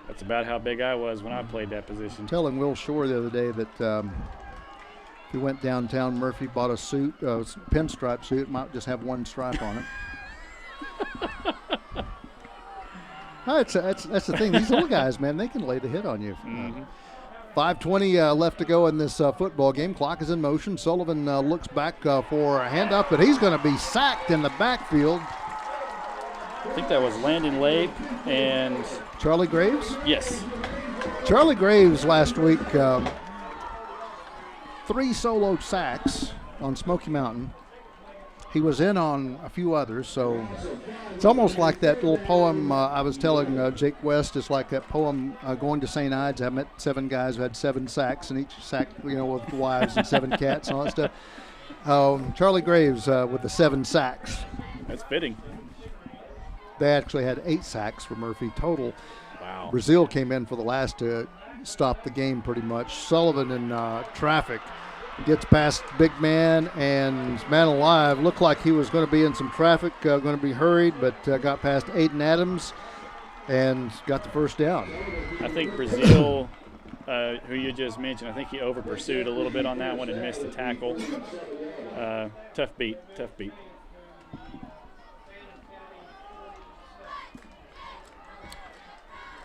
That's about how big I was when I played that position. Telling Will Shore the other day that if he went downtown, Murphy bought a suit, pinstripe suit, might just have 1 stripe on it. That's the thing. These little guys, man, they can lay the hit on you. 5:20 left to go in this football game. Clock is in motion. Sullivan looks back for a handoff, but he's going to be sacked in the backfield. I think that was Landon Lape and Charlie Graves? yes. Charlie Graves last week, 3 solo sacks on Smoky Mountain. He was in on a few others, so it's almost like that little poem I was telling Jake West. It's like that poem, Going to St. Ides. I met 7 guys who had 7 sacks, and each sack, with wives and 7 cats and all that stuff. Charlie Graves with the 7 sacks. That's fitting. They actually had 8 sacks for Murphy total. Wow. Brazil came in for the last to stop the game pretty much. Sullivan in traffic. Gets past big man, and man alive, looked like he was going to be in some traffic, going to be hurried, but got past Aiden Adams and got the first down. I think Brazil, who you just mentioned, I think he over pursued a little bit on that one and missed the tackle. Tough beat.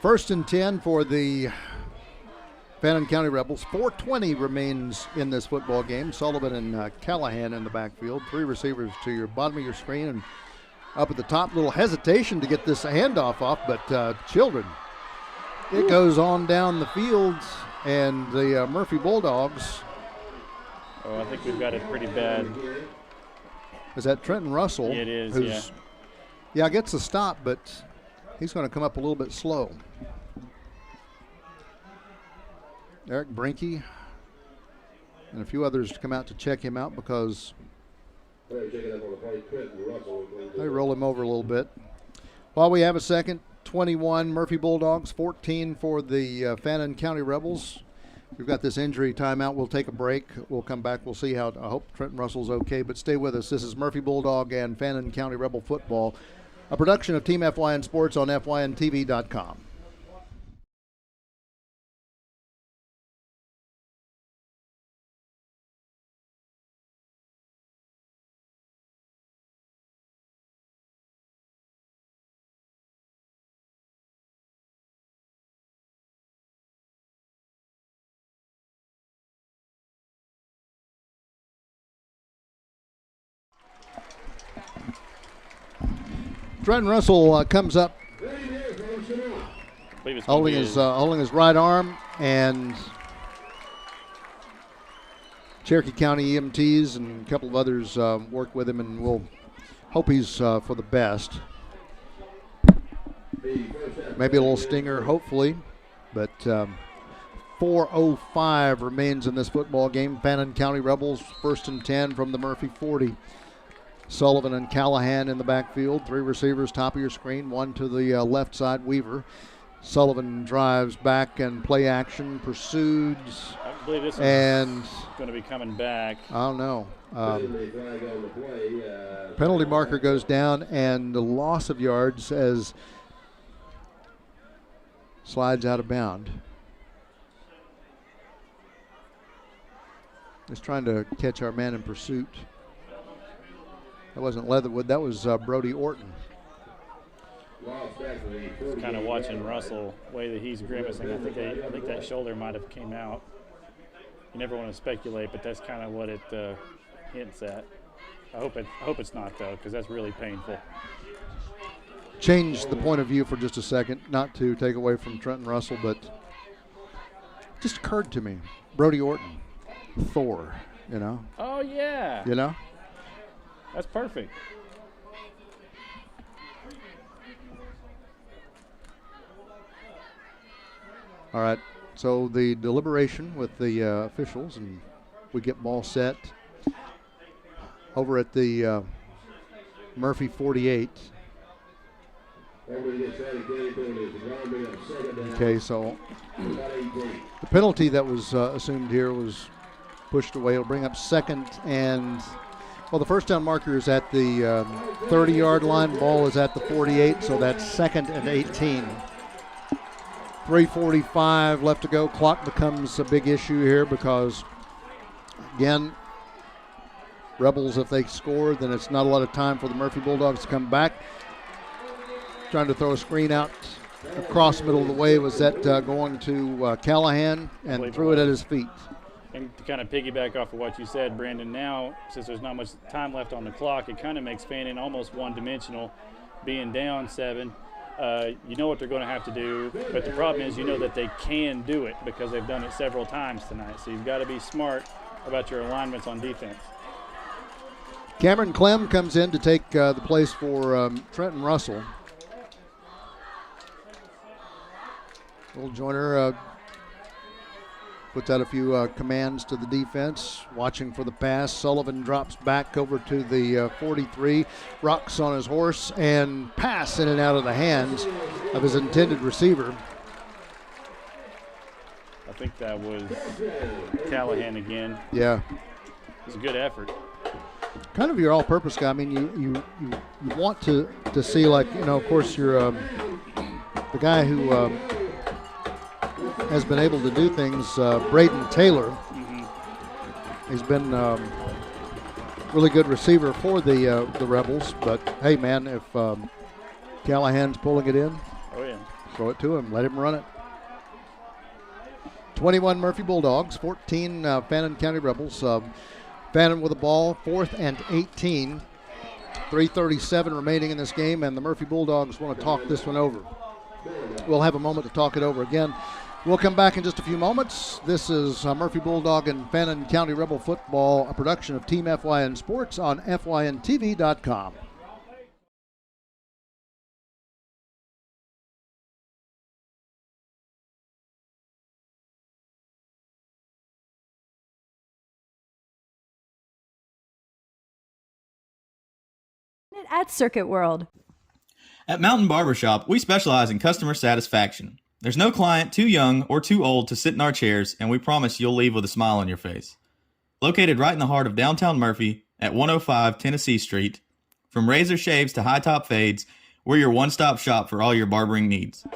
First and 10 for the Fannin County Rebels. 4:20 remains in this football game. Sullivan and Callahan in the backfield. 3 receivers to your bottom of your screen, and up at the top, little hesitation to get this handoff off, but Children. It goes on down the field, and the Murphy Bulldogs. Oh, I think we've got it pretty bad. Is that Trenton Russell? It is, Yeah, gets the stop, but he's going to come up a little bit slow. Eric Brinke and a few others to come out to check him out because they roll him over a little bit. While we have a second, 21 Murphy Bulldogs, 14 for the Fannin County Rebels. We've got this injury timeout. We'll take a break. We'll come back. We'll see how. I hope Trenton Russell's okay, but stay with us. This is Murphy Bulldog and Fannin County Rebel football, a production of Team FYN Sports on FYNTV.com. Trenton Russell comes up holding his right arm, and Cherokee County EMTs and a couple of others work with him, and we'll hope he's for the best. Maybe a little stinger, hopefully, but 4:05 remains in this football game. Fannin County Rebels, 1st and 10 from the Murphy 40. Sullivan and Callahan in the backfield. 3 receivers, top of your screen. 1 to the left side, Weaver. Sullivan drives back and play action, pursued. I believe this and is going to be coming back. I don't know. Penalty marker goes down, and the loss of yards as slides out of bound. Just trying to catch our man in pursuit. That wasn't Leatherwood. That was Brody Orton. Kind of watching Russell, the way that he's grimacing. I think that shoulder might have came out. You never want to speculate, but that's kind of what it hints at. I hope it's not though, because that's really painful. Change the point of view for just a second, not to take away from Trenton Russell, but it just occurred to me, Brody Orton, Thor, you know. Oh yeah. You know. That's perfect. All right, so the deliberation with the officials, and we get ball set over at the Murphy 48. Okay, so the penalty that was assumed here was pushed away. It'll bring up 2nd and, well, the first down marker is at the 30-yard line. Ball is at the 48, so that's 2nd and 18. 3:45 left to go. Clock becomes a big issue here because, again, Rebels, if they score, then it's not a lot of time for the Murphy Bulldogs to come back. Trying to throw a screen out across the middle of the way. Was that going to Callahan and threw it at his feet? And to kind of piggyback off of what you said, Brandon, now, since there's not much time left on the clock, it kind of makes Fannin almost one-dimensional, being down 7. You know what they're going to have to do, but the problem is you know that they can do it because they've done it several times tonight. So you've got to be smart about your alignments on defense. Cameron Clem comes in to take the place for Trenton Russell. Will Joyner puts out a few commands to the defense, watching for the pass. Sullivan drops back over to the 43, rocks on his horse, and pass in and out of the hands of his intended receiver. I think that was Callahan again. Yeah. It was a good effort. Kind of your all-purpose guy. I mean, you want to see, like, you know, of course, you're the guy who has been able to do things, Braden Taylor. Mm-hmm. He's been really good receiver for the Rebels. But, hey, man, if Callahan's pulling it in, oh yeah, throw it to him. Let him run it. 21 Murphy Bulldogs, 14 Fannin County Rebels. Fannin with the ball, 4th and 18. 3:37 remaining in this game, and the Murphy Bulldogs want to talk this one over. We'll have a moment to talk it over again. We'll come back in just a few moments. This is Murphy Bulldog and Fannin County Rebel Football, a production of Team FYN Sports on FYNTV.com. At Circuit World. At Mountain Barbershop, we specialize in customer satisfaction. There's no client too young or too old to sit in our chairs, and we promise you'll leave with a smile on your face. Located right in the heart of downtown Murphy at 105 Tennessee Street, from razor shaves to high-top fades, we're your one-stop shop for all your barbering needs.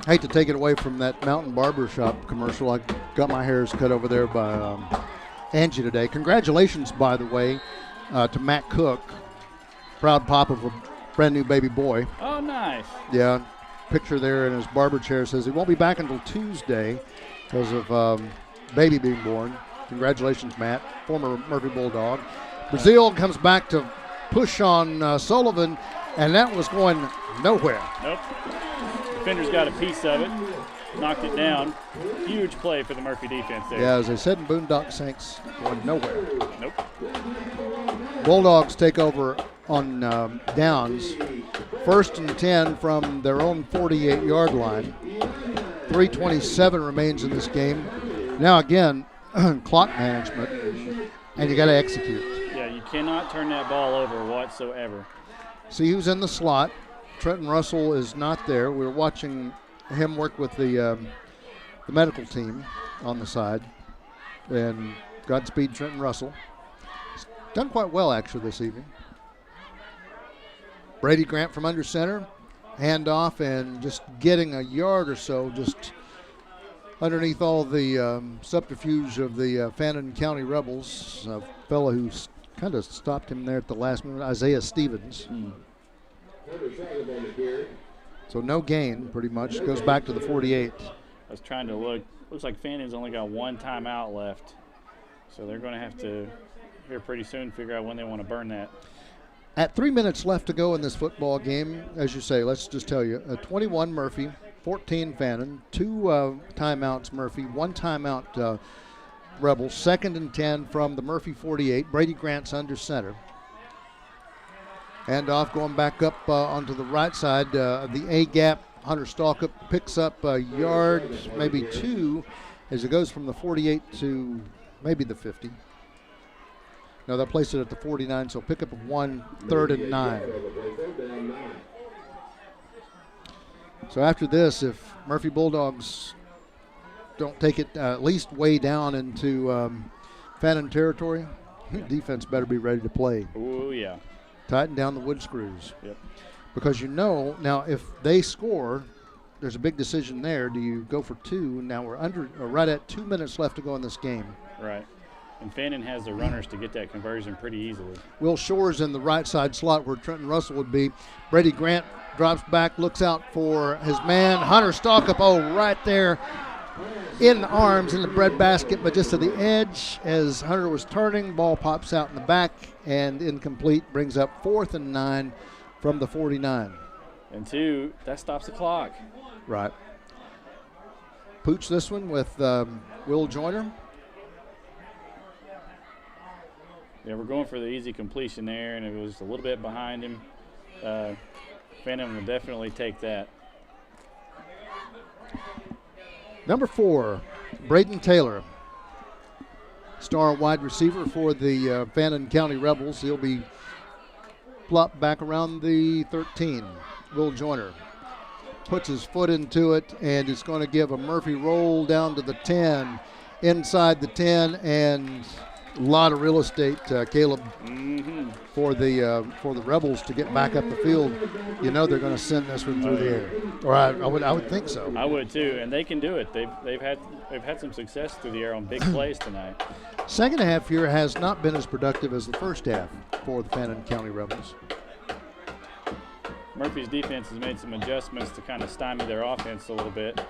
Hate to take it away from that Mountain Barbershop commercial. I got my hairs cut over there by Angie today. Congratulations, by the way, to Matt Cook, proud pop of a brand new baby boy. Oh, nice. Yeah, picture there in his barber chair says he won't be back until Tuesday because of baby being born. Congratulations, Matt, former Murphy Bulldog. Brazil comes back to push on Sullivan, and that was going nowhere. Nope. Defender's got a piece of it, knocked it down. Huge play for the Murphy defense there. Yeah, as they said in Boondock Saints, going nowhere. Nope. Bulldogs take over on downs. 1st and 10 from their own 48-yard line. 3:27 remains in this game. Now again, clock management, and you got to execute. Yeah, you cannot turn that ball over whatsoever. See who's in the slot. Trenton Russell is not there. We're watching him work with the medical team on the side. And Godspeed, Trenton Russell. He's done quite well, actually, this evening. Brady Grant from under center. Handoff and just getting a yard or so just underneath all the subterfuge of the Fannin County Rebels. A fellow who kind of stopped him there at the last minute, Isaiah Stevens. So no gain, pretty much. Goes back to the 48. I was trying to look. Looks like Fannin's only got one timeout left. So they're going to have to, here pretty soon, figure out when they want to burn that. At 3 minutes left to go in this football game, as you say, let's just tell you, 21 Murphy, 14 Fannin, 2 timeouts Murphy, 1 timeout Rebels, 2nd and 10 from the Murphy 48. Brady Grant's under center. And off going back up onto the right side, the A-gap. Hunter Stalkup picks up a yard, maybe 2, as it goes from the 48 to maybe the 50. No, they'll place it at the 49, so pick up of 1, 3rd and 9. So after this, if Murphy Bulldogs don't take it at least way down into Fannin territory, defense better be ready to play. Oh, yeah. Tighten down the wood screws. Yep. Because you know, now if they score, there's a big decision there. Do you go for 2? Now we're right at 2 minutes left to go in this game. Right. And Fannin has the runners to get that conversion pretty easily. Will Shore's in the right side slot where Trenton Russell would be. Brady Grant drops back, looks out for his man. Hunter Stalkup, right there in the arms in the breadbasket, but just to the edge as Hunter was turning. Ball pops out in the back and incomplete, brings up 4th and 9 from the 49. And 2, that stops the clock. Right. Pooch this one with Will Joyner. Yeah, we're going for the easy completion there, and it was a little bit behind him. Fannin will definitely take that. Number 4, Braden Taylor, star wide receiver for the Fannin County Rebels. He'll be plopped back around the 13. Will Joyner puts his foot into it, and it's going to give a Murphy roll down to the 10, inside the 10, and a lot of real estate, Caleb, for the Rebels to get back up the field. You know they're going to send this one through the air, or I would think so. I would too, and they can do it. They've had some success through the air on big plays tonight. Second half here has not been as productive as the first half for the Fannin County Rebels. Murphy's defense has made some adjustments to kind of stymie their offense a little bit.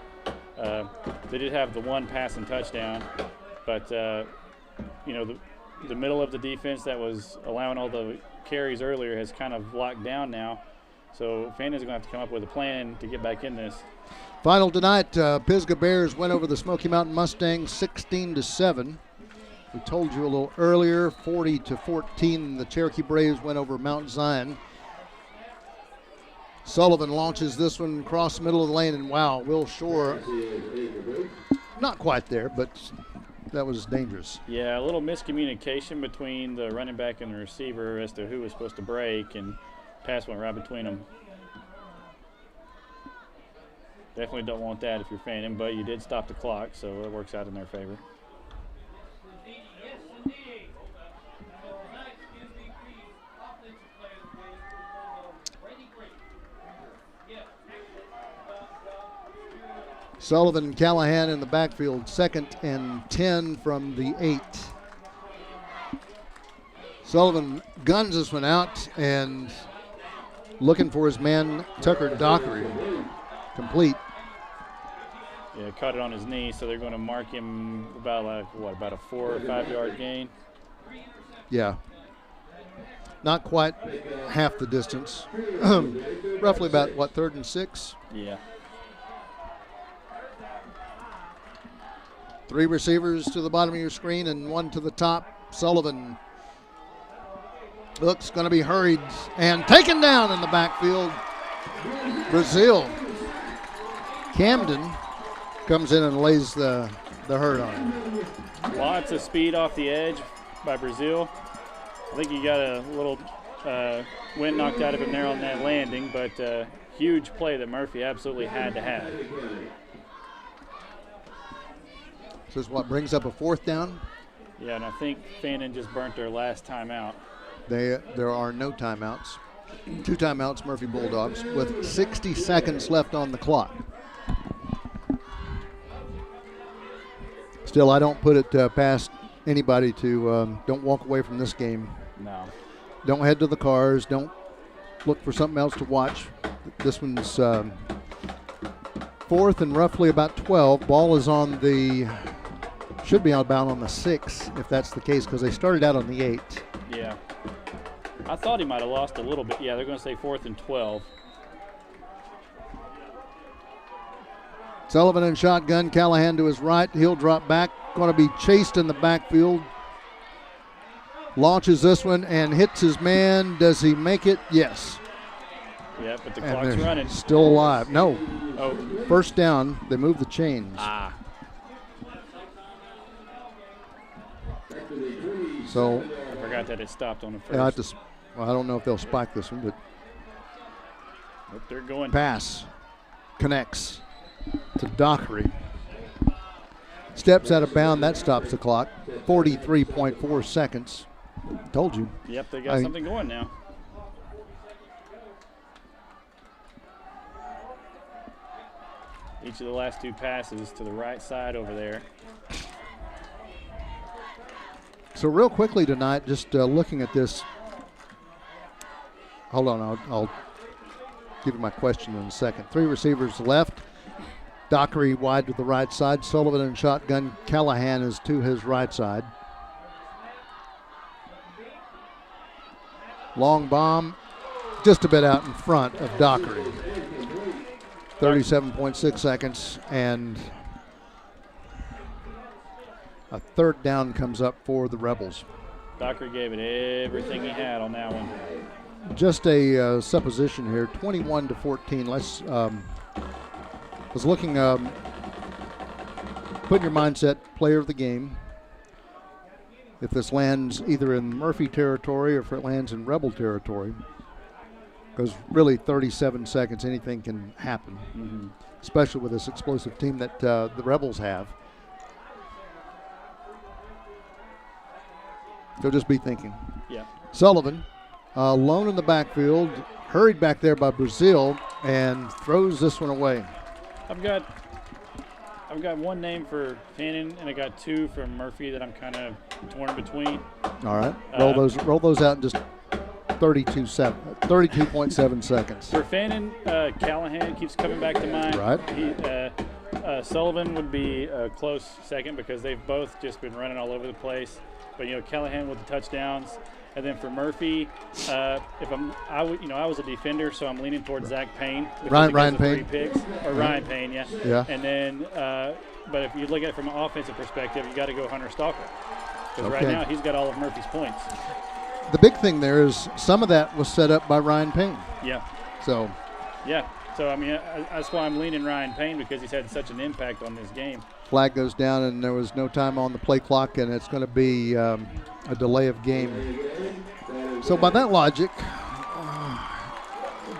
They did have the one pass and touchdown, but the middle of the defense that was allowing all the carries earlier has kind of locked down now. So Fannin's going to have to come up with a plan to get back in this. Final tonight, Pisgah Bears went over the Smoky Mountain Mustangs 16-7. We told you a little earlier, 40-14, the Cherokee Braves went over Mount Zion. Sullivan launches this one across the middle of the lane, and wow, Will Shore, not quite there, but that was dangerous. Yeah, a little miscommunication between the running back and the receiver as to who was supposed to break, and pass went right between them. Definitely don't want that if you're Fannin, but you did stop the clock, so it works out in their favor. Sullivan and Callahan in the backfield, 2nd and 10 from the 8. Sullivan guns this one out and looking for his man, Tucker Dockery. Complete. Yeah, caught it on his knee, so they're going to mark him about about a 4 or 5 yard gain? Yeah. Not quite half the distance. Roughly about, 3rd and 6? Yeah. 3 receivers to the bottom of your screen and 1 to the top. Sullivan looks going to be hurried and taken down in the backfield. Brazil. Camden comes in and lays the hurt on him. Lots of speed off the edge by Brazil. I think he got a little wind knocked out of him there on that landing, but huge play that Murphy absolutely had to have. This is what brings up a 4th down. Yeah, and I think Fannin just burnt their last timeout. There are no timeouts. 2 timeouts, Murphy Bulldogs, with 60 seconds left on the clock. Still, I don't put it past anybody to don't walk away from this game. No. Don't head to the cars. Don't look for something else to watch. This one's 4th and roughly about 12. Ball is on the, should be about on the 6, if that's the case, because they started out on the 8. Yeah. I thought he might have lost a little bit. Yeah, they're going to say 4th and 12. Sullivan in shotgun, Callahan to his right. He'll drop back. Going to be chased in the backfield. Launches this one and hits his man. Does he make it? Yes. Yeah, but the clock's running. Still alive. No. Oh. First down. They move the chains. Ah. So. I forgot that it stopped on the first. I don't know if they'll spike this one, but. Nope, they're going. Pass. Connects to Dockery. Steps out of bound. That stops the clock. 43.4 seconds. Told you. Yep, they got something going now. Each of the last 2 passes to the right side over there. So real quickly tonight, just looking at this. Hold on, give you my question in a second. 3 receivers left. Dockery wide to the right side. Sullivan in shotgun. Callahan is to his right side. Long bomb just a bit out in front of Dockery. 37.6 seconds, and a third down comes up for the Rebels. Dockery gave it everything he had on that one. Just a supposition here, 21-14. Let's was looking, put in your mindset, player of the game. If this lands either in Murphy territory or if it lands in Rebel territory, because really 37 seconds, anything can happen, especially with this explosive team that the Rebels have. So just be thinking. Yeah. Sullivan, alone in the backfield, hurried back there by Brazil, and throws this one away. I've got one name for Fannin, and I got 2 from Murphy that I'm kind of torn between. All right, roll those out in just 32.7 seconds. For Fannin, Callahan keeps coming back to mind. Right. Sullivan would be a close second because they've both just been running all over the place. But Callahan with the touchdowns. And then for Murphy, I was a defender, so I'm leaning towards Zach Payne. Ryan Payne. 3 picks, or Ryan Payne, yeah. Yeah. And then, but if you look at it from an offensive perspective, you got to go Hunter Stalker, because right now he's got all of Murphy's points. The big thing there is some of that was set up by Ryan Payne. Yeah. So. Yeah. So I mean, that's why I'm leaning Ryan Payne, because he's had such an impact on this game. Flag goes down, and there was no time on the play clock, and it's going to be a delay of game. So by that logic,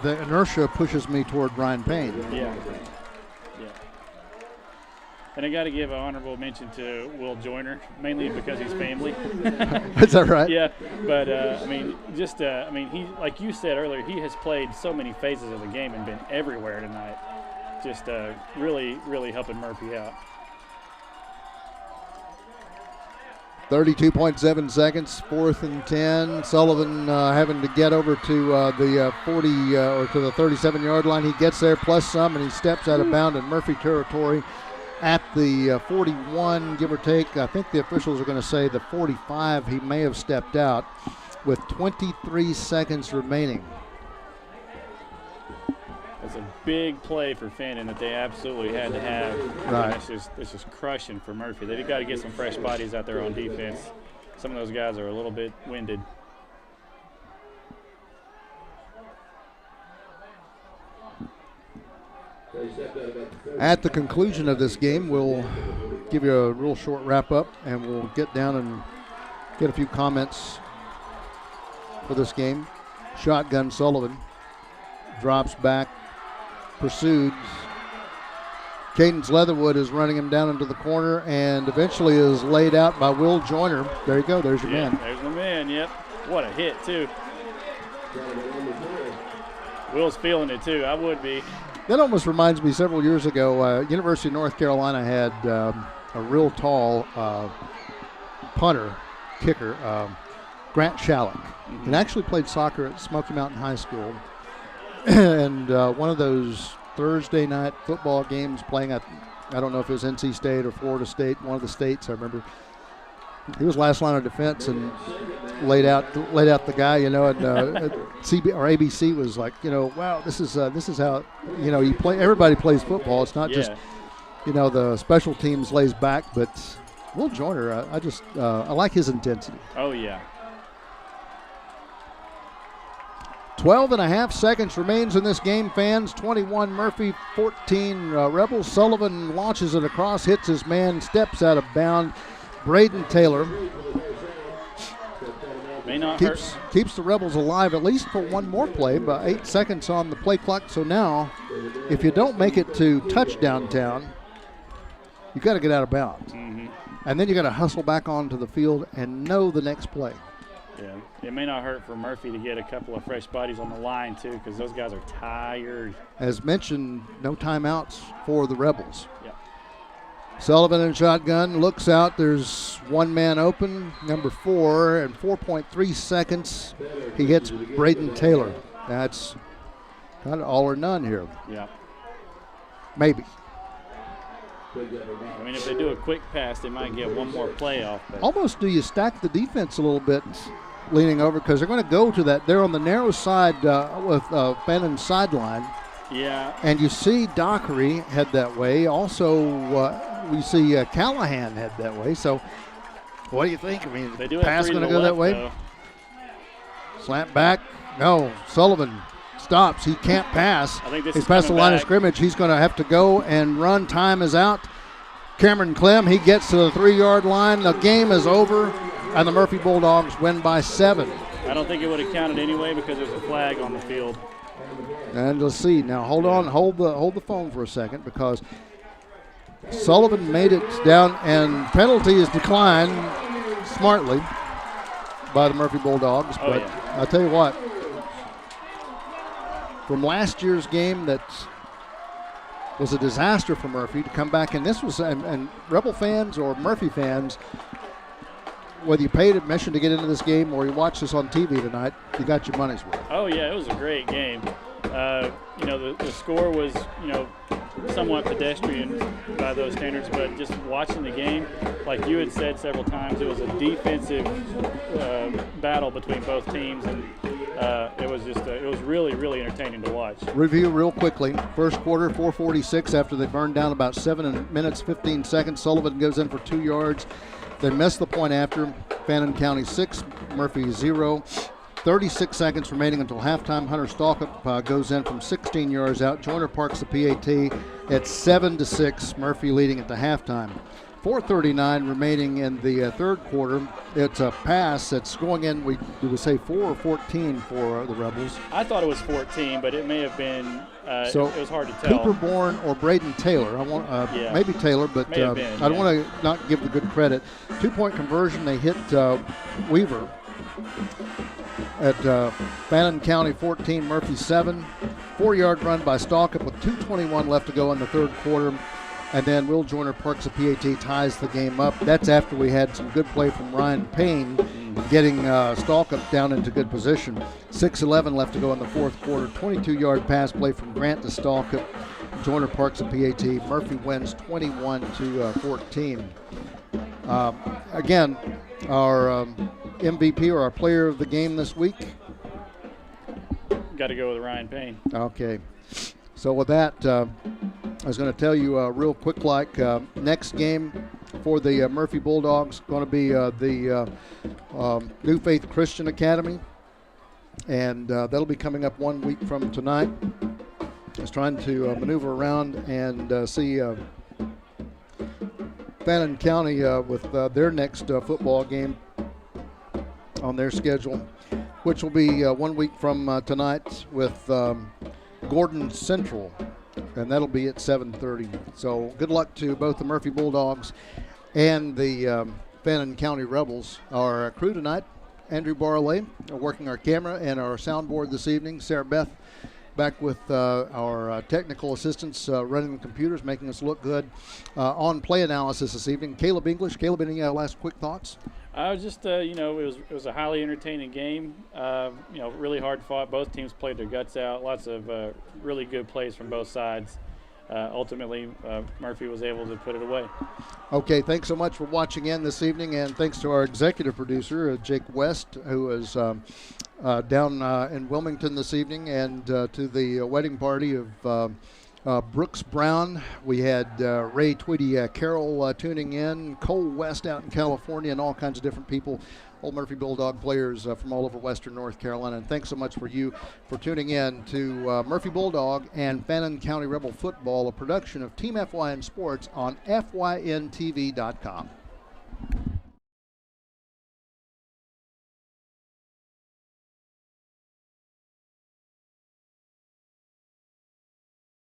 the inertia pushes me toward Ryan Payne. Yeah. And I got to give an honorable mention to Will Joyner, mainly because he's family. Is that right? Yeah, but he, like you said earlier, he has played so many phases of the game and been everywhere tonight. Just really, really helping Murphy out. 32.7 seconds, 4th and 10. Sullivan having to get over to the 40 or to the 37-yard line. He gets there plus some, and he steps out of bounds in Murphy territory at the 41, give or take. I think the officials are going to say the 45. He may have stepped out with 23 seconds remaining. It's a big play for Fannin that they absolutely had to have. Right. It's just crushing for Murphy. They've got to get some fresh bodies out there on defense. Some of those guys are a little bit winded. At the conclusion of this game, we'll give you a real short wrap-up, and we'll get down and get a few comments for this game. Shotgun Sullivan drops back, pursued. Cadence Leatherwood is running him down into the corner and eventually is laid out by Will Joyner. There you go. There's your man. There's the man, yep. What a hit, too. Will's feeling it, too. I would be. That almost reminds me several years ago, University of North Carolina had a real tall punter, kicker, Grant Shalleck. Mm-hmm. And actually played soccer at Smoky Mountain High School. And one of those Thursday night football games playing at, I don't know if it was NC State or Florida State, one of the states, I remember. He was last line of defense and laid out the guy, and CB or ABC was like, wow, this is how, you play. Everybody plays football. It's not just, the special teams lays back, but Will Joyner, I like his intensity. Oh yeah. 12 and a half seconds remains in this game, fans. 21 Murphy, 14 Rebels. Sullivan launches it across, hits his man, steps out of bounds. Braden Taylor keeps the Rebels alive at least for one more play, by 8 seconds on the play clock. So now, if you don't make it to touchdown town, you got to get out of bounds. Mm-hmm. And then you got to hustle back onto the field and know the next play. Yeah, it may not hurt for Murphy to get a couple of fresh bodies on the line, too, because those guys are tired. As mentioned, no timeouts for the Rebels. Yeah. Sullivan in shotgun, looks out. There's one man open, number 4, and 4.3 seconds. He hits Braden Taylor. That's Kind of all or none here. Yeah. Maybe. I mean, if they do a quick pass, they might get one more play off. But Almost do you stack the defense a little bit leaning over because they're going to go to that. They're on the narrow side with Fannin's sideline. yeah, And you see Dockery head that way. Also, we see Callahan head that way. So what do you think? I mean, they do pass have 3 going to to the go that left, way? though. Slant back. No, Sullivan stops. He can't pass. I think this He's is past the coming line of back. scrimmage. He's going to have to go and run. Time is out. Cameron Clem, he gets to the 3-yard line. The game is over, and the Murphy Bulldogs win by 7. I don't think it would have counted anyway because there's a flag on the field. And let's see. Now, hold on. Hold the phone for a second because Sullivan made it down, and penalty is declined smartly by the Murphy Bulldogs. Oh, But yeah. I'll tell you what, from last year's game that was a disaster for Murphy to come back, and this was, and Rebel fans or Murphy fans, whether you paid admission to get into this game or you watch this on TV tonight, you got your money's worth. Oh, yeah, it was a great game. The score was, somewhat pedestrian by those standards, but just watching the game, like you had said several times, it was a defensive battle between both teams, and it was really, really entertaining to watch. Review real quickly. First quarter, 4:46 after they burned down about 7 minutes, 15 seconds. Sullivan goes in for 2 yards. They missed the point after. Fannin County 6, Murphy 0. 36 seconds remaining until halftime. Hunter Stalkup goes in from 16 yards out. Joyner parks the PAT at 7-6. Murphy leading at the halftime. 4:39 remaining in the third quarter. It's a pass that's going in. We would say 4 or 14 for the Rebels. I thought it was 14, but it may have been. So it was hard to tell. Cooper Bourne or Braden Taylor. I want Yeah. maybe Taylor, but May have been, I don't yeah. want to not give the good credit. 2-point conversion. They hit Weaver at Fannin County 14, Murphy 7. 4-yard run by Stalkup with 2:21 left to go in the third quarter. And then Will Joyner parks the PAT, ties the game up. That's after we had some good play from Ryan Payne, getting Stalkup down into good position. 6:11 left to go in the fourth quarter. 22-yard pass play from Grant to Stalkup. Joyner parks the PAT. Murphy wins 21-14. Again, our MVP or our player of the game this week. Got to go with Ryan Payne. Okay. So with that, I was going to tell you real quick, next game for the Murphy Bulldogs going to be the New Faith Christian Academy, and that'll be coming up 1 week from tonight. Just trying to maneuver around and see Fannin County with their next football game on their schedule, which will be 1 week from tonight with Gordon Central, and that'll be at 7:30. So good luck to both the Murphy Bulldogs and the Fannin County Rebels. Our crew tonight, Andrew Barley, working our camera and our soundboard this evening. Sarah Beth back with our technical assistants running the computers, making us look good. On play analysis this evening, Caleb English. Caleb, any last quick thoughts? I was just, it was a highly entertaining game. Really hard fought. Both teams played their guts out. Lots of really good plays from both sides. Ultimately, Murphy was able to put it away. Okay, thanks so much for watching in this evening, and thanks to our executive producer, Jake West, who is down in Wilmington this evening, and to the wedding party of Brooks Brown. We had Ray Tweedy Carroll tuning in, Cole West out in California, and all kinds of different people, Old Murphy Bulldog players from all over Western North Carolina. And thanks so much for tuning in to Murphy Bulldog and Fannin County Rebel Football, a production of Team FYN Sports on FYNTV.com.